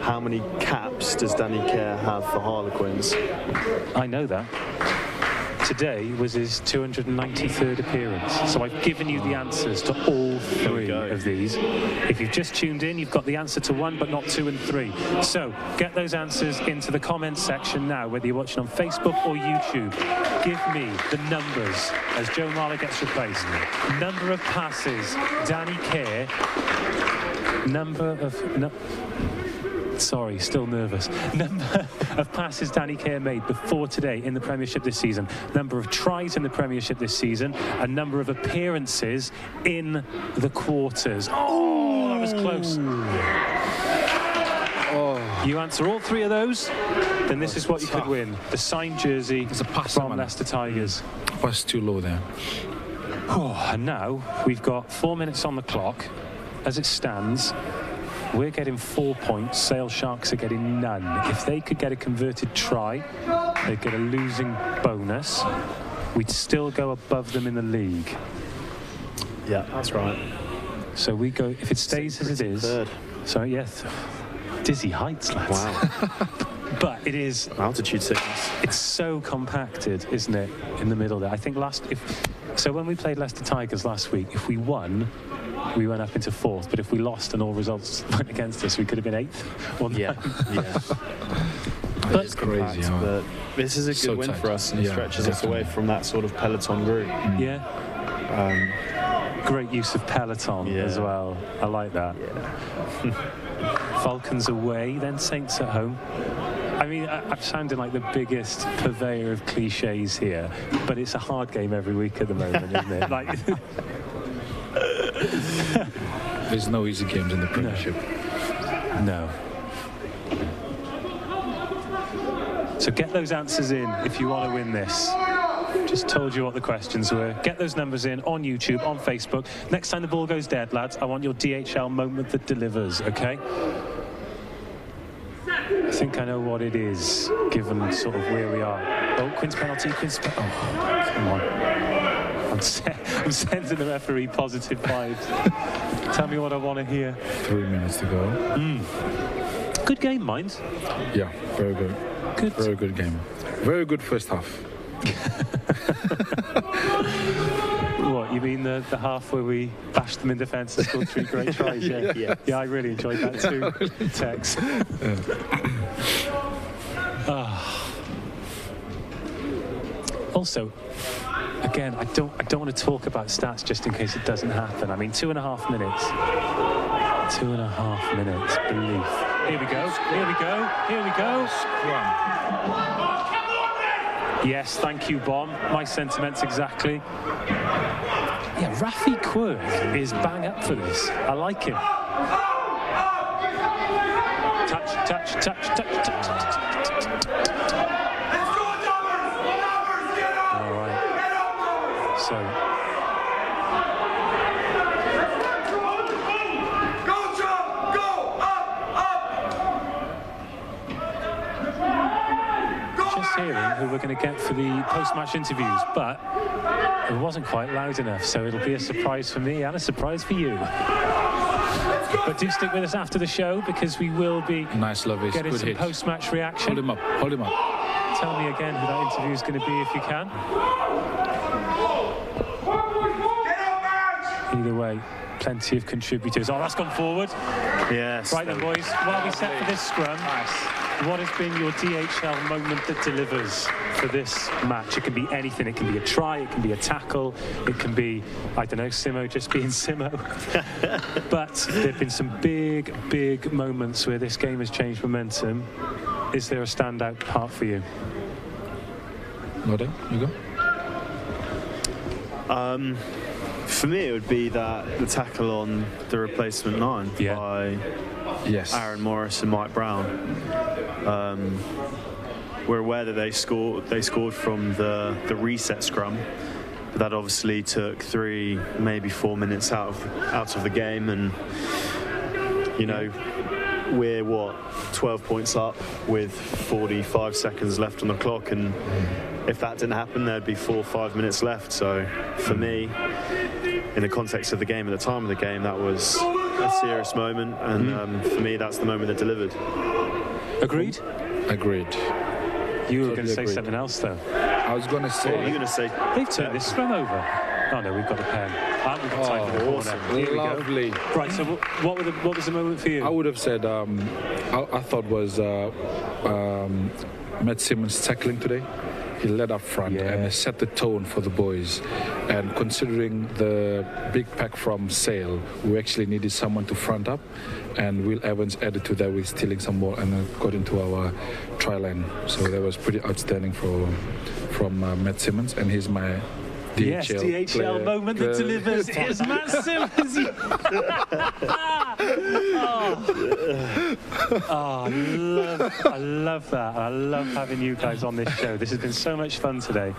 how many caps does Danny Kerr have for Harlequins? I know that. Today was his 293rd appearance. So I've given you the answers to all 3 of these. If you've just tuned in, you've got the answer to 1, but not 2 and 3. So get those answers into the comments section now, whether you're watching on Facebook or YouTube. Give me the numbers as Joe Marler gets replaced. Number of passes, Danny Kerr. Sorry, still nervous. Number of passes Danny Kerr made before today in the Premiership this season. Number of tries in the Premiership this season. And number of appearances in the quarters. Oh, that was close. Oh. You answer all 3 of those, then this is what you could win. The signed jersey from Leicester Tigers. Was too low there. Oh, and now we've got 4 minutes on the clock. As it stands, we're getting 4 points. Sale Sharks are getting none. If they could get a converted try, they'd get a losing bonus. We'd still go above them in the league. Yeah, that's right. So we go, if it stays as it is. Third. So, yes, dizzy heights, lads. Wow. But it is. Altitude sickness. It's so compacted, isn't it, in the middle there? I think so when we played Leicester Tigers last week, if we won, we went up into 4th, but if we lost and all results went against us, we could have been 8th or 9th. Yeah. But it's crazy. But this is a good win for us, and it stretches us away from that sort of peloton group. Yeah. Great use of peloton as well. I like that. Yeah. Falcons away, then Saints at home. I mean, I'm sounding like the biggest purveyor of cliches here, but it's a hard game every week at the moment, isn't it? Like. There's no easy games in the Premiership. No. So get those answers in if you want to win this. Just told you what the questions were. Get those numbers in on YouTube, on Facebook. Next time the ball goes dead, lads, I want your DHL moment that delivers, okay? I think I know what it is, given sort of where we are. Oh, Quinn's penalty, Oh, come on. I'm sending the referee positive vibes. Tell me what I want to hear. 3 minutes to go. Good game, mind. Yeah, very good. Good. Very good game. Very good first half. What, you mean the half where we bashed them in defence and scored 3 great tries? Yeah, I really enjoyed that too. Tex. Also, again, I don't want to talk about stats just in case it doesn't happen. I mean, 2.5 minutes. 2.5 minutes. Belief. Here we go. Here we go. Here we go. Scrum. Yes, thank you, Bomb. My sentiments exactly. Yeah, Rafi Quirk is bang up for this. I like him. Touch, touch, touch, touch, touch, touch, touch. All right. So. Hearing who we're going to get for the post-match interviews, but it wasn't quite loud enough, so it'll be a surprise for me and a surprise for you. But do stick with us after the show, because we will be getting some post-match reaction. Hold him up, hold him up. Tell me again who that interview is going to be if you can. Either way, plenty of contributors. Oh, that's gone forward. Yes. Right then, boys, while we set for this scrum, what has been your DHL moment that delivers for this match? It can be anything. It can be a try, it can be a tackle, it can be, I don't know, Simo just being Simo. But there have been some big moments where this game has changed momentum. Is there a standout part for you? Lawday, you go. For me, it would be the tackle on the replacement 9 by Aaron Morris and Mike Brown. We're aware that they scored from the reset scrum, but that obviously took 3, maybe 4 minutes out of the game, and you know, we're 12 points up with 45 seconds left on the clock, and if that didn't happen, there'd be 4 or 5 minutes left. So for me, in the context of the game, at the time of the game, that was a serious moment, and for me, that's the moment that delivered. Agreed? Agreed. You were going to say something else, though. I was going to say... What were you going to say? They've turned this scrum over. Oh, no, we've got a pen. We've got time for the corner. Awesome. Here we Lovely. go. Right, so what was the moment for you? I would have said, I thought was Matt Simmons tackling today. He led up front and set the tone for the boys. And considering the big pack from Sale, we actually needed someone to front up. And Will Evans added to that with stealing some ball and got into our try line. So that was pretty outstanding from Matt Simmons. And he's my DHL, yes, DHL moment that delivers is Matt Simmons. I love that. I love having you guys on this show. This has been so much fun today.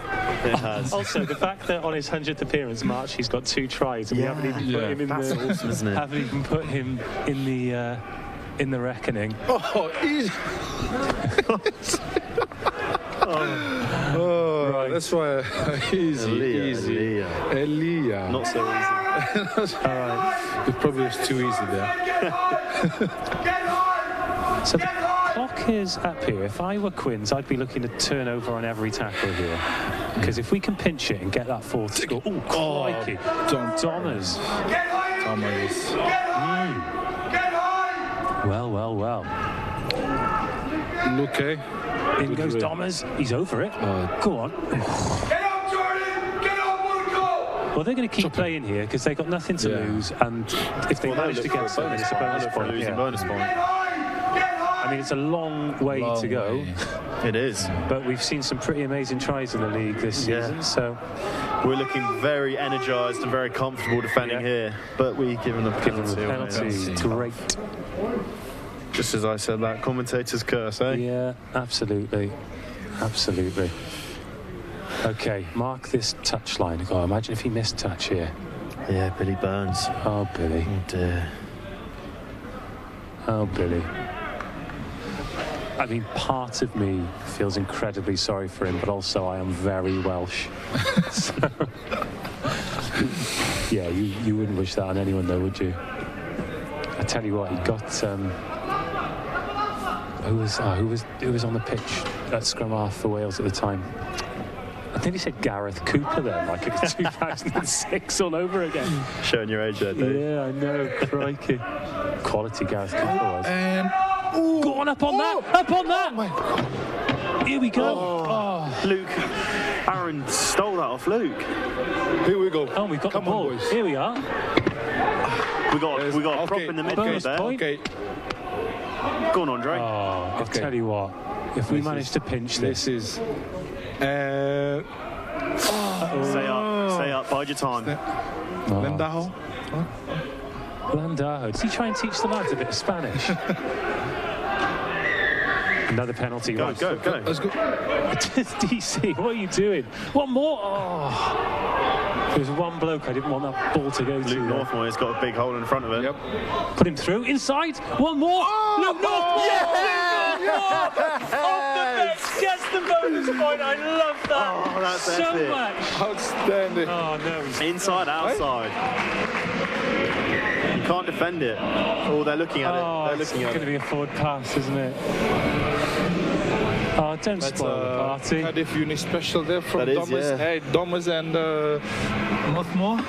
It has. Also, the fact that on his 100th appearance, March, he's got 2 tries, and we haven't even put him in That's awesome, isn't it? Haven't even put him in the reckoning. Oh, easy. Right. That's why easy. Elia. Not so easy. All right. It probably was too easy there. So the clock is up here. If I were Quins, I'd be looking to turn over on every tackle here. Because if we can pinch it and get that 4th score... Oh, crikey. Thomas. Well. Okay. In goes Thomas. He's over it. Go on. Get up, Jordan! Get up, Woodco! Well, they're going to keep playing here because they've got nothing to lose, and if they manage to get something, it's a bonus point. Bonus point. I mean, it's a long way to go. It is. But we've seen some pretty amazing tries in the league this season, so we're looking very energised and very comfortable defending here, but we give them the penalty. Great. Just as I said, that commentator's curse, eh? Yeah, absolutely. Okay, mark this touch line. Oh, imagine if he missed touch here. Yeah, Billy Burns. Oh, Billy. Oh, dear. Oh, Billy. I mean, part of me feels incredibly sorry for him, but also I am very Welsh. So, yeah, you wouldn't wish that on anyone, though, would you? I tell you what, he got... who was on the pitch at scrum half for Wales at the time. I think he said Gareth Cooper then, like it was 2006 all over again. Showing your age there, Dave. Yeah, I know, crikey. Quality Gareth Cooper was. And Go on, up on that! Up on that! my God. Here we go. Oh, Luke. Aaron stole that off Luke. Here we go. Oh, we've got Come the ball. on, boys. Here we are. We got a prop in the midfield bonus there. point. Okay. Go on, Andre. Oh, I tell you what, if we manage to pinch this. This is. Stay up, bide your time. Lendaho. Landajo. Does he try and teach the lads a bit of Spanish? Another penalty. Go. Let's go. DC, what are you doing? One more. Oh. There's one bloke I didn't want that ball to go to. Luke Northmore's got a big hole in front of him. Yep. Put him through. Inside. One more. Luke Northmore. Off the bench. Gets the bonus point. I love that Oh, that's so epic. much. Outstanding. Oh, no. Inside, outside. You can't defend it. Oh, they're looking at it. They're It's looking at going to it. be a forward pass, isn't it? Oh, don't spoil the party. Cardiff Uni special there from That is, Thomas. yeah. Hey, Thomas and Northmore.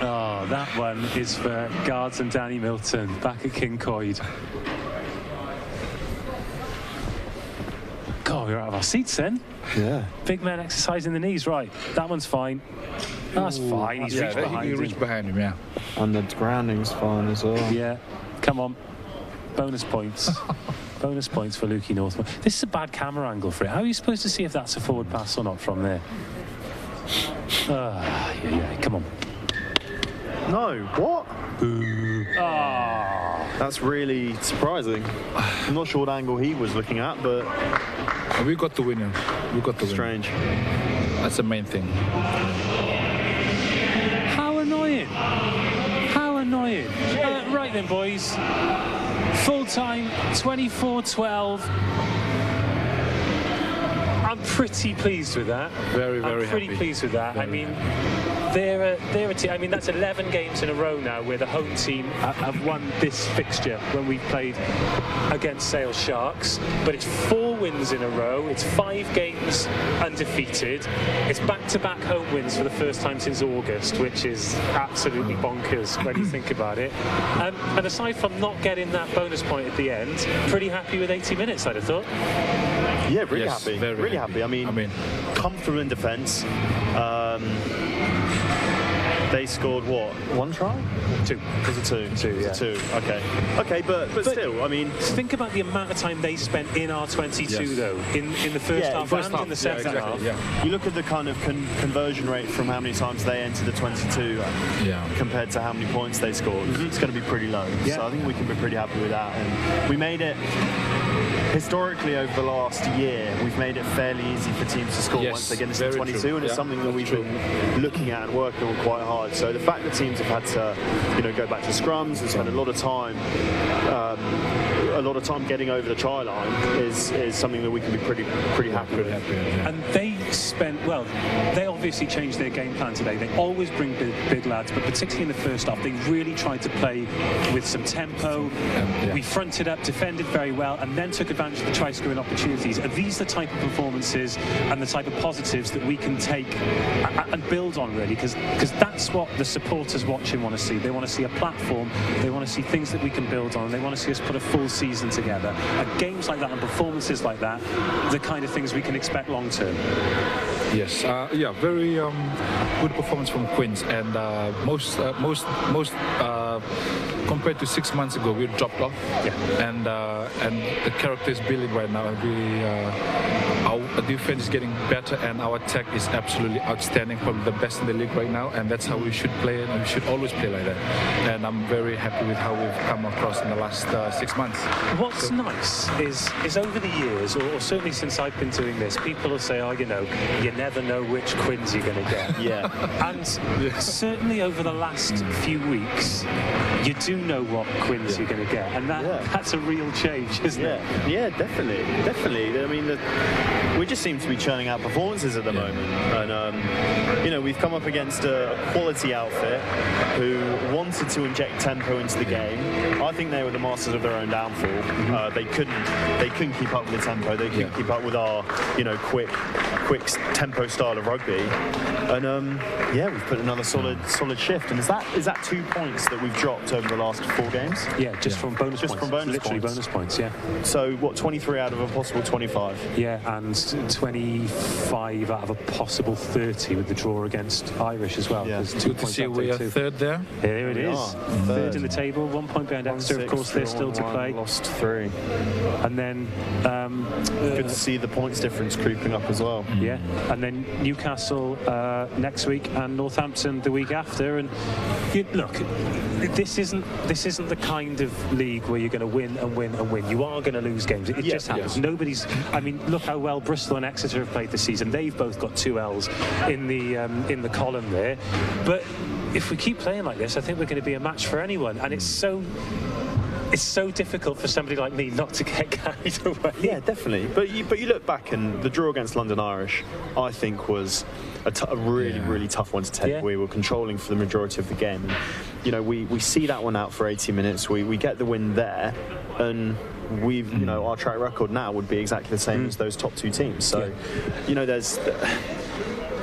Oh, that one is for Guards and Danny Milton back at King Coyd. God, we're out of our seats then. Yeah. Big man exercising the knees, right? That one's fine. That's fine. He's reached behind he him. reached behind him, yeah. And the grounding's fine as well. Yeah, come on. Bonus points. Bonus points for Lukey Northmore. This is a bad camera angle for it. How are you supposed to see if that's a forward pass or not from there? Yeah, come on. No, what? Ah. That's really surprising. I'm not sure what angle he was looking at, but We got the winner. We got the winner. strange. That's the main thing. How annoying. How annoying. Right then, boys. Full time, 24-12. I'm pretty pleased with that. Very, I'm pretty happy. pleased with that. I mean, they're a team. I mean, that's 11 games in a row now where the home team have won this fixture when we've played against Sale Sharks. But it's 4 wins in a row. It's 5 games undefeated. It's back-to-back home wins for the first time since August, which is absolutely bonkers when you think about it. And aside from not getting that bonus point at the end, pretty happy with 80 minutes, I'd have thought. Yeah, really Yes, happy. very Really happy. I mean, comfortable in defence. They scored what? 1 try? 2. Was it 2? 2, yeah. 2. Okay, but still, I mean, Think about the amount of time they spent in our 22 though, in the first Yeah, half first and in the second half. Yeah. you look at the kind of conversion rate from how many times they entered the 22 Yeah. compared to how many points they scored. It's going to be pretty low. Yeah. So I think we can be pretty happy with that. And we made it. Historically, over the last year, we've made it fairly easy for teams to score Yes, once they get into very 22, true. and it's Yeah, something that that's we've true. been looking at and working on quite hard. So the fact that teams have had to, go back to scrums and spend a lot of time getting over the try line is something that we can be pretty happy with. And they they obviously changed their game plan today. They always bring big lads, but particularly in the first half, they really tried to play with some tempo. Yeah. We fronted up, defended very well, and then took advantage of the try-scoring opportunities. Are these the type of performances and the type of positives that we can take and build on, really? Because that's what the supporters watching want to see. They want to see a platform. They want to see things that we can build on. They want to see us put a full season together. And games like that and performances like that, the kind of things we can expect long-term. Yes, very good performance from Quins, and most compared to 6 months ago, we dropped off. Yeah. And the character is building right now, and our defense is getting better, and our attack is absolutely outstanding, probably the best in the league right now, and that's how we should play, and we should always play like that. And I'm very happy with how we've come across in the last 6 months. What's nice is over the years, or certainly since I've been doing this, people will say, you never know which Quins you're going to get. Yeah. And certainly over the last few weeks, you do know what Quins you're going to get, and that's a real change, isn't it? Yeah, definitely. I mean, we just seem to be churning out performances at the moment, and we've come up against a quality outfit who wanted to inject tempo into the game. I think they were the masters of their own downfall. They couldn't keep up with the tempo. They couldn't keep up with our quick tempo style of rugby, and we've put another solid shift. And is that 2 points that we've dropped over the last 4 games? Yeah, just from bonus points. Literally bonus points, yeah. So what, 23 out of a possible 25? Yeah, and 25 out of a possible 30 with the draw against Irish as well. Yeah. Good to see we are third there. Here it is. Third in the table, 1 point behind Exeter. Of course, they're still to play. Lost 3. And then good to see the points difference creeping up as well. Yeah, and then Newcastle next week and Northampton the week after. And look, this isn't the kind of league where you're going to win and win and win. You are going to lose games. It just happens. Nobody's. I mean, look how well Bristol and Exeter have played this season. They've both got 2 L's in the column there. But if we keep playing like this, I think we're going to be a match for anyone. And it's so difficult for somebody like me not to get carried away. Yeah, definitely. But you look back, and the draw against London Irish, I think, was a really tough one to take. Yeah. We were controlling for the majority of the game. And, we see that one out for 80 minutes. We get the win there, and we've our track record now would be exactly the same as those top 2 teams. So,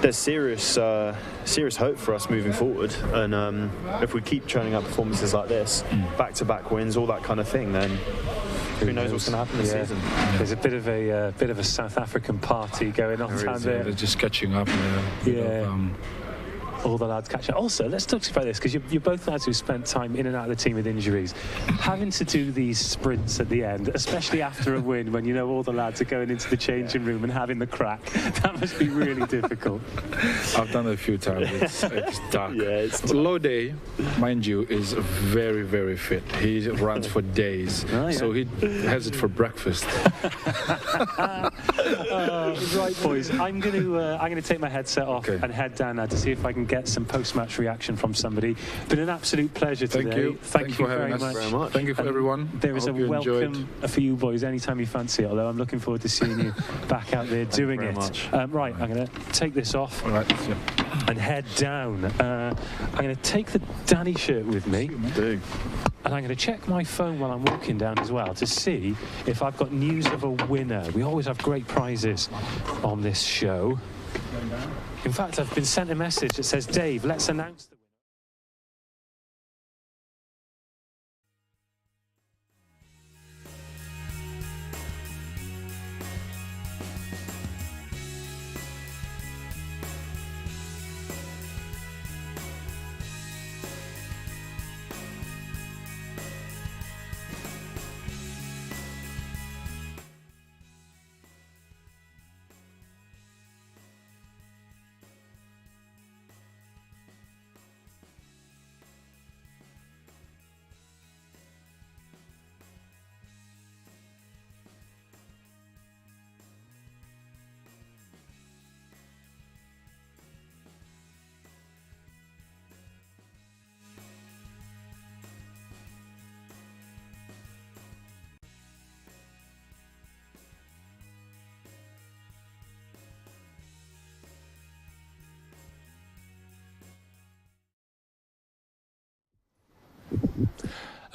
there's serious hope for us moving forward, and if we keep churning out performances like this, back-to-back wins, all that kind of thing, then who knows what's going to happen this season. There's a bit of a South African party going on down there. They're just catching up. All the lads catch up. Also, let's talk about this, because you're both lads who spent time in and out of the team with injuries. Having to do these sprints at the end, especially after a win, when all the lads are going into the changing room and having the crack, that must be really difficult. I've done it a few times. It's dark. Lawday, mind you, is very, very fit. He runs for days, so he has it for breakfast. Right, boys. I'm going to take my headset off and head down now to see if I can get some post-match reaction from somebody. Been an absolute pleasure today. Thank you very much. Thank you for everyone. There is a welcome for you boys anytime you fancy it, although I'm looking forward to seeing you back out there doing it. Right, I'm going to take this off and head down. I'm going to take the Danny shirt with me. Do. And I'm going to check my phone while I'm walking down as well to see if I've got news of a winner. We always have great prizes on this show. In fact, I've been sent a message that says, Dave, let's announce the winner.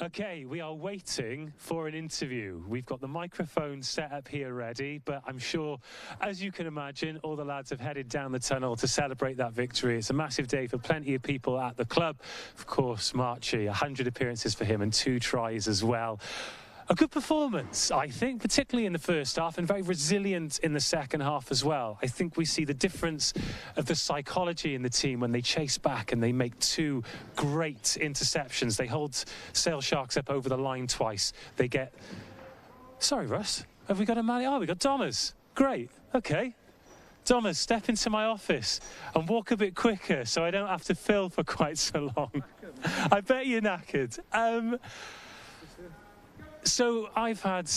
Okay, we are waiting for an interview. We've got the microphone set up here ready, but I'm sure, as you can imagine, all the lads have headed down the tunnel to celebrate that victory. It's a massive day for plenty of people at the club. Of course, Marchant, 100 appearances for him and 2 tries as well. A good performance, I think, particularly in the first half, and very resilient in the second half as well. I think we see the difference of the psychology in the team when they chase back and they make 2 great interceptions. They hold Sale Sharks up over the line twice. They get... Sorry, Russ. Have we got a man? Oh, we got Thomas. Great. Okay. Thomas, step into my office and walk a bit quicker so I don't have to fill for quite so long. I bet you're knackered. So I've had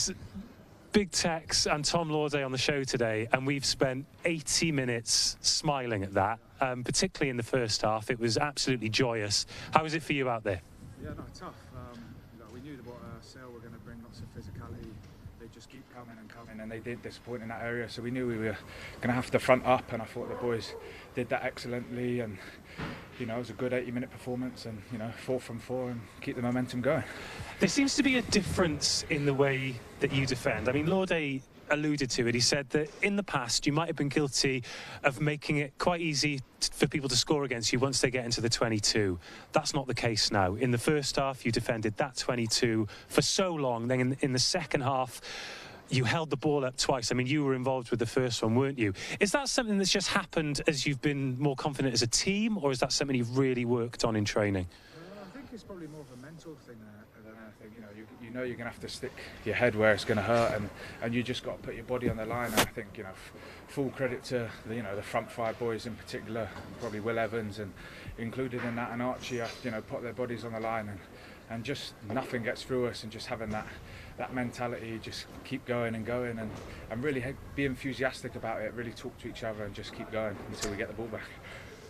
Big Tex and Tom Lawday on the show today, and we've spent 80 minutes smiling at that, particularly in the first half. It was absolutely joyous. How was it for you out there? Yeah, no, tough. We knew what Sale were going to bring, lots of physicality. They just keep coming and coming, and they did disappoint in that area. So we knew we were going to have to front up, and I thought the boys did that excellently. And it was a good 80-minute performance, and 4 from 4, and keep the momentum going. There seems to be a difference in the way that you defend. I mean, Lawday alluded to it. He said that in the past you might have been guilty of making it quite easy for people to score against you once they get into the 22. That's not the case now. In the first half you defended that 22 for so long, then in the second half you held the ball up twice. I mean, you were involved with the first one, weren't you? Is that something that's just happened as you've been more confident as a team, or is that something you've really worked on in training? I think it's probably more of a mental thing than anything. You know you're going to have to stick your head where it's going to hurt, and you just got to put your body on the line. And I think full credit to the front 5 boys in particular, probably Will Evans and included in that, and Archie. Put their bodies on the line, and just nothing gets through us, and just having that mentality, just keep going and going, and really be enthusiastic about it. Really talk to each other and just keep going until we get the ball back.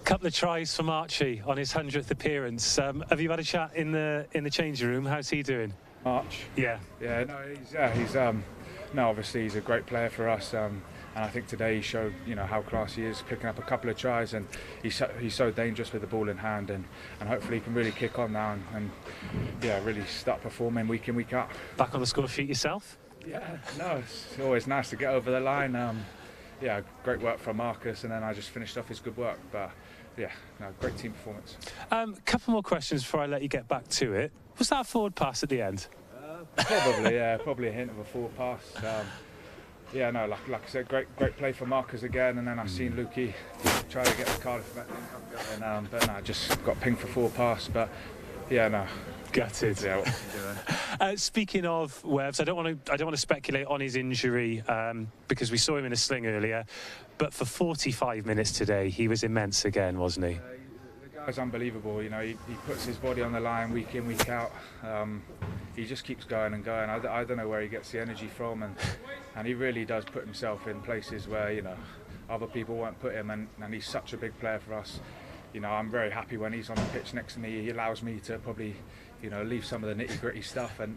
Couple of tries from Archie on his 100th appearance. Have you had a chat in the changing room? How's he doing? March. Yeah. Yeah. No, obviously he's a great player for us. And I think today he showed how classy he is, picking up a couple of tries, and he's so dangerous with the ball in hand, and hopefully he can really kick on now and really start performing week in, week out. Back on the score sheet yourself? Yeah. No, it's always nice to get over the line. Great work from Marcus, and then I just finished off his good work. But great team performance. Couple more questions before I let you get back to it. Was that a forward pass at the end? Probably a hint of a forward pass. Like I said, great play for Marcus again, and then I've seen Lukey try to get the Cardiff back in, but no, just got pinged for forward pass. But gutted. Yeah, what can you do then? Speaking of Webbs, I don't want to speculate on his injury because we saw him in a sling earlier, but for 45 minutes today he was immense again, wasn't he? The guy's unbelievable. He puts his body on the line week in, week out. He just keeps going and going. I don't know where he gets the energy from, and he really does put himself in places where other people won't put him, and he's such a big player for us. I'm very happy when he's on the pitch next to me. He allows me to probably leave some of the nitty-gritty stuff and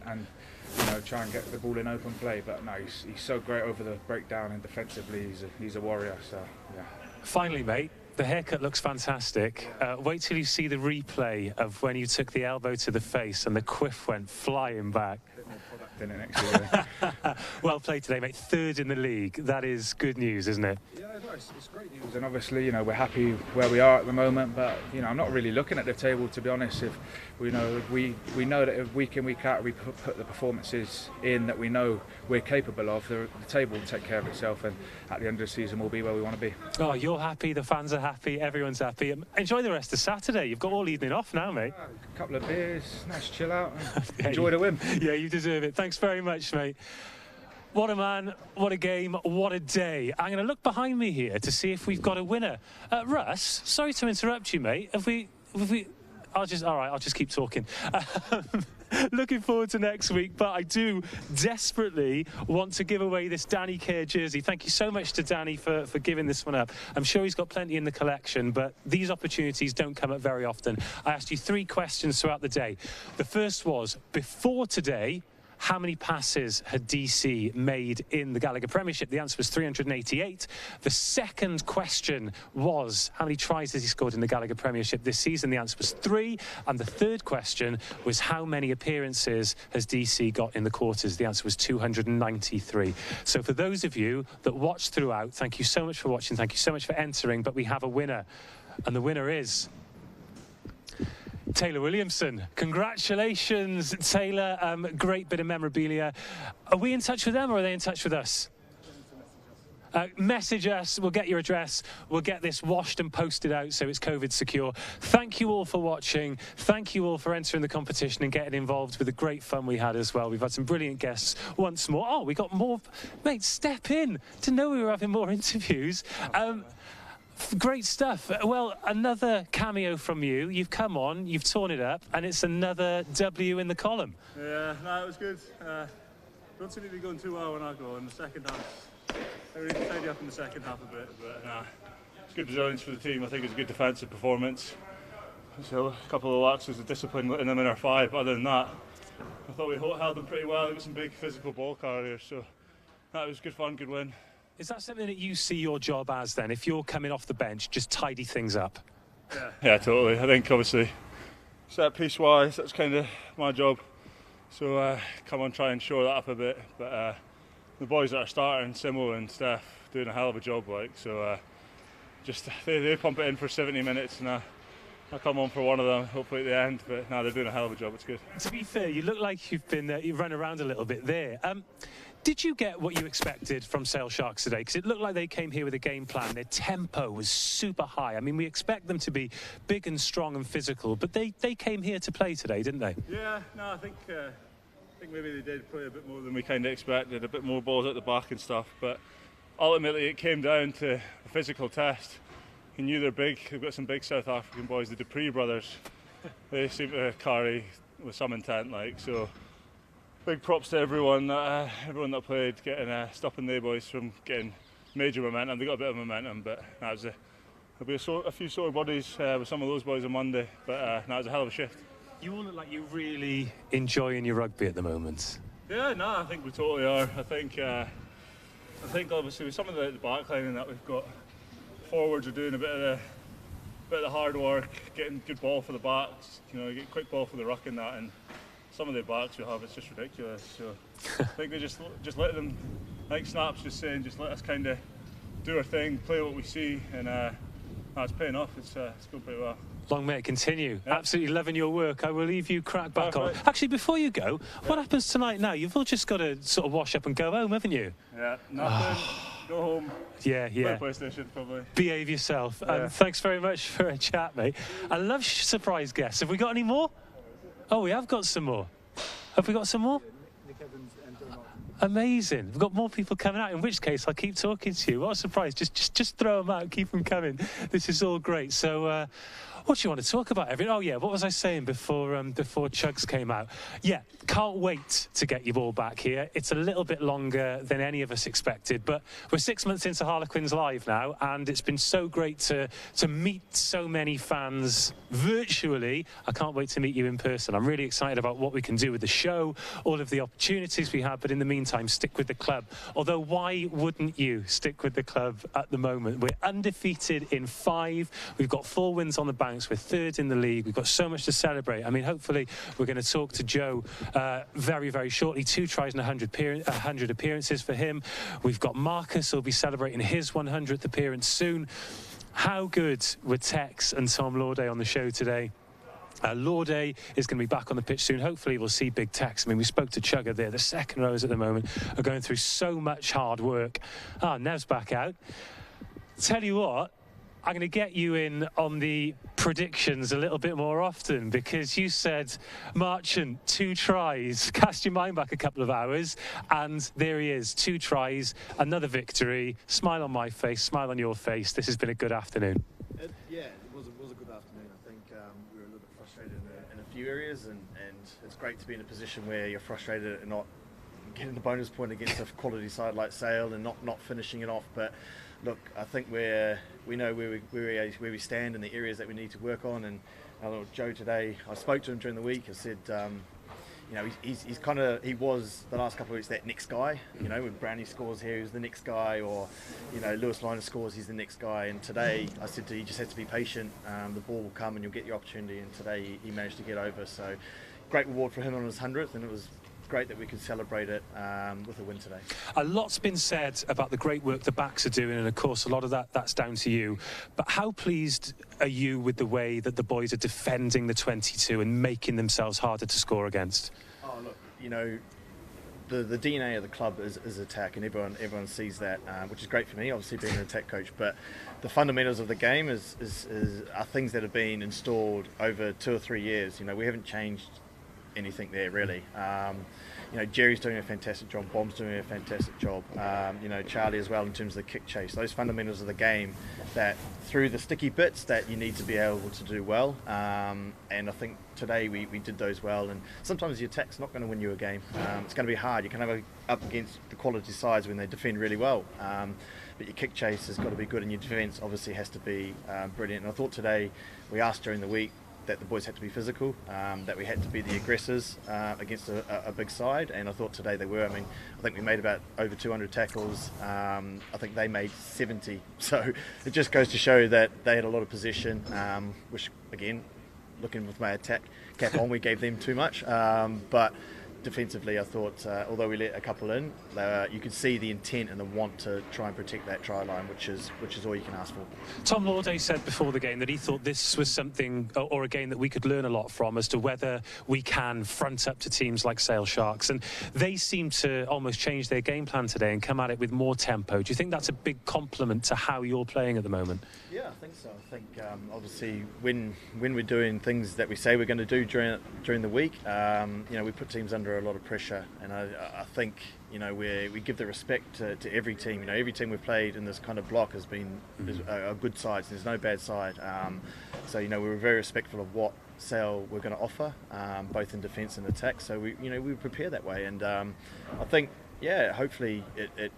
try and get the ball in open play. But no, he's so great over the breakdown, and defensively he's a warrior. So yeah. Finally, mate, the haircut looks fantastic. Wait till you see the replay of when you took the elbow to the face and the quiff went flying back. A bit more product in it next year. Well played today, mate. 3rd in the league. That is good news, isn't it? Yeah, no, it's great news, and obviously we're happy where we are at the moment. But I'm not really looking at the table, to be honest. If we know that if week in, week out we put the performances in that we know we're capable of, the table will take care of itself, and at the end of the season we'll be where we want to be. Oh, you're happy, the fans are happy, everyone's happy. Enjoy the rest of Saturday. You've got all evening off now, mate. A couple of beers, nice chill out, and enjoy the win. Yeah, you deserve it. Thanks very much, mate. What a man, what a game, what a day. I'm going to look behind me here to see if we've got a winner. Russ, sorry to interrupt you, mate. I'll just keep talking. Looking forward to next week, but I do desperately want to give away this Danny Kerr jersey. Thank you so much to Danny for giving this one up. I'm sure he's got plenty in the collection, but these opportunities don't come up very often. I asked you 3 questions throughout the day. The first was, before today, how many passes had DC made in the Gallagher Premiership? The answer was 388. The second question was, how many tries has he scored in the Gallagher Premiership this season? The answer was 3. And the third question was, how many appearances has DC got in the quarters? The answer was 293. So for those of you that watched throughout, thank you so much for watching. Thank you so much for entering. But we have a winner. And the winner is Taylor Williamson. Congratulations, Taylor. Great bit of memorabilia. Are we in touch with them, or are they in touch with us? Message us, we'll get your address, we'll get this washed and posted out so it's COVID secure. Thank you all for watching. Thank you all for entering the competition and getting involved with the great fun we had as well. We've had some brilliant guests once more. Oh, we got more. Mate, step in. Didn't know we were having more interviews. Great stuff. Well, another cameo from you. You've come on, you've torn it up, and it's another W in the column. Yeah, no, it was good. Don't seem to be going too well when I go in the second half. Everything tidy up in the second half a bit, but it's good resilience for the team. I think it's a good defensive performance. So a couple of lapses of discipline letting them in our 5. Other than that, I thought we held them pretty well. They got some big physical ball carriers, so that was good fun, good win. Is that something that you see your job as then? If you're coming off the bench, just tidy things up? Yeah, totally. I think obviously set piece wise, that's kind of my job. So come on, try and shore that up a bit. But the boys that are starting, Simo and Steph, doing a hell of a job. Just they pump it in for 70 minutes, and I come on for one of them, hopefully at the end. But no, they're doing a hell of a job. It's good. To be fair, you look like you've run around a little bit there. Did you get what you expected from Sale Sharks today? Because it looked like they came here with a game plan. Their tempo was super high. I mean, we expect them to be big and strong and physical, but they came here to play today, didn't they? Yeah, no, I think maybe they did play a bit more than we kind of expected, a bit more balls at the back and stuff. But ultimately, it came down to a physical test. You knew they're big. They've got some big South African boys, the Dupree brothers. They seem to carry with some intent, so. Big props to everyone that played, stopping the boys from getting major momentum. They got a bit of momentum, but there'll be a few sore bodies with some of those boys on Monday. But that was a hell of a shift. You all look like you're really enjoying your rugby at the moment. Yeah, no, I think we totally are. I think obviously with some of the backlining that we've got, forwards are doing a bit of the hard work, getting good ball for the backs. Get quick ball for the ruck and that. And some of the backs we have, it's just ridiculous. So I think they just let them, like Snap's just saying, just let us kind of do our thing, play what we see, and it's paying off. It's going pretty well. Long may it continue. Yeah. Absolutely loving your work. I will leave you crack back on. Perfect. Actually, before you go, what happens tonight now? You've all just got to sort of wash up and go home, haven't you? Yeah, nothing. Go home. Yeah. Play PlayStation, probably. Behave yourself. Yeah. Thanks very much for a chat, mate. I love surprise guests. Have we got any more? Oh, we have got some more. Have we got some more? Amazing. We've got more people coming out, in which case I'll keep talking to you. What a surprise. Just throw them out, keep them coming. This is all great. So what do you want to talk about, Evan? Oh, yeah, what was I saying before Chugs came out? Yeah, can't wait to get you all back here. It's a little bit longer than any of us expected, but we're 6 months into Harlequins Live now, and it's been so great to meet so many fans virtually. I can't wait to meet you in person. I'm really excited about what we can do with the show, all of the opportunities we have, but in the meantime, stick with the club. Although, why wouldn't you stick with the club at the moment? We're undefeated in 5. We've got 4 wins on the banks. We're 3rd in the league. We've got so much to celebrate. I mean, hopefully, we're going to talk to Joe very, very shortly. 2 tries and 100 appearances for him. We've got Marcus, who'll be celebrating his 100th appearance soon. How good were Tex and Tom Lawday on the show today? Lawday is going to be back on the pitch soon. Hopefully we'll see big Tex. I mean, we spoke to Chugger there. The second rows at the moment are going through so much hard work. Nev's back out. Tell you what, I'm going to get you in on the predictions a little bit more often, because you said Marchant 2 tries. Cast your mind back a couple of hours, and there he is, 2 tries, another victory. Smile on my face, smile on your face. This has been a good afternoon. It was a good afternoon. I think we were a little bit frustrated in a few areas, and it's great to be in a position where you're frustrated and not getting the bonus point against a quality side like Sale and not finishing it off. But look, I think we know where we stand and the areas that we need to work on. And Joe today, I spoke to him during the week. I said, he was the last couple of weeks that next guy. When Brownie scores here, he's the next guy, or Lewis Liner scores, he's the next guy. And today, I said to you, just have to be patient. The ball will come and you'll get your opportunity. And today, he managed to get over. So, great reward for him on his 100th, and it was great that we could celebrate it with a win today. A lot's been said about the great work the backs are doing, and of course a lot of that's down to you. But how pleased are you with the way that the boys are defending the 22 and making themselves harder to score against? Oh, look, the DNA of the club is attack, and everyone sees that, which is great for me, obviously being an attack coach. But the fundamentals of the game are things that have been installed over 2 or 3 years. We haven't changed anything there really. Jerry's doing a fantastic job, Bob's doing a fantastic job, Charlie as well in terms of the kick chase. Those fundamentals of the game that through the sticky bits that you need to be able to do well, and I think today we did those well. And sometimes the attack's not going to win you a game. It's going to be hard. You can have up against the quality sides when they defend really well, but your kick chase has got to be good, and your defence obviously has to be brilliant. And I thought today we asked during the week that the boys had to be physical, that we had to be the aggressors against a big side, and I thought today they were. I mean, I think we made about over 200 tackles. I think they made 70. So it just goes to show that they had a lot of possession, which, again, looking with my attack cap on, we gave them too much. But defensively, I thought, although we let a couple in, you could see the intent and the want to try and protect that try line, which is all you can ask for. Tom Lawday said before the game that he thought this was something, or a game that we could learn a lot from, as to whether we can front up to teams like Sale Sharks, and they seem to almost change their game plan today and come at it with more tempo. Do you think that's a big compliment to how you're playing at the moment? Yeah, I think so. I think obviously when we're doing things that we say we're going to do during the week, we put teams under a lot of pressure, and I think we give the respect to every team. Every team we've played in this kind of block has been a good side. So there's no bad side. So we were very respectful of what Sale we're going to offer, both in defence and attack. So we prepare that way, and I think hopefully it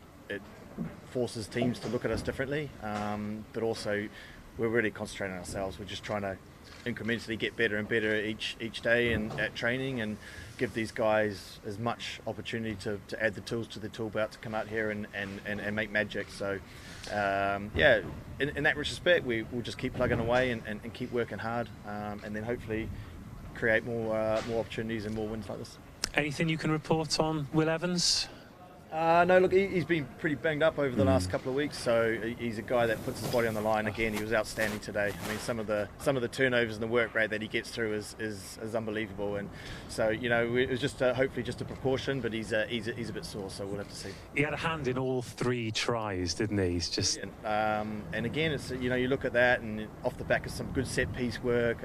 forces teams to look at us differently. But also we're really concentrating on ourselves. We're just trying to incrementally get better and better each day and at training, and give these guys as much opportunity to add the tools to the tool belt to come out here and make magic. So in that respect, we'll just keep plugging away and keep working hard, and then hopefully create more opportunities and more wins like this. Anything you can report on Will Evans? No, look, he's been pretty banged up over the last couple of weeks, so he's a guy that puts his body on the line. Again, he was outstanding today. I mean, some of the turnovers and the work rate that he gets through is unbelievable, and so it was just hopefully just a precaution, but he's a bit sore, so we'll have to see. He had a hand in all 3 tries, didn't he? He's just and again, it's you look at that, and off the back of some good set piece work.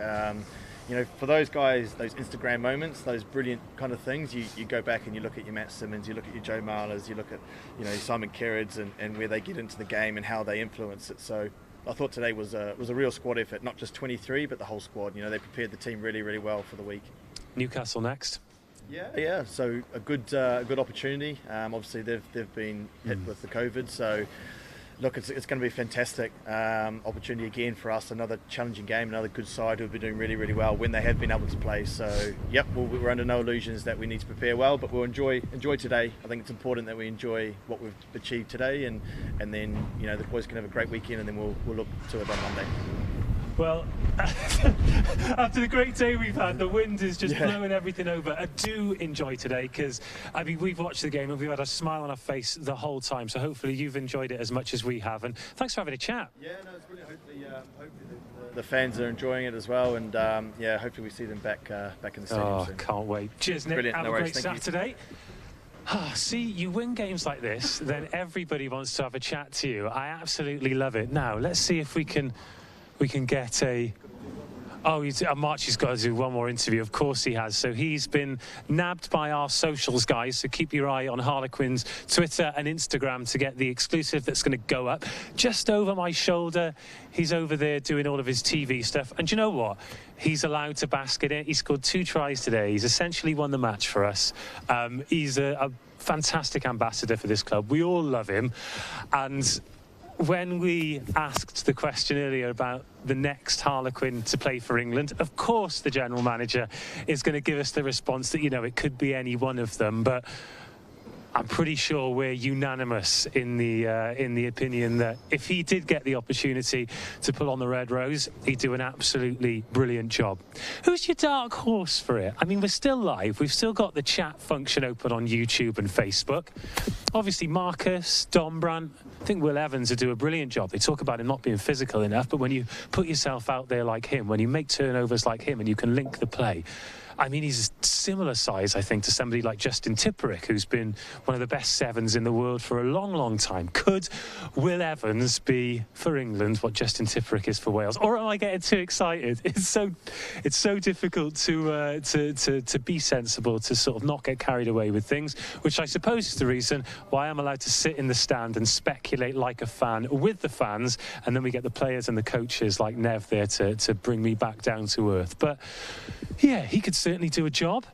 For those guys, those Instagram moments, those brilliant kind of things, you go back and you look at your Matt Simmons, you look at your Joe Marlers, you look at Simon Kerrids and where they get into the game and how they influence it. So I thought today was a real squad effort, not just 23, but the whole squad. They prepared the team really, really well for the week. Newcastle next. Yeah. So a good opportunity. Obviously they've been hit with the COVID, so. Look, it's going to be a fantastic opportunity again for us. Another challenging game, another good side who've been doing really, really well when they have been able to play. So, we're under no illusions that we need to prepare well, but we'll enjoy today. I think it's important that we enjoy what we've achieved today, and then the boys can have a great weekend, and then we'll look to it on Monday. Well, after the great day we've had, the wind is just blowing everything over. I do enjoy today because, we've watched the game and we've had a smile on our face the whole time. So hopefully you've enjoyed it as much as we have. And thanks for having a chat. Yeah, no, it's brilliant. Hopefully the fans are enjoying it as well. And, hopefully we see them back in the stadium soon. Can't wait. Cheers, Nick. Brilliant. Have No a worries. great Thank Saturday. See, you win games like this, then everybody wants to have a chat to you. I absolutely love it. Now, let's see if we can get a... Oh, Marchie's got to do one more interview. Of course he has. So he's been nabbed by our socials guys. So keep your eye on Harlequins Twitter and Instagram to get the exclusive that's going to go up. Just over my shoulder, he's over there doing all of his TV stuff. And do you know what? He's allowed to bask in it. He scored 2 tries today. He's essentially won the match for us. He's a fantastic ambassador for this club. We all love him. And when we asked the question earlier about the next Harlequin to play for England, of course the general manager is going to give us the response that, it could be any one of them. But I'm pretty sure we're unanimous in the opinion that if he did get the opportunity to pull on the red rose, he'd do an absolutely brilliant job. Who's your dark horse for it? We're still live. We've still got the chat function open on YouTube and Facebook. Obviously, Marcus, Dombrandt, I think Will Evans will do a brilliant job. They talk about him not being physical enough, but when you put yourself out there like him, when you make turnovers like him and you can link the play, he's a similar size, I think, to somebody like Justin Tipperick, who's been one of the best 7s in the world for a long, long time. Could Will Evans be for England what Justin Tipperick is for Wales? Or am I getting too excited? It's so difficult to be sensible, to sort of not get carried away with things, which I suppose is the reason why I'm allowed to sit in the stand and speculate like a fan with the fans, and then we get the players and the coaches like Nev there to bring me back down to earth. But yeah, he could certainly do a job.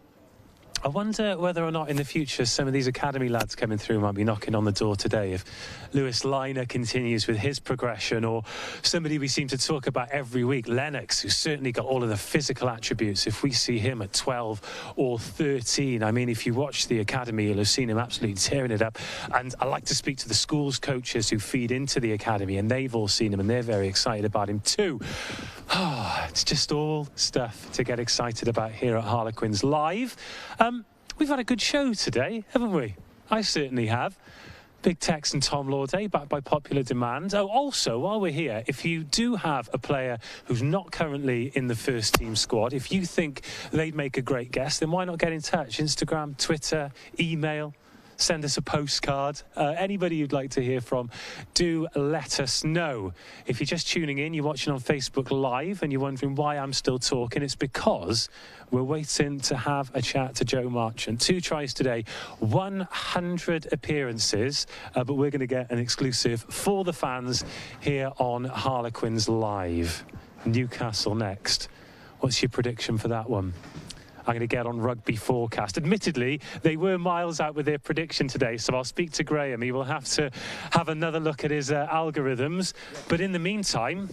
I wonder whether or not in the future some of these academy lads coming through might be knocking on the door today. If Lewis Liner continues with his progression, or somebody we seem to talk about every week, Lennox, who's certainly got all of the physical attributes. If we see him at 12 or 13, I mean, if you watch the academy, you'll have seen him absolutely tearing it up. And I like to speak to the schools coaches who feed into the academy, and they've all seen him and they're very excited about him too. It's just all stuff to get excited about here at Harlequins Live. We've had a good show today, haven't we? I certainly have. Big Tex and Tom Lawday, backed by popular demand. Oh, also, while we're here, if you do have a player who's not currently in the first team squad, if you think they'd make a great guest, then why not get in touch? Instagram, Twitter, email. Send us a postcard. Anybody you'd like to hear from, do let us know. If you're just tuning in, you're watching on Facebook Live and you're wondering why I'm still talking, it's because we're waiting to have a chat to Joe Marchant. 2 tries today, 100 appearances, but we're going to get an exclusive for the fans here on Harlequins Live. Newcastle next. What's your prediction for that one? I'm going to get on Rugby Forecast. Admittedly, they were miles out with their prediction today, so I'll speak to Graham. He will have to have another look at his algorithms. But in the meantime,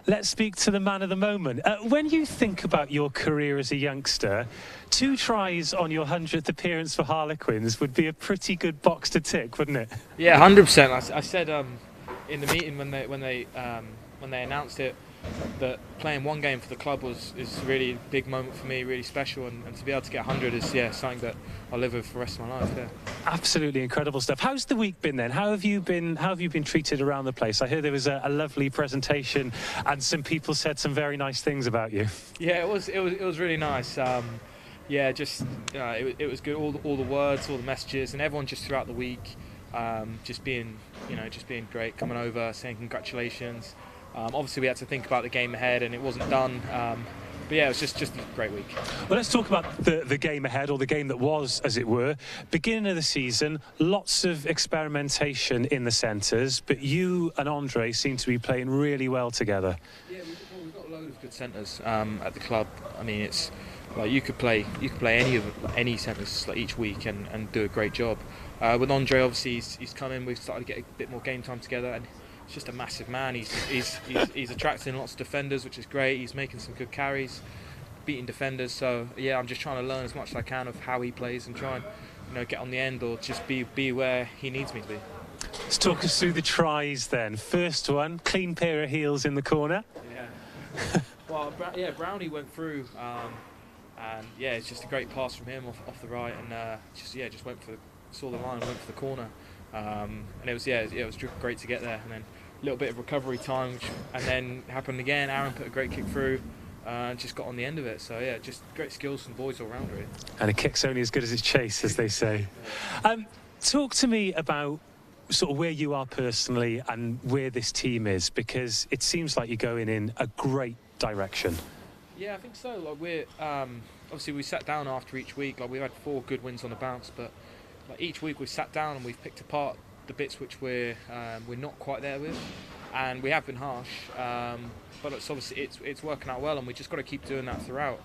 let's speak to the man of the moment. When you think about your career as a youngster, 2 tries on your 100th appearance for Harlequins would be a pretty good box to tick, wouldn't it? Yeah, 100%. I said in the meeting when they announced it, that playing one game for the club is a really big moment for me, really special, and to be able to get 100 is something that I'll live with for the rest of my life. Yeah. Absolutely incredible stuff. How's the week been then? How have you been treated around the place? I heard there was a lovely presentation and some people said some very nice things about you. Yeah, it was really nice. It was good. All the words, all the messages, and everyone just throughout the week, just being great, coming over, saying congratulations. Obviously we had to think about the game ahead and it wasn't done, but yeah, it was just a great week. Well, let's talk about the game ahead, or the game that was, as it were. Beginning of the season, lots of experimentation in the centres, but you and Andre seem to be playing really well together. Yeah, we've got a load of good centres at the club. I mean, it's like you could play any centres like each week and do a great job. With Andre, obviously he's come in, we've started to get a bit more game time together, and he's just a massive man. He's attracting lots of defenders, which is great. He's making some good carries, beating defenders. So yeah, I'm just trying to learn as much as I can of how he plays and try and get on the end, or just be where he needs me to be. Let's talk us through the tries then. First one, clean pair of heels in the corner. Yeah. Well, Brownie went through, and yeah, it's just a great pass from him off the right, and just went saw the line, went for the corner. And it was great to get there, and then a little bit of recovery time, and then happened again. Aaron put a great kick through, and just got on the end of it. So yeah, just great skills from boys all round really. And a kick's only as good as its chase, as they say. Talk to me about sort of where you are personally and where this team is, because it seems like you're going in a great direction. Yeah, I think so. Like we're obviously we sat down after each week. Like we've had 4 good wins on the bounce, but like each week we've sat down and we've picked apart the bits which we're not quite there with, and we have been harsh. But it's obviously it's working out well, and we just got to keep doing that throughout.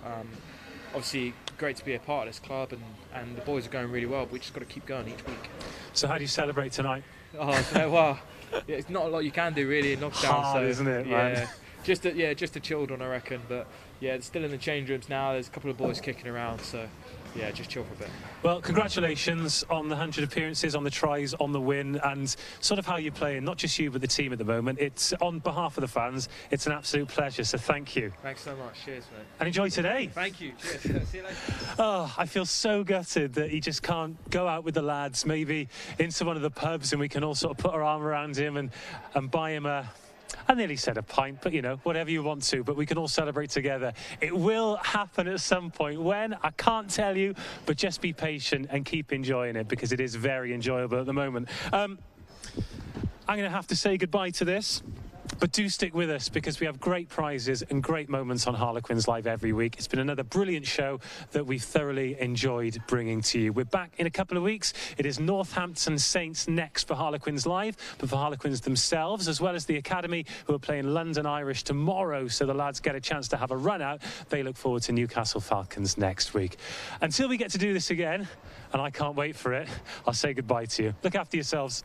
Obviously, great to be a part of this club, and the boys are going really well. But we just got to keep going each week. So how do you celebrate tonight? Well, yeah, it's not a lot you can do really in lockdown. Hard, isn't it? Yeah, man? just a chilled one, I reckon. But yeah, it's still in the change rooms now. There's a couple of boys kicking around, so yeah, just chill for a bit. Well, congratulations on the 100 appearances, on the tries, on the win, and sort of how you're playing, not just you but the team at the moment. It's on behalf of the fans, it's an absolute pleasure, so thank you. Thanks so much. Cheers, mate. And enjoy today. Thank you. Cheers. See you later. Oh, I feel so gutted that he just can't go out with the lads, maybe into one of the pubs, and we can all sort of put our arm around him and buy him I nearly said a pint, but whatever you want to, but we can all celebrate together. It will happen at some point. When? I can't tell you, but just be patient and keep enjoying it, because it is very enjoyable at the moment. I'm going to have to say goodbye to this. But do stick with us, because we have great prizes and great moments on Harlequins Live every week. It's been another brilliant show that we've thoroughly enjoyed bringing to you. We're back in a couple of weeks. It is Northampton Saints next for Harlequins Live, but for Harlequins themselves, as well as the Academy, who are playing London Irish tomorrow, so the lads get a chance to have a run out. They look forward to Newcastle Falcons next week. Until we get to do this again, and I can't wait for it, I'll say goodbye to you. Look after yourselves.